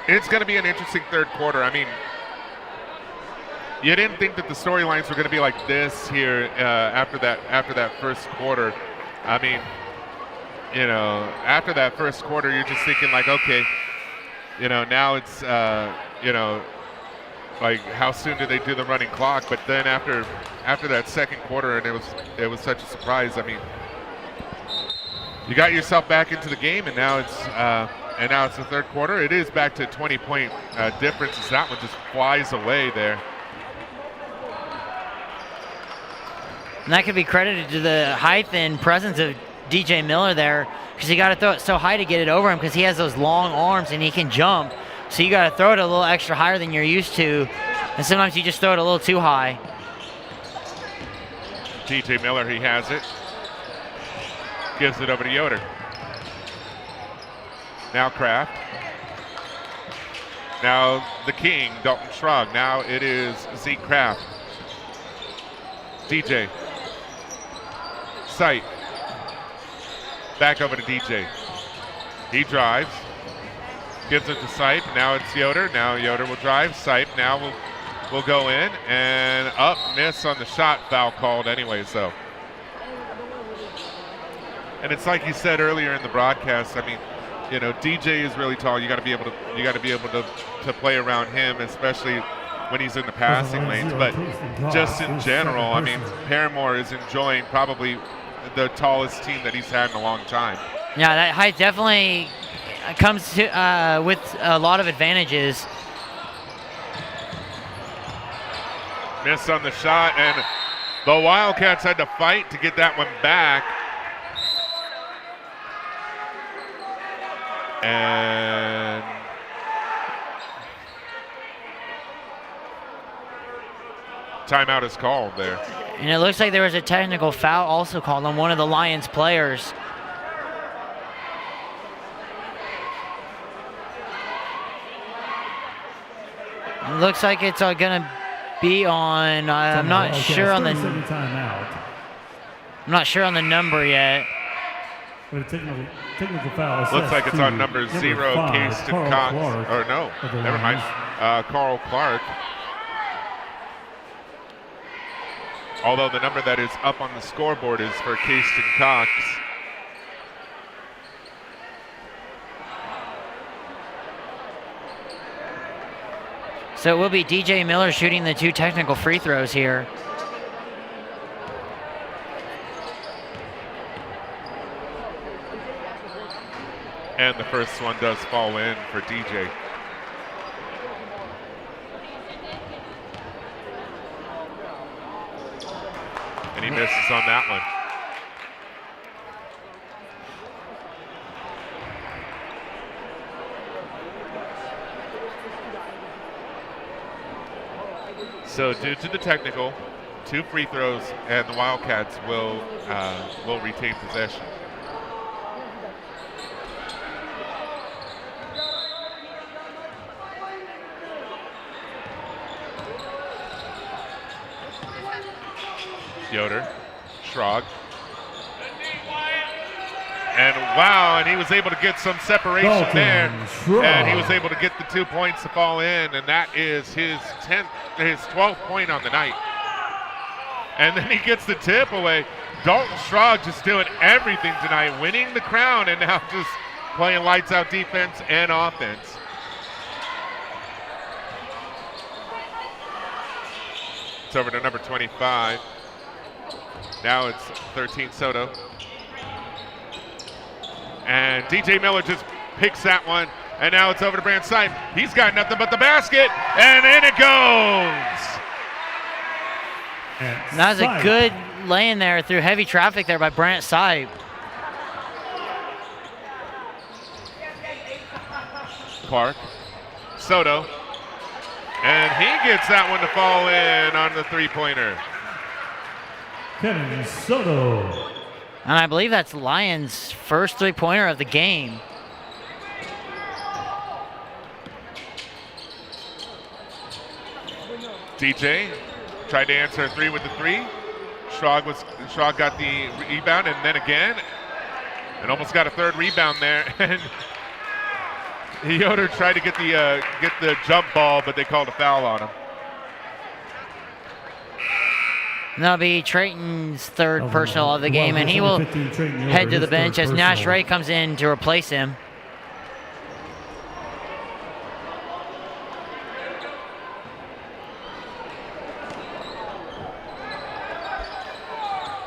It's going to be an interesting third quarter. you didn't think that the storylines were going to be like this here after that first quarter. I mean, you know, after that first quarter, you're just thinking like, okay, you know, now it's, you know, like how soon do they do the running clock? But then after that second quarter, and it was such a surprise. I mean, you got yourself back into the game, and now it's the third quarter. It is back to 20-point difference as that one just flies away there. And that could be credited to the height and presence of DJ Miller there, because you got to throw it so high to get it over him, because he has those long arms and he can jump. So you got to throw it a little extra higher than you're used to, and sometimes you just throw it a little too high. DJ Miller, he has it. Gives it over to Yoder. Now Kraft. Now the king, Dalton Schrog. Now it is Zeke Kraft. DJ. Sight. Back over to DJ. He drives. Gives it to Sight. Now it's Yoder. Now Yoder will drive. Sight now will go in. And up, miss on the shot. Foul called anyway, so. And it's like you said earlier in the broadcast, I mean, you know, DJ is really tall. You got to be able to play around him, especially when he's in the passing lanes. But just in general, I mean, Paramore is enjoying probably the tallest team that he's had in a long time. Yeah, that height definitely comes to, with a lot of advantages. Miss on the shot, and the Wildcats had to fight to get that one back. And timeout is called there. And it looks like there was a technical foul also called on one of the Lions players. It looks like it's going to be on, I'm not sure on the I'm not sure on the number yet. With a technical foul. Looks like it's on number 0, Casten Cox. Or no, never mind. Carl Clark. Although the number that is up on the scoreboard is for Casten Cox. So it will be DJ Miller shooting the 2 technical free throws here. And the first one does fall in for DJ. And he misses on that one. So due to the technical, 2 free throws, and the Wildcats will retain possession. Yoder, Schrog. And wow, and he was able to get some separation Dalton there. Schrog. And he was able to get the 2 points to fall in, and that is his 12th point on the night. And then he gets the tip away. Dalton Schrog just doing everything tonight, winning the crown, and now just playing lights out defense and offense. It's over to number 25. Now it's 13 Soto. And DJ Miller just picks that one. And now it's over to Brant Sipe. He's got nothing but the basket. And in it goes. That was a good lay-in there through heavy traffic there by Brant Sipe. Clark. Soto. And he gets that one to fall in on the three-pointer. Kevin Soto. And I believe that's Lyons' first three-pointer of the game. DJ tried to answer a three with the three. Schrog got the rebound, and then again, and almost got a third rebound there. And Yoder tried to get the jump ball, but they called a foul on him. And that'll be Trayton's third personal of the game, and he will head to the bench as Nash Ray comes in to replace him.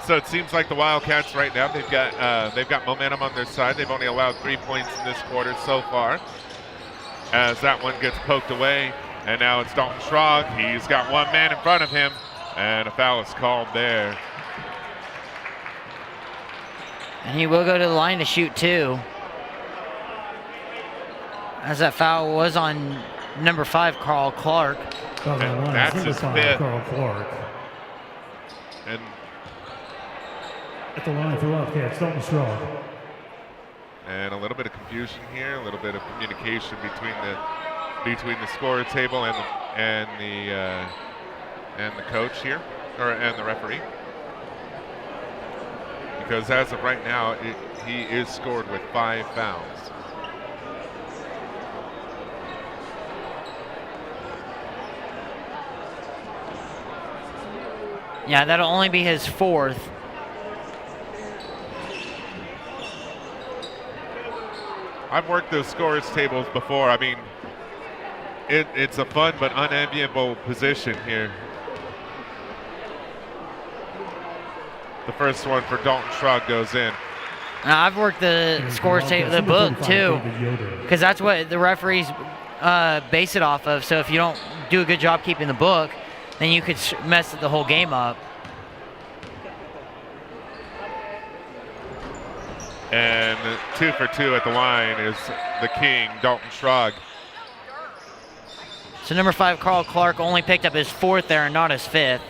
So it seems like the Wildcats right now, they've got momentum on their side. They've only allowed 3 points in this quarter so far, as that one gets poked away. And now it's Dalton Schrog. He's got one man in front of him, and a foul is called there. And he will go to the line to shoot 2. As that foul was on number 5, Carl Clark. That's his 5th. Carl Clark. And at the line for Wildcats, Dalton Schrog. And a little bit of confusion here, a little bit of communication between the scorer table and the coach here, and the referee. Because as of right now, he is scored with 5 fouls. Yeah, that'll only be his 4th. I've worked those scorers tables before. I mean, it's a fun but unenviable position here. The first one for Dalton Schrog goes in. Now, I've worked the scores table, the book too, because that's what the referees base it off of. So if you don't do a good job keeping the book, then you could mess the whole game up. And 2 for 2 at the line is the king, Dalton Schrog. So number 5, Carl Clark, only picked up his 4th there and not his 5th.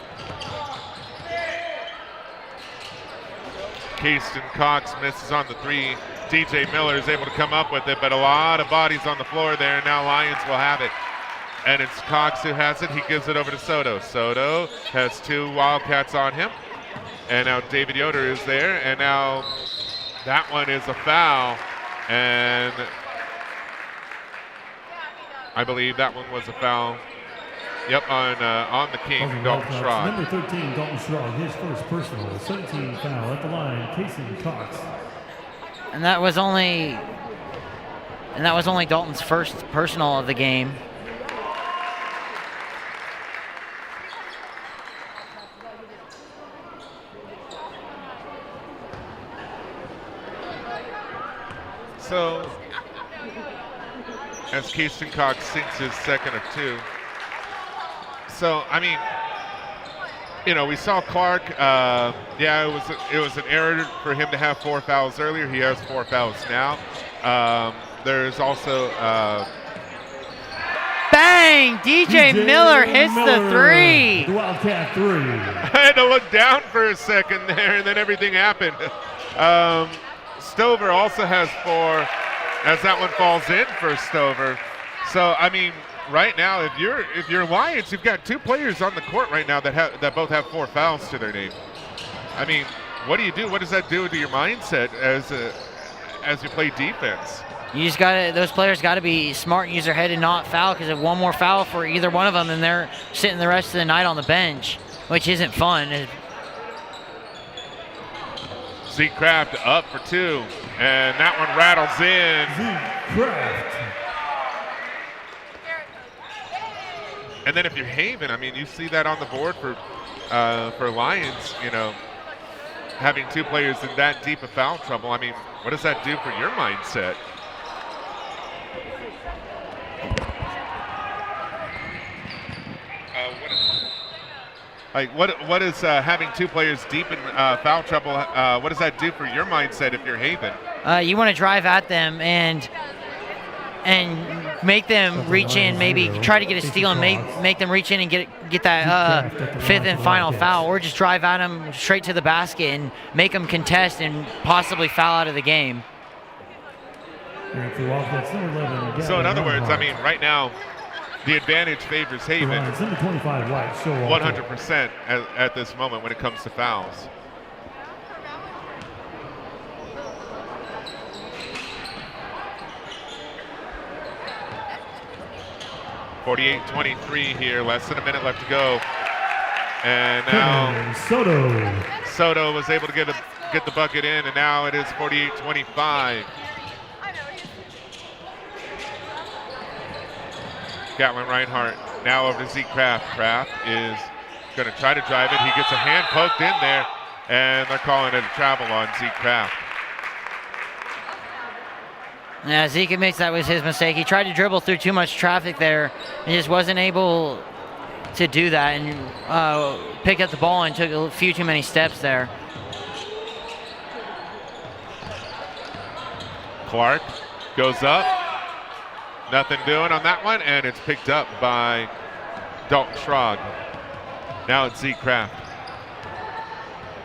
Keyston Cox misses on the 3. DJ Miller is able to come up with it, but a lot of bodies on the floor there, and now Lyons will have it. And it's Cox who has it. He gives it over to Soto. Soto has 2 Wildcats on him. And now David Yoder is there, and now that one is a foul, and I believe that one was a foul. Yep, on the king, Dalton Schrog. Number 13, Dalton Schrog, his first personal, 17 foul at the line, Keyston Cox. And that was only Dalton's first personal of the game. So, as Keyston Cox sinks his 2nd of 2. So, I mean, you know, we saw Clark. Yeah, it was an error for him to have 4 fouls earlier. He has 4 fouls now. There's also bang! DJ Miller hits the 3. The Wildcat 3. I had to look down for a second there, and then everything happened. Stover also has 4, as that one falls in for Stover. So, I mean, right now, if you're Lions, you've got 2 players on the court right now that both have 4 fouls to their name. I mean, what do you do? What does that do to your mindset as you play defense? You just those players got to be smart and use their head and not foul, because if one more foul for either one of them, then they're sitting the rest of the night on the bench, which isn't fun. Zeke Kraft up for 2, and that one rattles in. Zeke Kraft. And then if you're Haven, I mean, you see that on the board for Lions, you know, having 2 players in that deep of foul trouble. I mean, what does that do for your mindset? What is having 2 players deep in foul trouble? What does that do for your mindset if you're Haven? You want to drive at them and make them reach in, maybe try to get a steal and make them reach in and get that 5th and final foul, or just drive at them straight to the basket and make them contest and possibly foul out of the game. So in other words, I mean, right now, the advantage favors Haven 100% at this moment when it comes to fouls. .48-23 here, less than a minute left to go. And now Soto. was able to get the bucket in, and now it is 48-25. Gatlin Reinhardt now over to Zeke Kraft. Kraft is going to try to drive it. He gets a hand poked in there, and they're calling it a travel on Zeke Kraft. Yeah, Zeke admits that was his mistake. He tried to dribble through too much traffic there and just wasn't able to do that and pick up the ball and took a few too many steps there. Clark goes up. Nothing doing on that one, and it's picked up by Dalton Schrog. Now it's Zeke Kraft.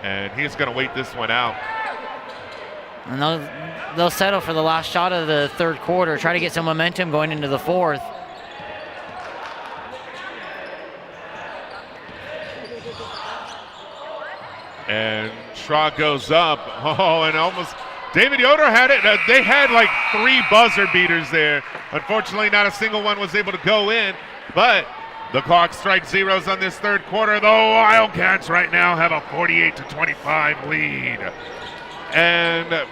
And he's going to wait this one out. And they'll settle for the last shot of the third quarter, try to get some momentum going into the fourth. And Schrog goes up. Oh, and almost David Yoder had it. They had like 3 buzzer beaters there. Unfortunately, not a single one was able to go in, but the clock strikes zeros on this third quarter. The Wildcats right now have a 48-25 lead. And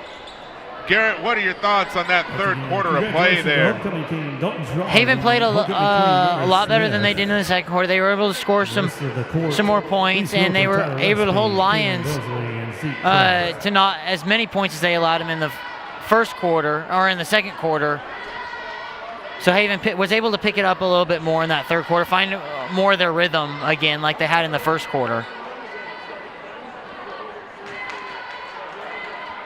Garrett, what are your thoughts on that third quarter of play there? Haven played a lot better than they did in the second quarter. They were able to score some more points, and they were able to hold Lyons to not as many points as they allowed them in the first quarter or in the second quarter. So Haven was able to pick it up a little bit more in that third quarter, find more of their rhythm again like they had in the first quarter.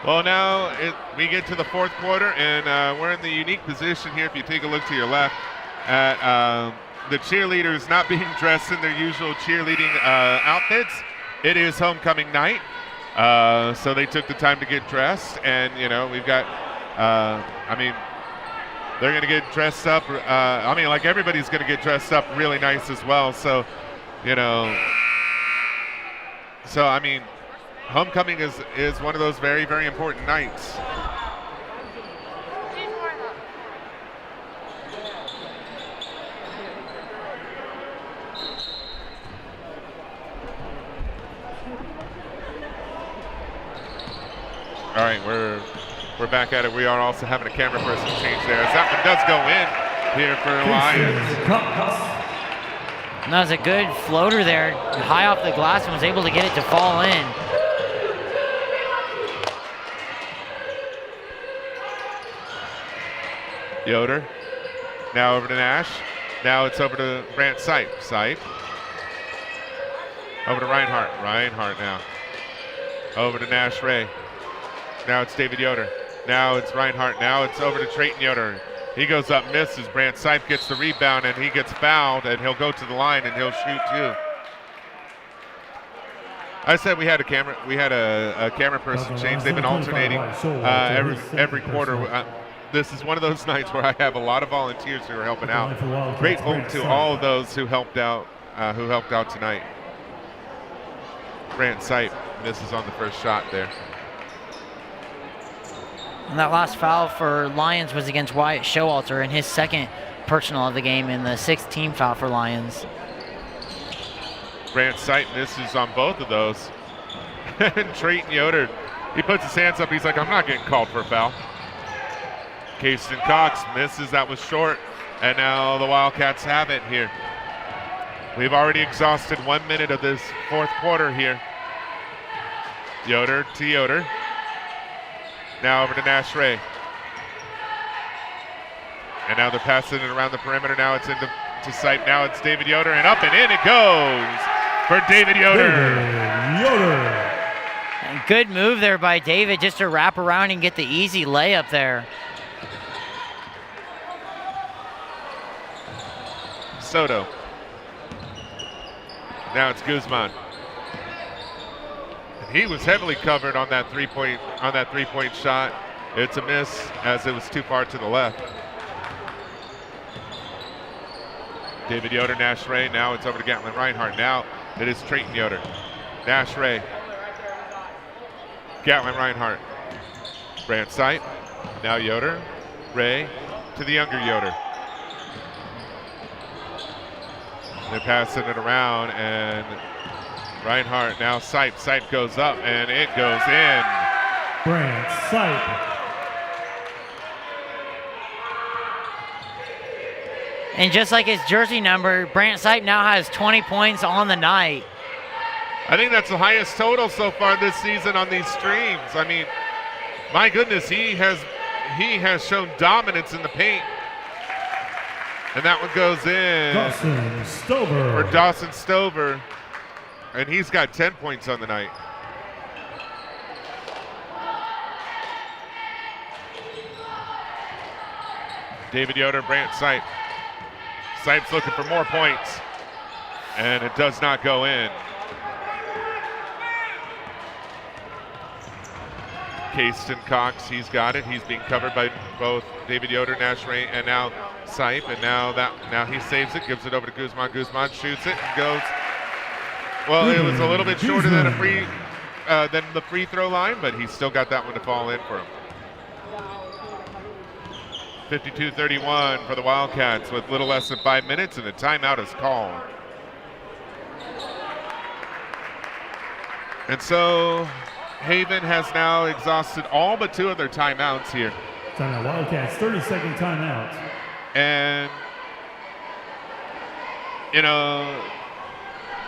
Well, now we get to the fourth quarter, and we're in the unique position here, if you take a look to your left, at the cheerleaders not being dressed in their usual cheerleading outfits. It is homecoming night, so they took the time to get dressed, and, you know, we've got, they're going to get dressed up. Like everybody's going to get dressed up really nice as well, so, you know, homecoming is one of those very, very important nights. All right, we're back at it. We are also having a camera person change there. As that one does go in here for Lyons. And that was a good floater there, high off the glass, and was able to get it to fall in. Yoder, now over to Nash. Now it's over to Brant Sipe. Sipe. Over to Reinhardt. Reinhardt now. Over to Nash Ray. Now it's David Yoder. Now it's Reinhardt. Now it's over to Trayton Yoder. He goes up, misses. Brant Sipe gets the rebound, and he gets fouled, and he'll go to the line, and he'll shoot too. I said we had a camera person change. They've been alternating every quarter. This is one of those nights where I have a lot of volunteers who are helping out. Grateful to all of those who helped out tonight. Brant Sipe misses on the first shot there. And that last foul for Lyons was against Wyatt Showalter in his second personal of the game, and the 6th team foul for Lyons. Brant Sipe misses on both of those. And Trayton Yoder, he puts his hands up. He's like, I'm not getting called for a foul. Kayston Cox misses. That was short. And now the Wildcats have it here. We've already exhausted 1 minute of this fourth quarter here. Yoder to Yoder. Now over to Nash Ray. And now they're passing it around the perimeter. Now it's into Sipe. Now it's David Yoder, and up and in it goes for David Yoder. And good move there by David just to wrap around and get the easy layup there. Soto. Now it's Guzman. He was heavily covered on that three-point shot. It's a miss as it was too far to the left. David Yoder, Nash Ray. Now it's over to Gatlin Reinhardt. Now it is Trayton Yoder. Nash Ray. Gatlin Reinhardt. Brant Sipe. Now Yoder. Ray to the younger Yoder. They're passing it around, and Reinhardt now Sipe. Sipe goes up and it goes in. Brant Sipe. And just like his jersey number, Brant Sipe now has 20 points on the night. I think that's the highest total so far this season on these streams. I mean, my goodness, he has shown dominance in the paint. And that one goes in Dawson Stover. for Dawson Stover. And he's got 10 points on the night. David Yoder, Brant Sipe. Sipe's looking for more points. And it does not go in. Caston Cox, he's got it. He's being covered by both David Yoder, Nash Ray, and now Sipe. And now he saves it, gives it over to Guzman. Guzman shoots it and goes. Well, it was a little bit shorter than than the free throw line, but he's still got that one to fall in for him. 52-31 for the Wildcats with little less than 5 minutes, and a timeout is called. And so Haven has now exhausted all but 2 of their timeouts here. Timeout Wildcats, 30-second timeout. And, you know,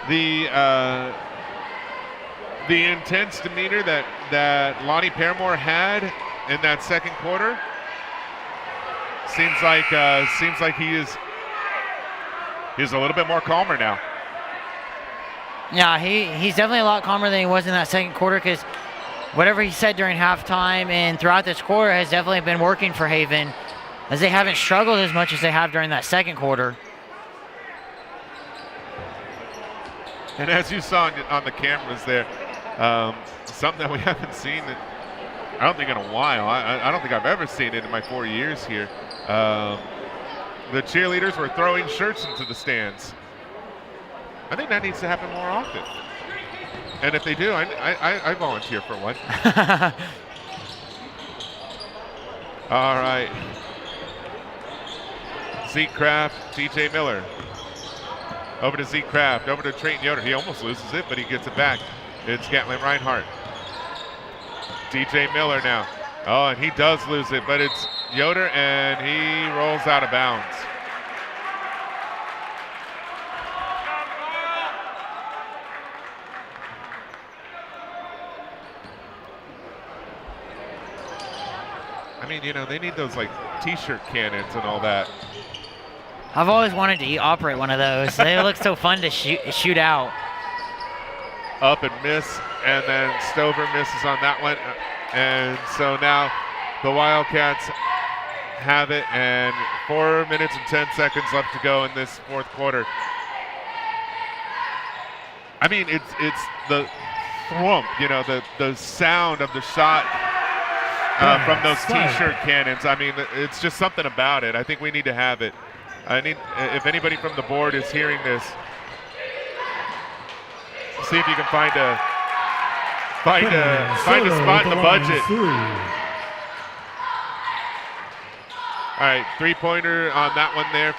the intense demeanor that Lonnie Paramore had in that second quarter seems like he's a little bit more calmer now. Yeah, he's definitely a lot calmer than he was in that second quarter, because whatever he said during halftime and throughout this quarter has definitely been working for Haven, as they haven't struggled as much as they have during that second quarter. And as you saw on the cameras there, something that we haven't seen, I don't think in a while. I don't think I've ever seen it in my 4 years here. The cheerleaders were throwing shirts into the stands. I think that needs to happen more often. And if they do, I volunteer for one. All right. Zeke Kraft, TJ Miller. Over to Zeke Kraft, over to Trayton Yoder. He almost loses it, but he gets it back. It's Gatlin Reinhardt. TJ Miller now. Oh, and he does lose it, but it's Yoder, and he rolls out of bounds. I mean, you know, they need those, like, T-shirt cannons and all that. I've always wanted to operate one of those. They look so fun to shoot out. Up and miss, and then Stover misses on that one. And so now the Wildcats have it, and 4 minutes and 10 seconds left to go in this fourth quarter. I mean, it's the thwomp, you know, the sound of the shot from those T-shirt cannons. I mean, it's just something about it. I think we need to have it. If anybody from the board is hearing this, see if you can find a spot in the budget. All right, three-pointer on that one there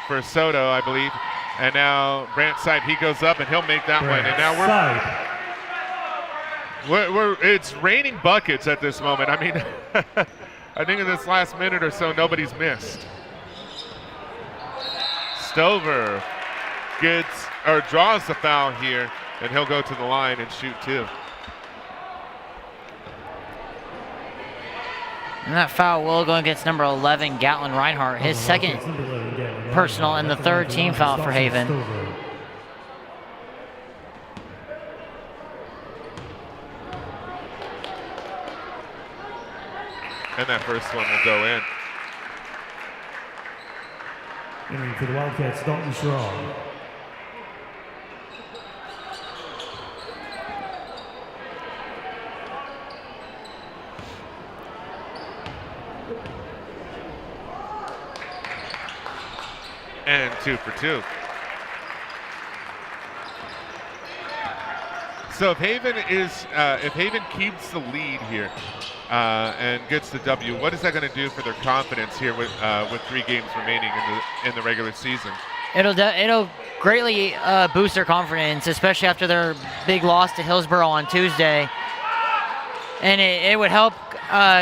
for Soto, I believe. And now Brant Sipe, he goes up and he'll make that one. And now it's raining buckets at this moment. I mean, I think in this last minute or so, nobody's missed. Stover draws the foul here, and he'll go to the line and shoot 2. And that foul will go against number 11, Gatlin Reinhardt, his second personal and the third team foul for Haven. And that first one will go in. Entering for the Wildcats, Dalton Schraub. And 2 for 2. So if Haven keeps the lead here and gets the W, what is that going to do for their confidence here with 3 games remaining in the regular season? It'll greatly boost their confidence, especially after their big loss to Hillsborough on Tuesday. And it would help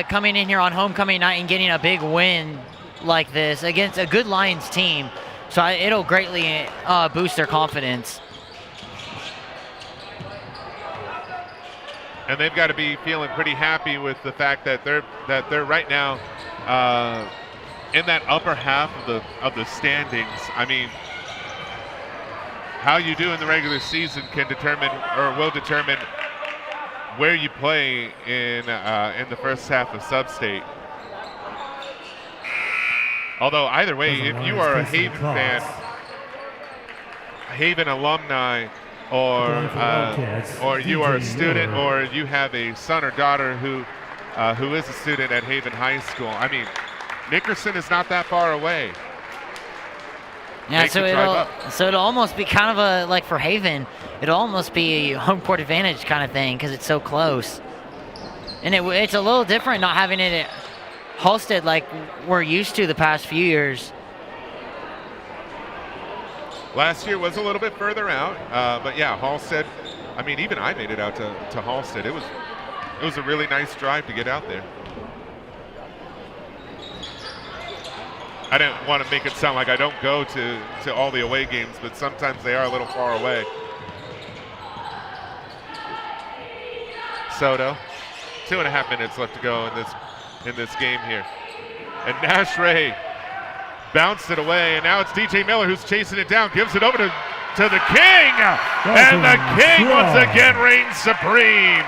coming in here on homecoming night and getting a big win like this against a good Lyons team. So it'll greatly boost their confidence. And they've got to be feeling pretty happy with the fact that they're right now in that upper half of the standings. I mean, how you do in the regular season can determine or will determine where you play in the first half of Sub-State. Although either way, if you are a Haven fan, Haven alumni, or you are a student, or you have a son or daughter who is a student at Haven High School, I mean, Nickerson is not that far away. Yeah, so it'll almost be kind of a, like for Haven, it'll almost be a home court advantage kind of thing because it's so close. And it's a little different not having it at Halstead like we're used to the past few years. Last year was a little bit further out, but yeah, Halstead, I mean, even I made it out to Halstead. It was a really nice drive to get out there. I didn't want to make it sound like I don't go to all the away games, but sometimes they are a little far away. Soto, 2.5 minutes left to go in this game here. And Nash Ray bounced it away, and now it's DJ Miller who's chasing it down, gives it over to the King, and the King once again reigns supreme.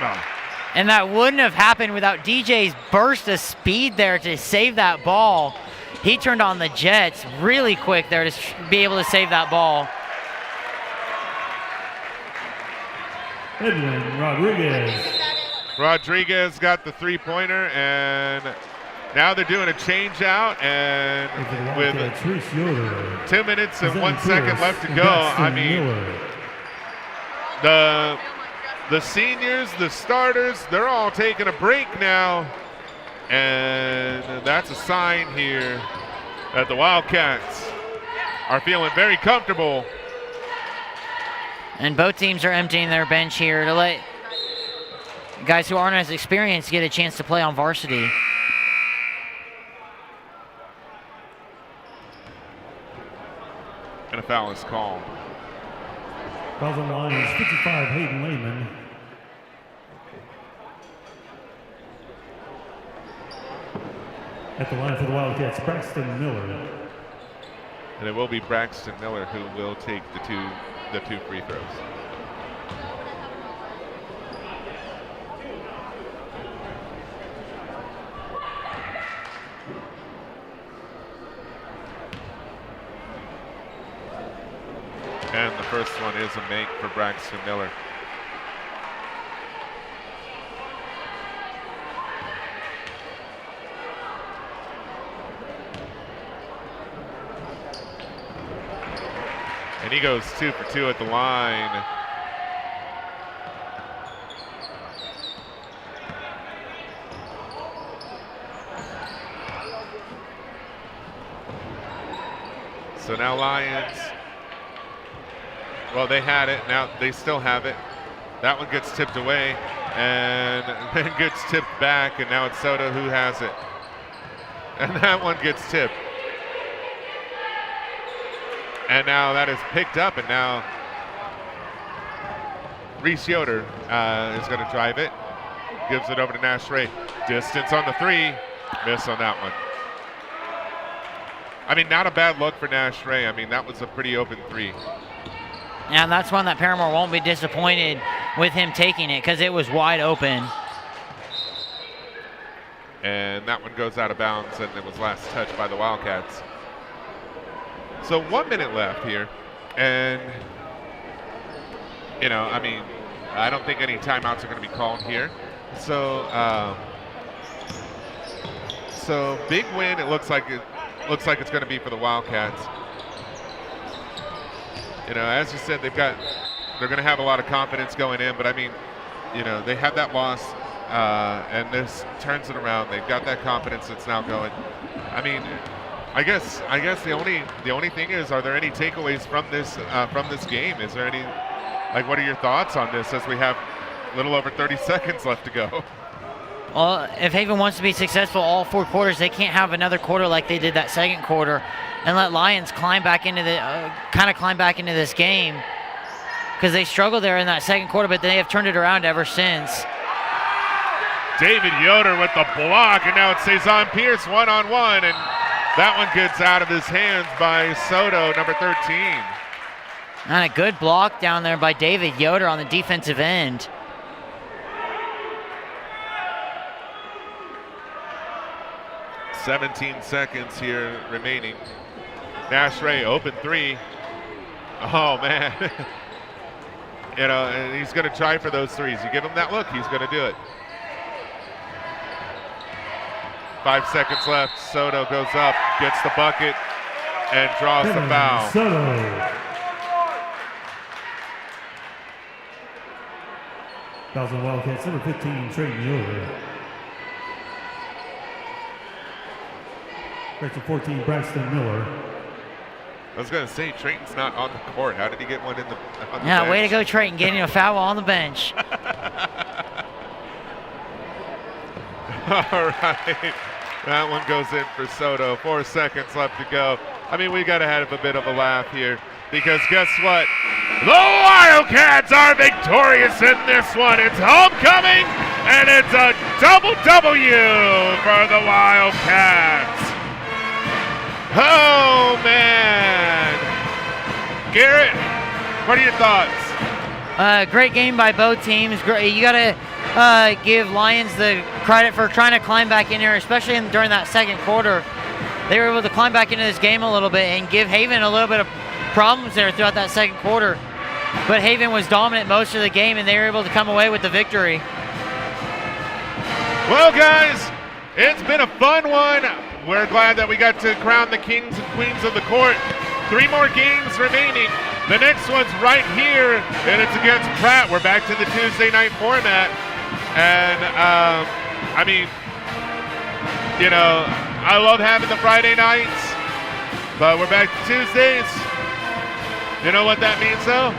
And that wouldn't have happened without DJ's burst of speed there to save that ball. He turned on the jets really quick there to be able to save that ball. Edwin Rodriguez. Rodriguez got the three-pointer, and now they're doing a change out, and with 2 minutes and 1 second left to go, I mean, the seniors, the starters, they're all taking a break now, and that's a sign here that the Wildcats are feeling very comfortable. And both teams are emptying their bench here to let guys who aren't as experienced get a chance to play on varsity. And a foul is called. Fouls on Lyons, 55, Hayden Lehman. At the line for the Wildcats, Braxton Miller. And it will be Braxton Miller who will take the two free throws. And the first one is a make for Braxton Miller. And he goes 2 for 2 at the line. So now Lyons, well, they had it, now they still have it. That one gets tipped away and then gets tipped back, and now it's Soto who has it. And that one gets tipped. And now that is picked up, and now Reese Yoder is going to drive it. Gives it over to Nash Ray. Distance on the three. Miss on that one. I mean, not a bad look for Nash Ray. I mean, that was a pretty open three. And that's one that Paramore won't be disappointed with him taking it because it was wide open. And that one goes out of bounds, and it was last touched by the Wildcats. So 1 minute left here, and, you know, I mean, I don't think any timeouts are going to be called here. So, so big win. It looks like it's going to be for the Wildcats. You know, as you said, they're going to have a lot of confidence going in, but I mean, you know, they had that loss, and this turns it around. They've got that confidence that's now going. I mean, I guess the only thing is, are there any takeaways from this game? Is there any, like, what are your thoughts on this as we have a little over 30 seconds left to go? Well, if Haven wants to be successful all 4 quarters, they can't have another quarter like they did that second quarter, and let Lyons climb back into this game, because they struggled there in that second quarter, but they have turned it around ever since. David Yoder with the block, and now it's Cezanne Pierce one-on-one, and that one gets out of his hands by Soto, number 13. And a good block down there by David Yoder on the defensive end. "17 seconds here remaining. Nash Ray, open 3. Oh, man. You know, and he's going to try for those 3s. You give him that look, he's going to do it. 5 seconds left. Soto goes up, gets the bucket, and draws the foul. Soto. Fouls on Wildcats, number 15, Trayton Yoder. Correction 14, Braxton Miller. I was going to say, Trayton's not on the court. How did he get one on the Yeah, way to bench? go, Trayton, getting a foul on the bench. All right. That one goes in for Soto. 4 seconds left to go. I mean, we got to have a bit of a laugh here, because guess what? The Wildcats are victorious in this one. It's homecoming, and it's a double W for the Wildcats. Oh, man. Garrett, what are your thoughts? Great game by both teams. You got to give Lyons the credit for trying to climb back in here, especially during that second quarter. They were able to climb back into this game a little bit and give Haven a little bit of problems there throughout that second quarter. But Haven was dominant most of the game, and they were able to come away with the victory. Well, guys, it's been a fun one. We're glad that we got to crown the kings and queens of the court. 3 more games remaining. The next one's right here, and it's against Pratt. We're back to the Tuesday night format. And, I mean, you know, I love having the Friday nights, but we're back to Tuesdays. You know what that means, though?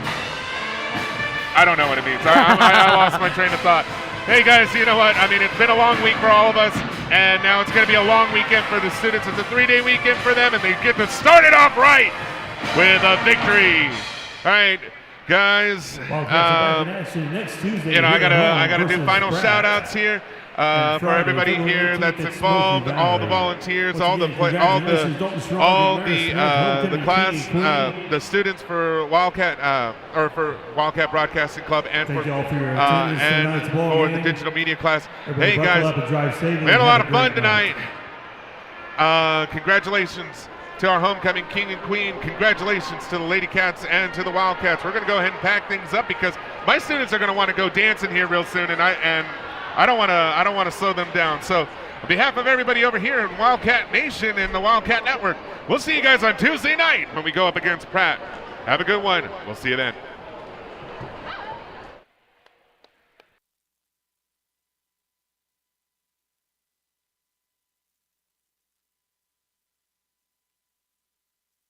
I don't know what it means. I lost my train of thought. Hey, guys, you know what? I mean, it's been a long week for all of us, and now it's going to be a long weekend for the students. It's a 3-day weekend for them, and they get to start it off right with a victory. All right, guys. Next Tuesday, you know, I gotta do final shout-outs here for everybody here that's involved, all the volunteers, all the class, the students for Wildcat or for Wildcat Broadcasting Club, and for the digital media class. Hey guys, we had a lot of fun tonight. Congratulations to our homecoming king and queen. Congratulations to the Lady Cats and to the Wildcats. We're going to go ahead and pack things up, because my students are going to want to go dancing here real soon, and I don't want to slow them down. So, on behalf of everybody over here in Wildcat Nation and the Wildcat Network, we'll see you guys on Tuesday night when we go up against Pratt. Have a good one. We'll see you then.